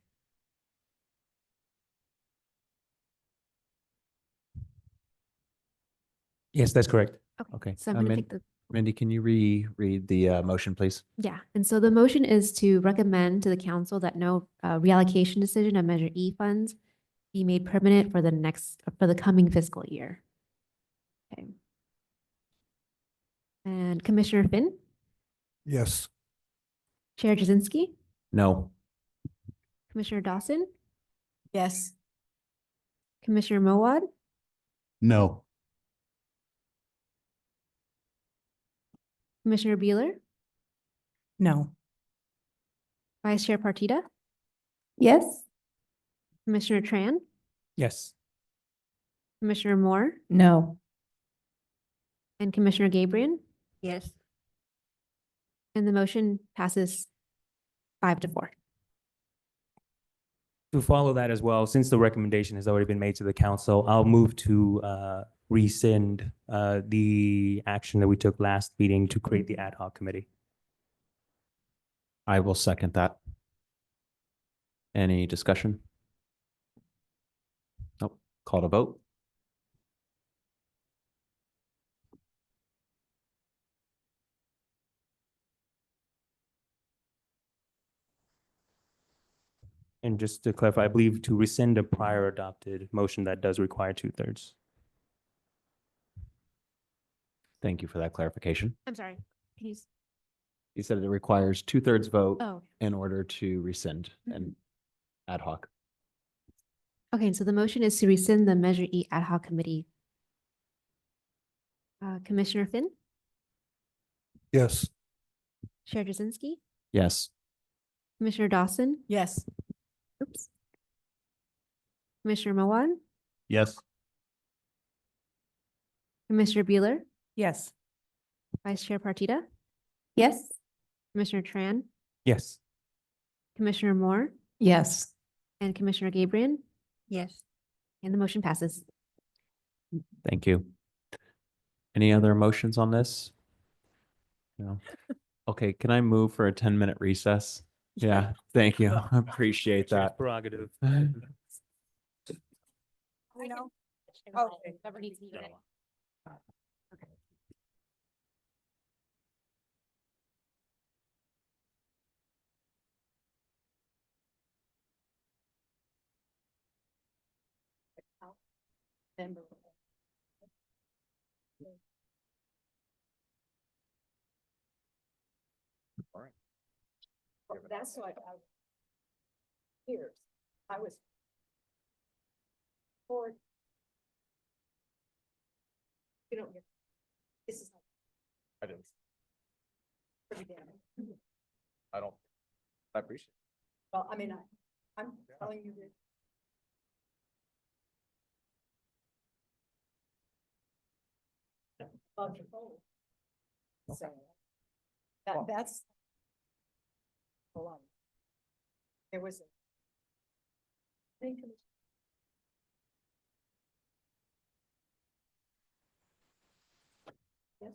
Speaker 11: Yes, that's correct.
Speaker 1: Okay.
Speaker 2: So I'm going to
Speaker 1: Min-
Speaker 2: take the,
Speaker 1: Mindy, can you reread the motion, please?
Speaker 2: yeah. And so the motion is to recommend to the council that no reallocation decision of Measure E funds be made permanent for the coming fiscal year. Okay. And Commissioner Finn,
Speaker 9: Yes.
Speaker 2: Chair Jazinski,
Speaker 1: No.
Speaker 2: Commissioner Dawson,
Speaker 8: Yes.
Speaker 2: Commissioner Mowad,
Speaker 12: No.
Speaker 2: Commissioner Bueller,
Speaker 15: No.
Speaker 2: Vice Chair Partita,
Speaker 14: Yes?
Speaker 2: Commissioner Tran,
Speaker 11: Yes.
Speaker 2: Commissioner Moore,
Speaker 15: No.
Speaker 2: and Commissioner Gabriel.
Speaker 10: Yes.
Speaker 2: And the motion passes 5-4.
Speaker 11: To follow that as well, since the recommendation has already been made to the council, I'll move to rescind the action that we took last meeting to create the ad hoc committee.
Speaker 1: I will second that. Any discussion? Nope. Call to vote?
Speaker 11: And just to clarify, I believe to rescind a prior adopted motion that does require 2/3.
Speaker 1: Thank you for that clarification.
Speaker 2: I'm sorry. Can you?
Speaker 1: You said it requires 2/3 vote
Speaker 2: Oh,
Speaker 1: in order to rescind and ad hoc.
Speaker 2: okay. So the motion is to rescind the Measure E ad hoc committee. Commissioner Finn,
Speaker 9: Yes.
Speaker 2: Chair Jazinski,
Speaker 1: Yes.
Speaker 2: Commissioner Dawson,
Speaker 8: Yes.
Speaker 2: oops, Commissioner Mowad,
Speaker 12: Yes.
Speaker 2: Commissioner Bueller,
Speaker 15: Yes.
Speaker 2: Vice Chair Partita,
Speaker 14: Yes?
Speaker 2: Commissioner Tran,
Speaker 11: Yes.
Speaker 2: Commissioner Moore,
Speaker 15: Yes.
Speaker 2: and Commissioner Gabriel,
Speaker 10: Yes.
Speaker 2: and the motion passes.
Speaker 1: Thank you. Any other motions on this? No. Okay, can I move for a 10-minute recess? Yeah, thank you. I appreciate
Speaker 11: Chair's
Speaker 1: that.
Speaker 11: prerogative.
Speaker 8: No.
Speaker 2: Okay. Never needs to be read.
Speaker 8: That's what years. I was. Bored. You don't get. This is.
Speaker 7: I didn't.
Speaker 8: Pretty damn.
Speaker 7: I don't. I appreciate it.
Speaker 8: Well, I mean, I'm telling you that. Of your phone. So. That's. Hold on. There was a. Think of- Yes.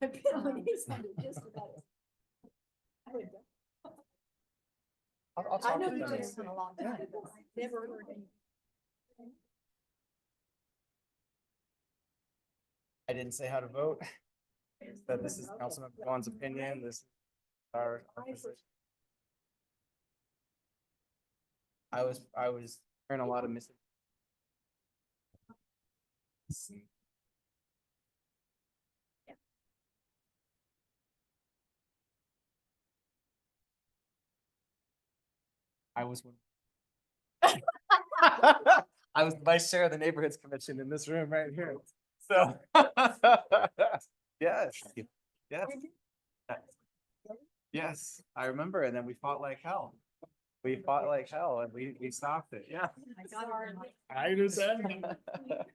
Speaker 8: Apparently, he sounded just about as
Speaker 7: I know you just spent a long time.
Speaker 8: Never heard any.
Speaker 7: I didn't say how to vote. But this is Councilmember Juan's opinion. This is our position. I was hearing a lot of missing. I was one. I was vice chair of the neighborhoods commission in this room right here. So. Yes. Yes. Yes, I remember. And then we fought like hell. We fought like hell and we stopped it. Yeah. I understand.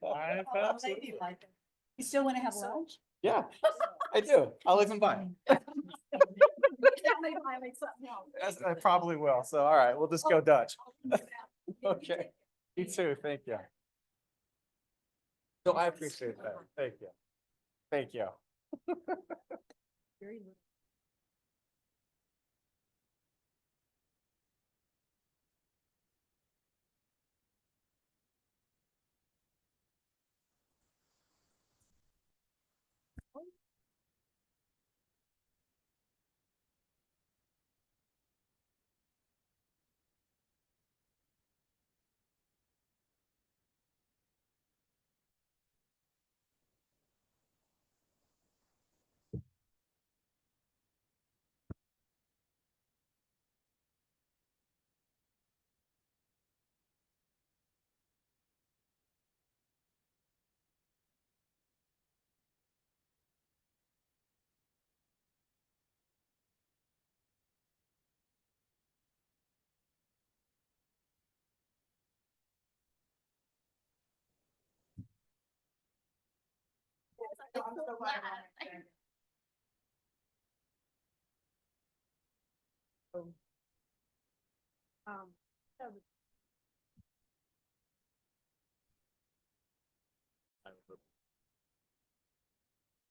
Speaker 7: I thought so.
Speaker 8: You still want to have lunch?
Speaker 7: Yeah, I do. I'll even buy. Yes, I probably will. So, all right, we'll just go Dutch. Okay, you too. Thank you. So I appreciate that. Thank you. Thank you.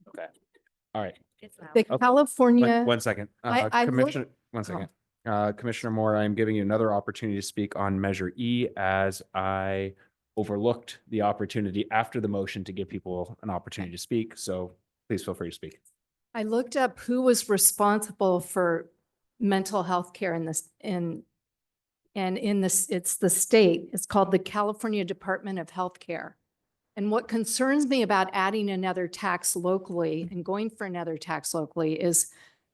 Speaker 1: Okay. All right.
Speaker 13: The
Speaker 1: Okay.
Speaker 13: California.
Speaker 1: One second.
Speaker 13: I looked-
Speaker 1: Commissioner, one second. Commissioner Moore, I'm giving you another opportunity to speak on Measure E as I overlooked the opportunity after the motion to give people an opportunity to speak. So please feel free to speak.
Speaker 13: I looked up who was responsible for mental health care in this, and in this, it's the state. It's called the California Department of Healthcare. And what concerns me about adding another tax locally and going for another tax locally is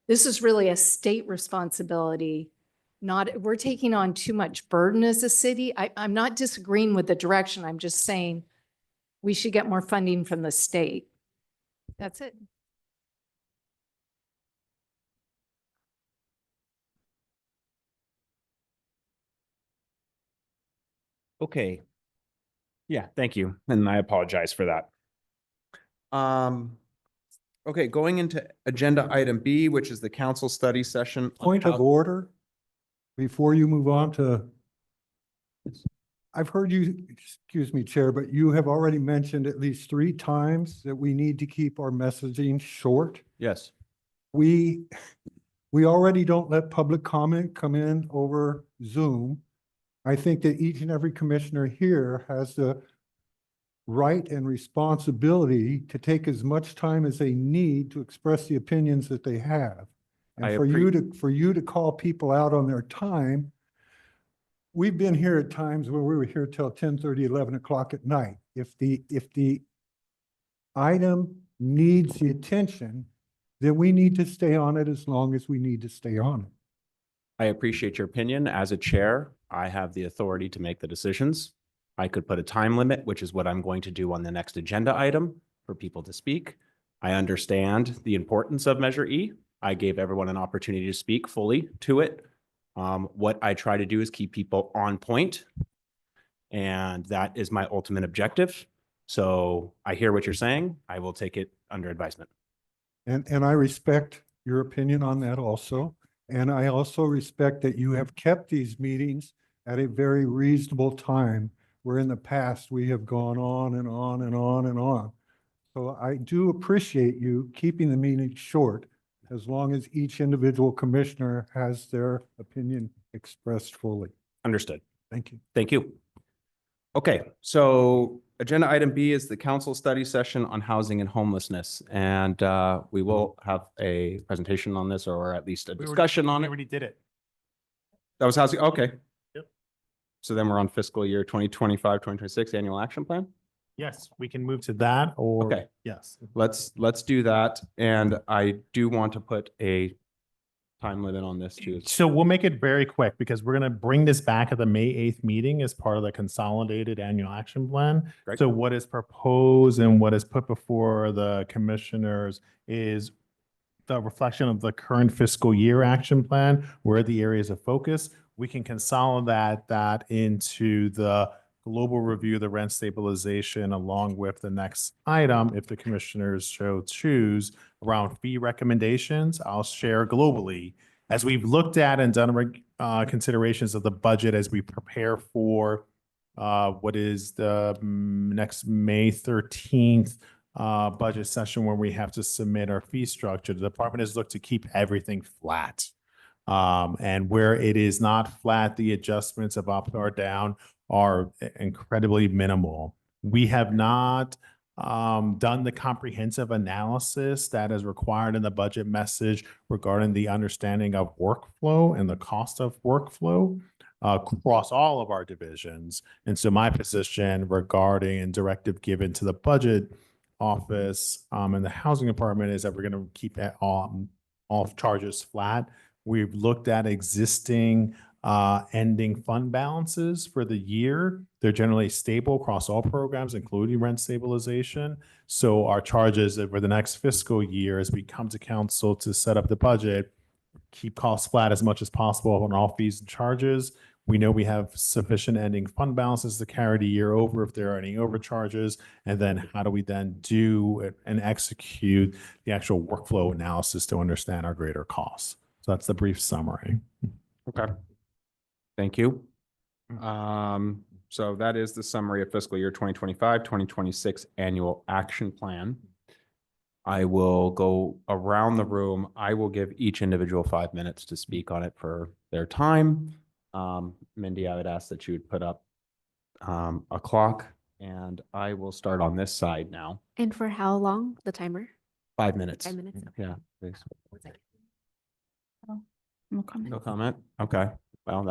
Speaker 13: this is really a state responsibility. Not, we're taking on too much burden as a city. I'm not disagreeing with the direction. I'm just saying we should get more funding from the state. That's it.
Speaker 1: Okay. Yeah, thank you. And I apologize for that. Okay, going into agenda item B, which is the council study session. on
Speaker 9: Point of
Speaker 1: how-
Speaker 9: order, before you move on to, I've heard you, excuse me, Chair, but you have already mentioned at least 3 times that we need to keep our messaging short.
Speaker 1: Yes.
Speaker 9: We already don't let public comment come in over Zoom. I think that each and every commissioner here has the right and responsibility to take as much time as they need to express the opinions that they have.
Speaker 1: I
Speaker 9: And for you to call people out on their time, we've been here at times where we were here till 10:30, 11 o'clock at night. If the item needs the attention, then we need to stay on it as long as we need to stay on it.
Speaker 1: I appreciate your opinion. As a chair, I have the authority to make the decisions. I could put a time limit, which is what I'm going to do on the next agenda item for people to speak. I understand the importance of Measure E. I gave everyone an opportunity to speak fully to it. What I try to do is keep people on point, and that is my ultimate objective. So I hear what you're saying. I will take it under advisement.
Speaker 9: And I respect your opinion on that also. And I also respect that you have kept these meetings at a very reasonable time, where in the past we have gone on and on and on and on. So I do appreciate you keeping the meeting short as long as each individual commissioner has their opinion expressed fully.
Speaker 1: Understood.
Speaker 9: Thank you.
Speaker 1: Thank you. Okay, so agenda item B is the council study session on housing and homelessness. And we will have a presentation on this, or at least a discussion on
Speaker 3: We
Speaker 1: it.
Speaker 3: already did it.
Speaker 1: That was housing, okay.
Speaker 3: Yep.
Speaker 1: So then we're on fiscal year 2025, 2026 annual action plan.
Speaker 3: Yes, we can move to that or.
Speaker 1: Okay.
Speaker 3: Yes.
Speaker 1: Let's do that. And I do want to put a time limit on this too.
Speaker 3: So we'll make it very quick because we're going to bring this back at the May 8th meeting as part of the consolidated annual action plan.
Speaker 1: Great.
Speaker 3: So what is proposed and what is put before the commissioners is the reflection of the current fiscal year action plan, where are the areas of focus. We can consolidate that into the global review of the rent stabilization along with the next item, if the commissioners so choose, around fee recommendations. I'll share globally. As we've looked at and done considerations of the budget as we prepare for what is the next May 13th budget session where we have to submit our fee structure, the department has looked to keep everything flat. And where it is not flat, the adjustments of up or down are incredibly minimal. We have not done the comprehensive analysis that is required in the budget message regarding the understanding of workflow and the cost of workflow across all of our divisions. And so my position regarding and directive given to the budget office and the housing department is that we're going to keep all charges flat. We've looked at existing ending fund balances for the year. They're generally stable across all programs, including rent stabilization. So our charges for the next fiscal year, as we come to council to set up the budget, keep costs flat as much as possible on all fees and charges. We know we have sufficient ending fund balances to carry the year over if there are any overcharges. And then how do we then do and execute the actual workflow analysis to understand our greater costs? So that's the brief summary.
Speaker 1: Okay. Thank you. So that is the summary of fiscal year 2025, 2026 annual action plan. I will go around the room. I will give each individual 5 minutes to speak on it for their time. Mindy, I would ask that you would put up a clock, and I will start on this side now.
Speaker 2: And for how long, the timer?
Speaker 1: 5 minutes.
Speaker 2: 5 minutes.
Speaker 1: Yeah, please.
Speaker 4: No comment.
Speaker 1: No comment? Okay, well,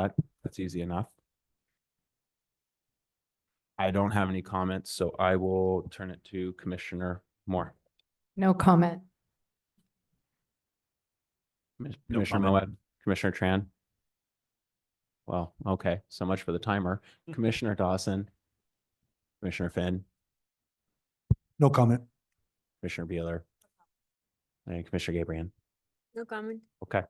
Speaker 1: that's easy enough. I don't have any comments, so I will turn it to Commissioner Moore.
Speaker 13: No comment.
Speaker 1: Commissioner Moed, Commissioner Tran. Well, okay, so much for the timer. Commissioner Dawson, Commissioner Finn,
Speaker 9: No comment.
Speaker 1: Commissioner Beeler, and Commissioner Gabriel.
Speaker 10: No comment.
Speaker 1: Okay.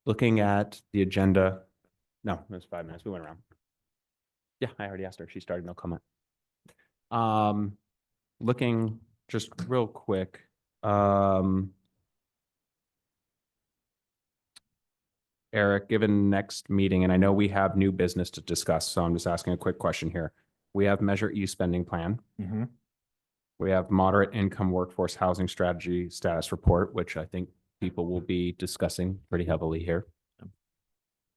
Speaker 1: Looking at the agenda, no, it was 5 minutes. We went around. Yeah, I already asked her. She started, no comment. Looking just real quick, Eric, given next meeting, and I know we have new business to discuss, so I'm just asking a quick question here. We have Measure E spending plan. We have moderate income workforce housing strategy status report, which I think people will be discussing pretty heavily here.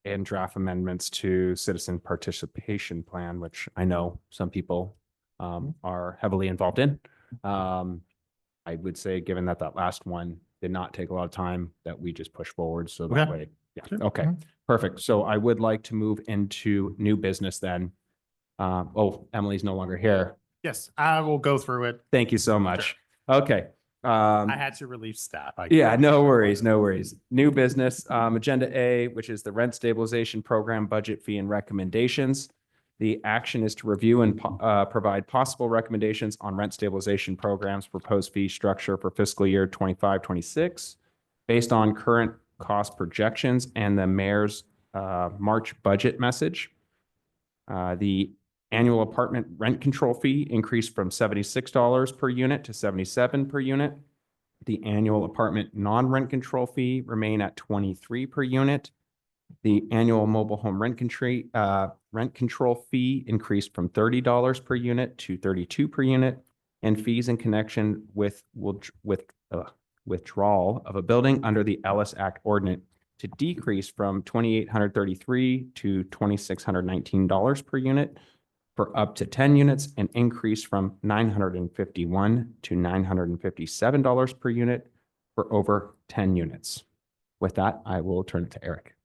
Speaker 1: And draft amendments to citizen participation plan, which I know some people are heavily involved in. I would say, given that that last one did not take a lot of time, that we just push forward. So that way, yeah, okay, perfect. So I would like to move into new business then. Oh, Emily's no longer here.
Speaker 3: Yes, I will go through it.
Speaker 1: Thank you so much. Okay.
Speaker 3: I had to relieve staff.
Speaker 1: Yeah, no worries, no worries. New business, agenda A, which is the rent stabilization program budget fee and recommendations. The action is to review and provide possible recommendations on rent stabilization programs, proposed fee structure for fiscal year 25, 26, based on current cost projections and the mayor's March budget message. The annual apartment rent control fee increased from $76 per unit to $77 per unit. The annual apartment non-rent control fee remain at $23 per unit. The annual mobile home rent control fee increased from $30 per unit to $32 per unit. and fees in connection with withdrawal of a building under the Ellis Act ordinance to decrease from $2,833 to $2,619 per unit for up to 10 units, and increase from $951 to $957 per unit for over 10 units. With that, I will turn it to Eric.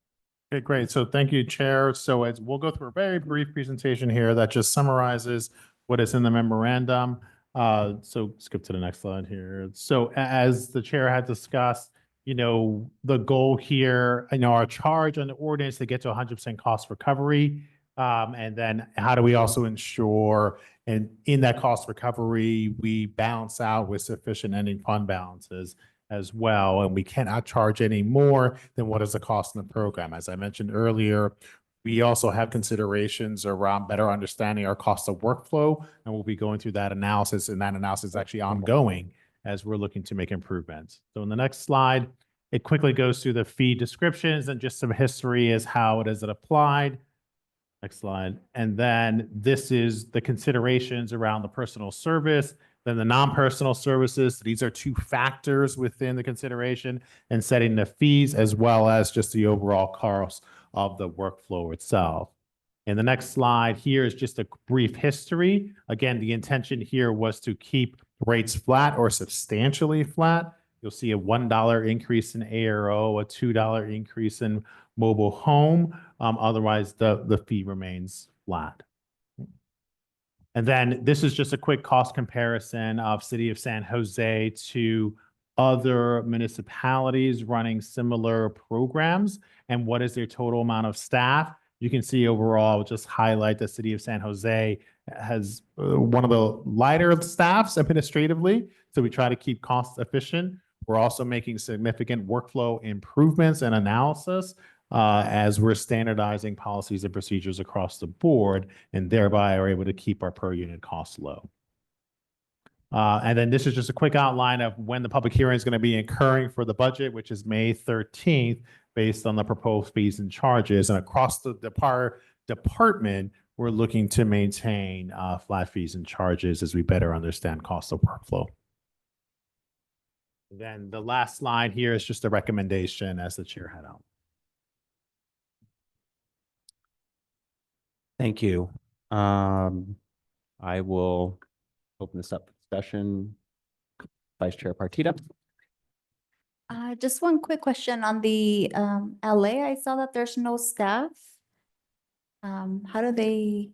Speaker 3: Okay, great. So thank you, Chair. So as we'll go through a very brief presentation here that just summarizes what is in the memorandum. So skip to the next slide here. So as the chair had discussed, the goal here, our charge on the ordinance to get to 100% cost recovery. And then how do we also ensure, and in that cost recovery, we balance out with sufficient ending fund balances as well. And we cannot charge any more than what is the cost in the program. As I mentioned earlier, we also have considerations around better understanding our cost of workflow, and we'll be going through that analysis, and that analysis is actually ongoing as we're looking to make improvements. So in the next slide, it quickly goes through the fee descriptions and just some history as how it is applied. Next slide. And then this is the considerations around the personal service, then the non-personal services. These are two factors within the consideration and setting the fees, as well as just the overall cost of the workflow itself. And the next slide here is just a brief history. Again, the intention here was to keep rates flat or substantially flat. You'll see a $1 increase in ARO, a $2 increase in mobile home. Otherwise, the fee remains flat. And then this is just a quick cost comparison of City of San Jose to other municipalities running similar programs and what is their total amount of staff. You can see overall, I'll just highlight the City of San Jose has one of the lighter staffs administratively. So we try to keep costs efficient. We're also making significant workflow improvements and analysis as we're standardizing policies and procedures across the board, and thereby are able to keep our per unit costs low. And then this is just a quick outline of when the public hearing is going to be occurring for the budget, which is May 13th, based on the proposed fees and charges. And across the department, we're looking to maintain flat fees and charges as we better understand cost of workflow. Then the last slide here is just a recommendation as the chair had out.
Speaker 1: Thank you. I will open this up for discussion. Vice Chair Partita.
Speaker 14: Just one quick question on the LA. I saw that there's no staff. How do they,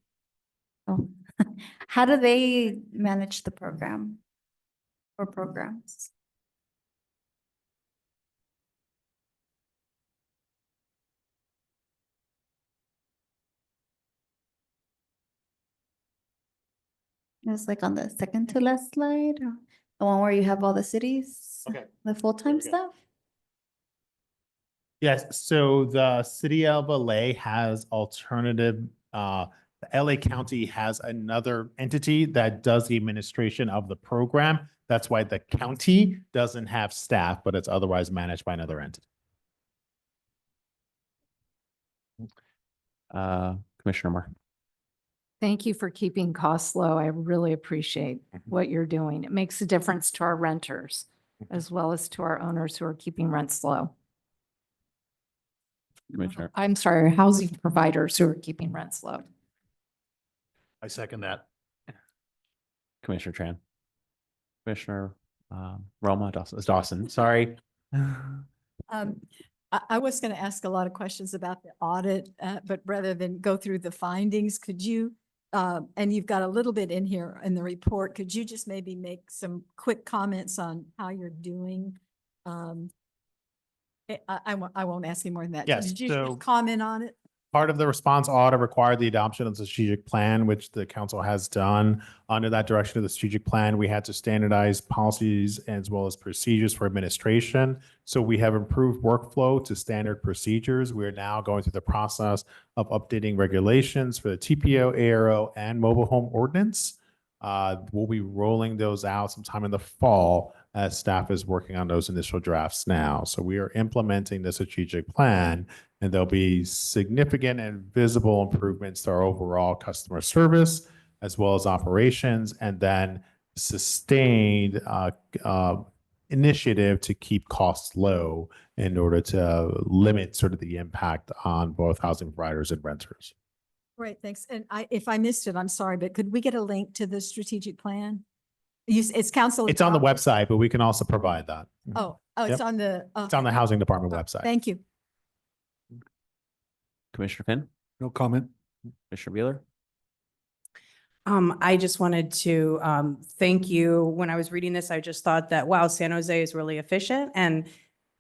Speaker 14: how do they manage the program or programs? It's like on the second to last slide, or the one where you have all the cities,
Speaker 3: Okay.
Speaker 14: the full-time staff?
Speaker 3: Yes, so the City of LA has alternative, the LA County has another entity that does the administration of the program. That's why the county doesn't have staff, but it's otherwise managed by another entity.
Speaker 1: Commissioner Moore.
Speaker 13: Thank you for keeping costs low. I really appreciate what you're doing. It makes a difference to our renters as well as to our owners who are keeping rents low.
Speaker 1: Commissioner.
Speaker 13: I'm sorry, housing providers who are keeping rents low.
Speaker 12: I second that.
Speaker 1: Commissioner Tran. Commissioner Roma Dawson, sorry.
Speaker 8: I was going to ask a lot of questions about the audit, but rather than go through the findings, could you, and you've got a little bit in here in the report, could you just maybe make some quick comments on how you're doing? I won't ask you more than that.
Speaker 3: Yes,
Speaker 8: Did you
Speaker 3: so-
Speaker 8: just comment on it?
Speaker 3: Part of the response audit required the adoption of the strategic plan, which the council has done. Under that direction of the strategic plan, we had to standardize policies as well as procedures for administration. So we have improved workflow to standard procedures. We are now going through the process of updating regulations for the TPO, ARO, and mobile home ordinance. We'll be rolling those out sometime in the fall as staff is working on those initial drafts now. So we are implementing the strategic plan, and there'll be significant and visible improvements to our overall customer service as well as operations. And then sustained initiative to keep costs low in order to limit sort of the impact on both housing providers and renters.
Speaker 8: Great, thanks. And if I missed it, I'm sorry, but could we get a link to the strategic plan? It's council.
Speaker 3: It's on the website, but we can also provide that.
Speaker 8: Oh, it's
Speaker 3: Yep.
Speaker 8: on the.
Speaker 3: It's on the Housing Department website.
Speaker 8: Thank you.
Speaker 1: Commissioner Finn,
Speaker 9: No comment.
Speaker 1: Commissioner Bueller.
Speaker 15: I just wanted to thank you. When I was reading this, I just thought that, wow, San Jose is really efficient. And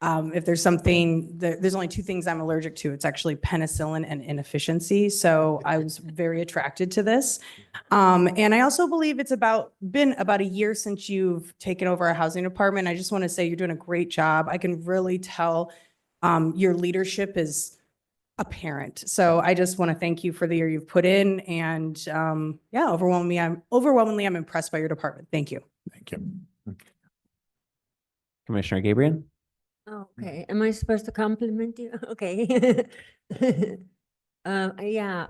Speaker 15: if there's something, there's only two things I'm allergic to. It's actually penicillin and inefficiency. So I was very attracted to this. And I also believe it's been about a year since you've taken over our housing department. I just want to say you're doing a great job. I can really tell your leadership is apparent. So I just want to thank you for the year you've put in, and yeah, overwhelmingly I'm impressed by your department. Thank you.
Speaker 3: Thank you.
Speaker 1: Commissioner Gabriel.
Speaker 10: Okay, am I supposed to compliment you? Okay. Yeah,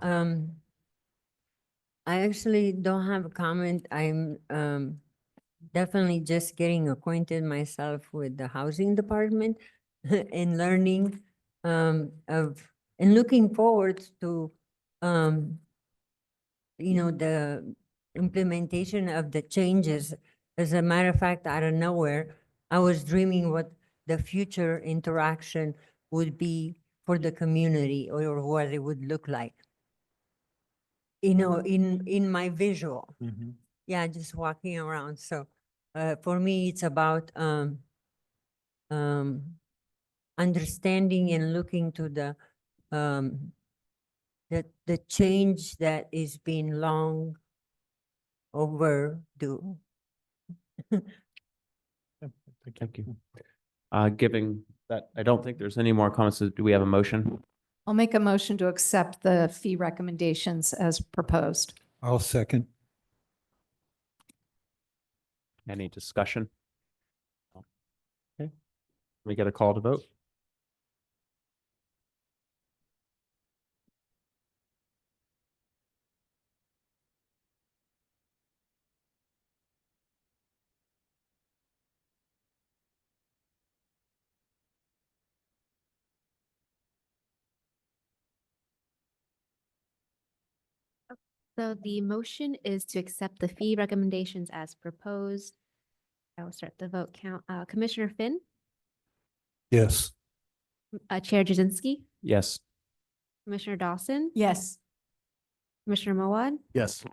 Speaker 10: I actually don't have a comment. I'm definitely just getting acquainted myself with the housing department and learning and looking forward to the implementation of the changes. As a matter of fact, out of nowhere, I was dreaming what the future interaction would be for the community, or what it would look like. In my visual. Yeah, just walking around. So for me, it's about understanding and looking to the change that is being long overdue.
Speaker 1: Thank you. Giving that, I don't think there's any more comments. Do we have a motion?
Speaker 13: I'll make a motion to accept the fee recommendations as proposed.
Speaker 9: I'll second.
Speaker 1: Any discussion? Okay. We get a call to vote.
Speaker 2: So the motion is to accept the fee recommendations as proposed. I will start the vote count. Commissioner Finn,
Speaker 9: Yes.
Speaker 2: Chair Jazinski,
Speaker 1: Yes.
Speaker 2: Commissioner Dawson,
Speaker 8: Yes.
Speaker 2: Commissioner Mawad,
Speaker 12: Yes.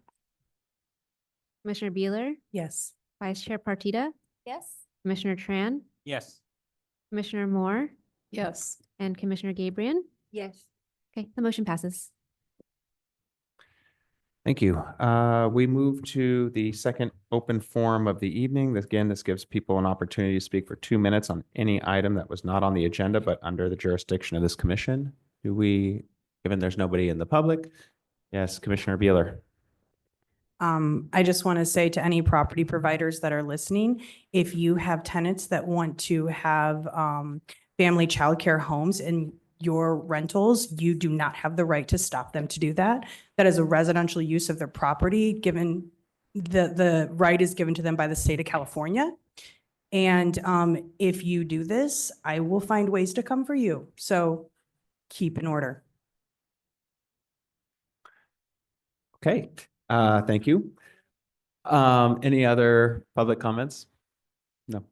Speaker 2: Commissioner Beeler,
Speaker 15: Yes.
Speaker 2: Vice Chair Partita,
Speaker 14: Yes.
Speaker 2: Commissioner Tran,
Speaker 11: Yes.
Speaker 2: Commissioner Moore,
Speaker 13: Yes.
Speaker 2: and Commissioner Gabriel.
Speaker 10: Yes.
Speaker 2: Okay, the motion passes.
Speaker 1: Thank you. We move to the second open forum of the evening. This gives people an opportunity to speak for 2 minutes on any item that was not on the agenda, but under the jurisdiction of this commission. Given there's nobody in the public? Yes, Commissioner Beeler.
Speaker 15: I just want to say to any property providers that are listening, if you have tenants that want to have family childcare homes in your rentals, you do not have the right to stop them to do that. That is a residential use of their property, given the right is given to them by the state of California. And if you do this, I will find ways to come for you. So keep in order.
Speaker 1: Okay, thank you. Any other public comments? No.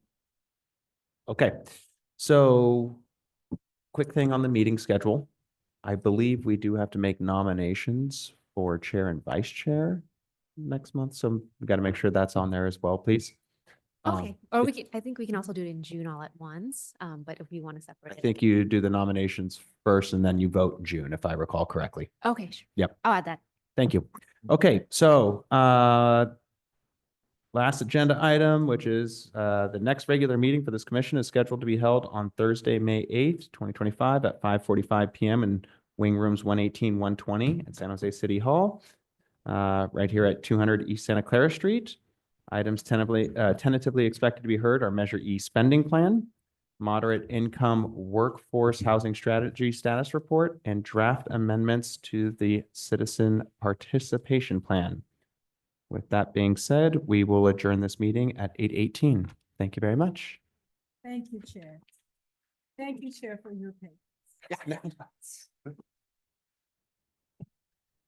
Speaker 1: Okay, so quick thing on the meeting schedule. I believe we do have to make nominations for chair and vice chair next month, so we got to make sure that's on there as well, please.
Speaker 2: Okay, or I think we can also do it in June all at once, but if we want to separate
Speaker 1: I
Speaker 2: it.
Speaker 1: think you do the nominations first and then you vote in June, if I recall correctly.
Speaker 2: Okay, sure.
Speaker 1: Yep.
Speaker 2: I'll add that.
Speaker 1: Thank you. Okay, so last agenda item, which is the next regular meeting for this commission is scheduled to be held on Thursday, May 8th, 2025 at 5:45 PM in wing rooms 118, 120 at San Jose City Hall, right here at 200 East Santa Clara Street. Items tentatively expected to be heard are Measure E spending plan, moderate income workforce housing strategy status report, and draft amendments to the citizen participation plan. With that being said, we will adjourn this meeting at 8:18. Thank you very much.
Speaker 8: Thank you, Chair. Thank you, Chair, for your patience.
Speaker 7: Yeah, no,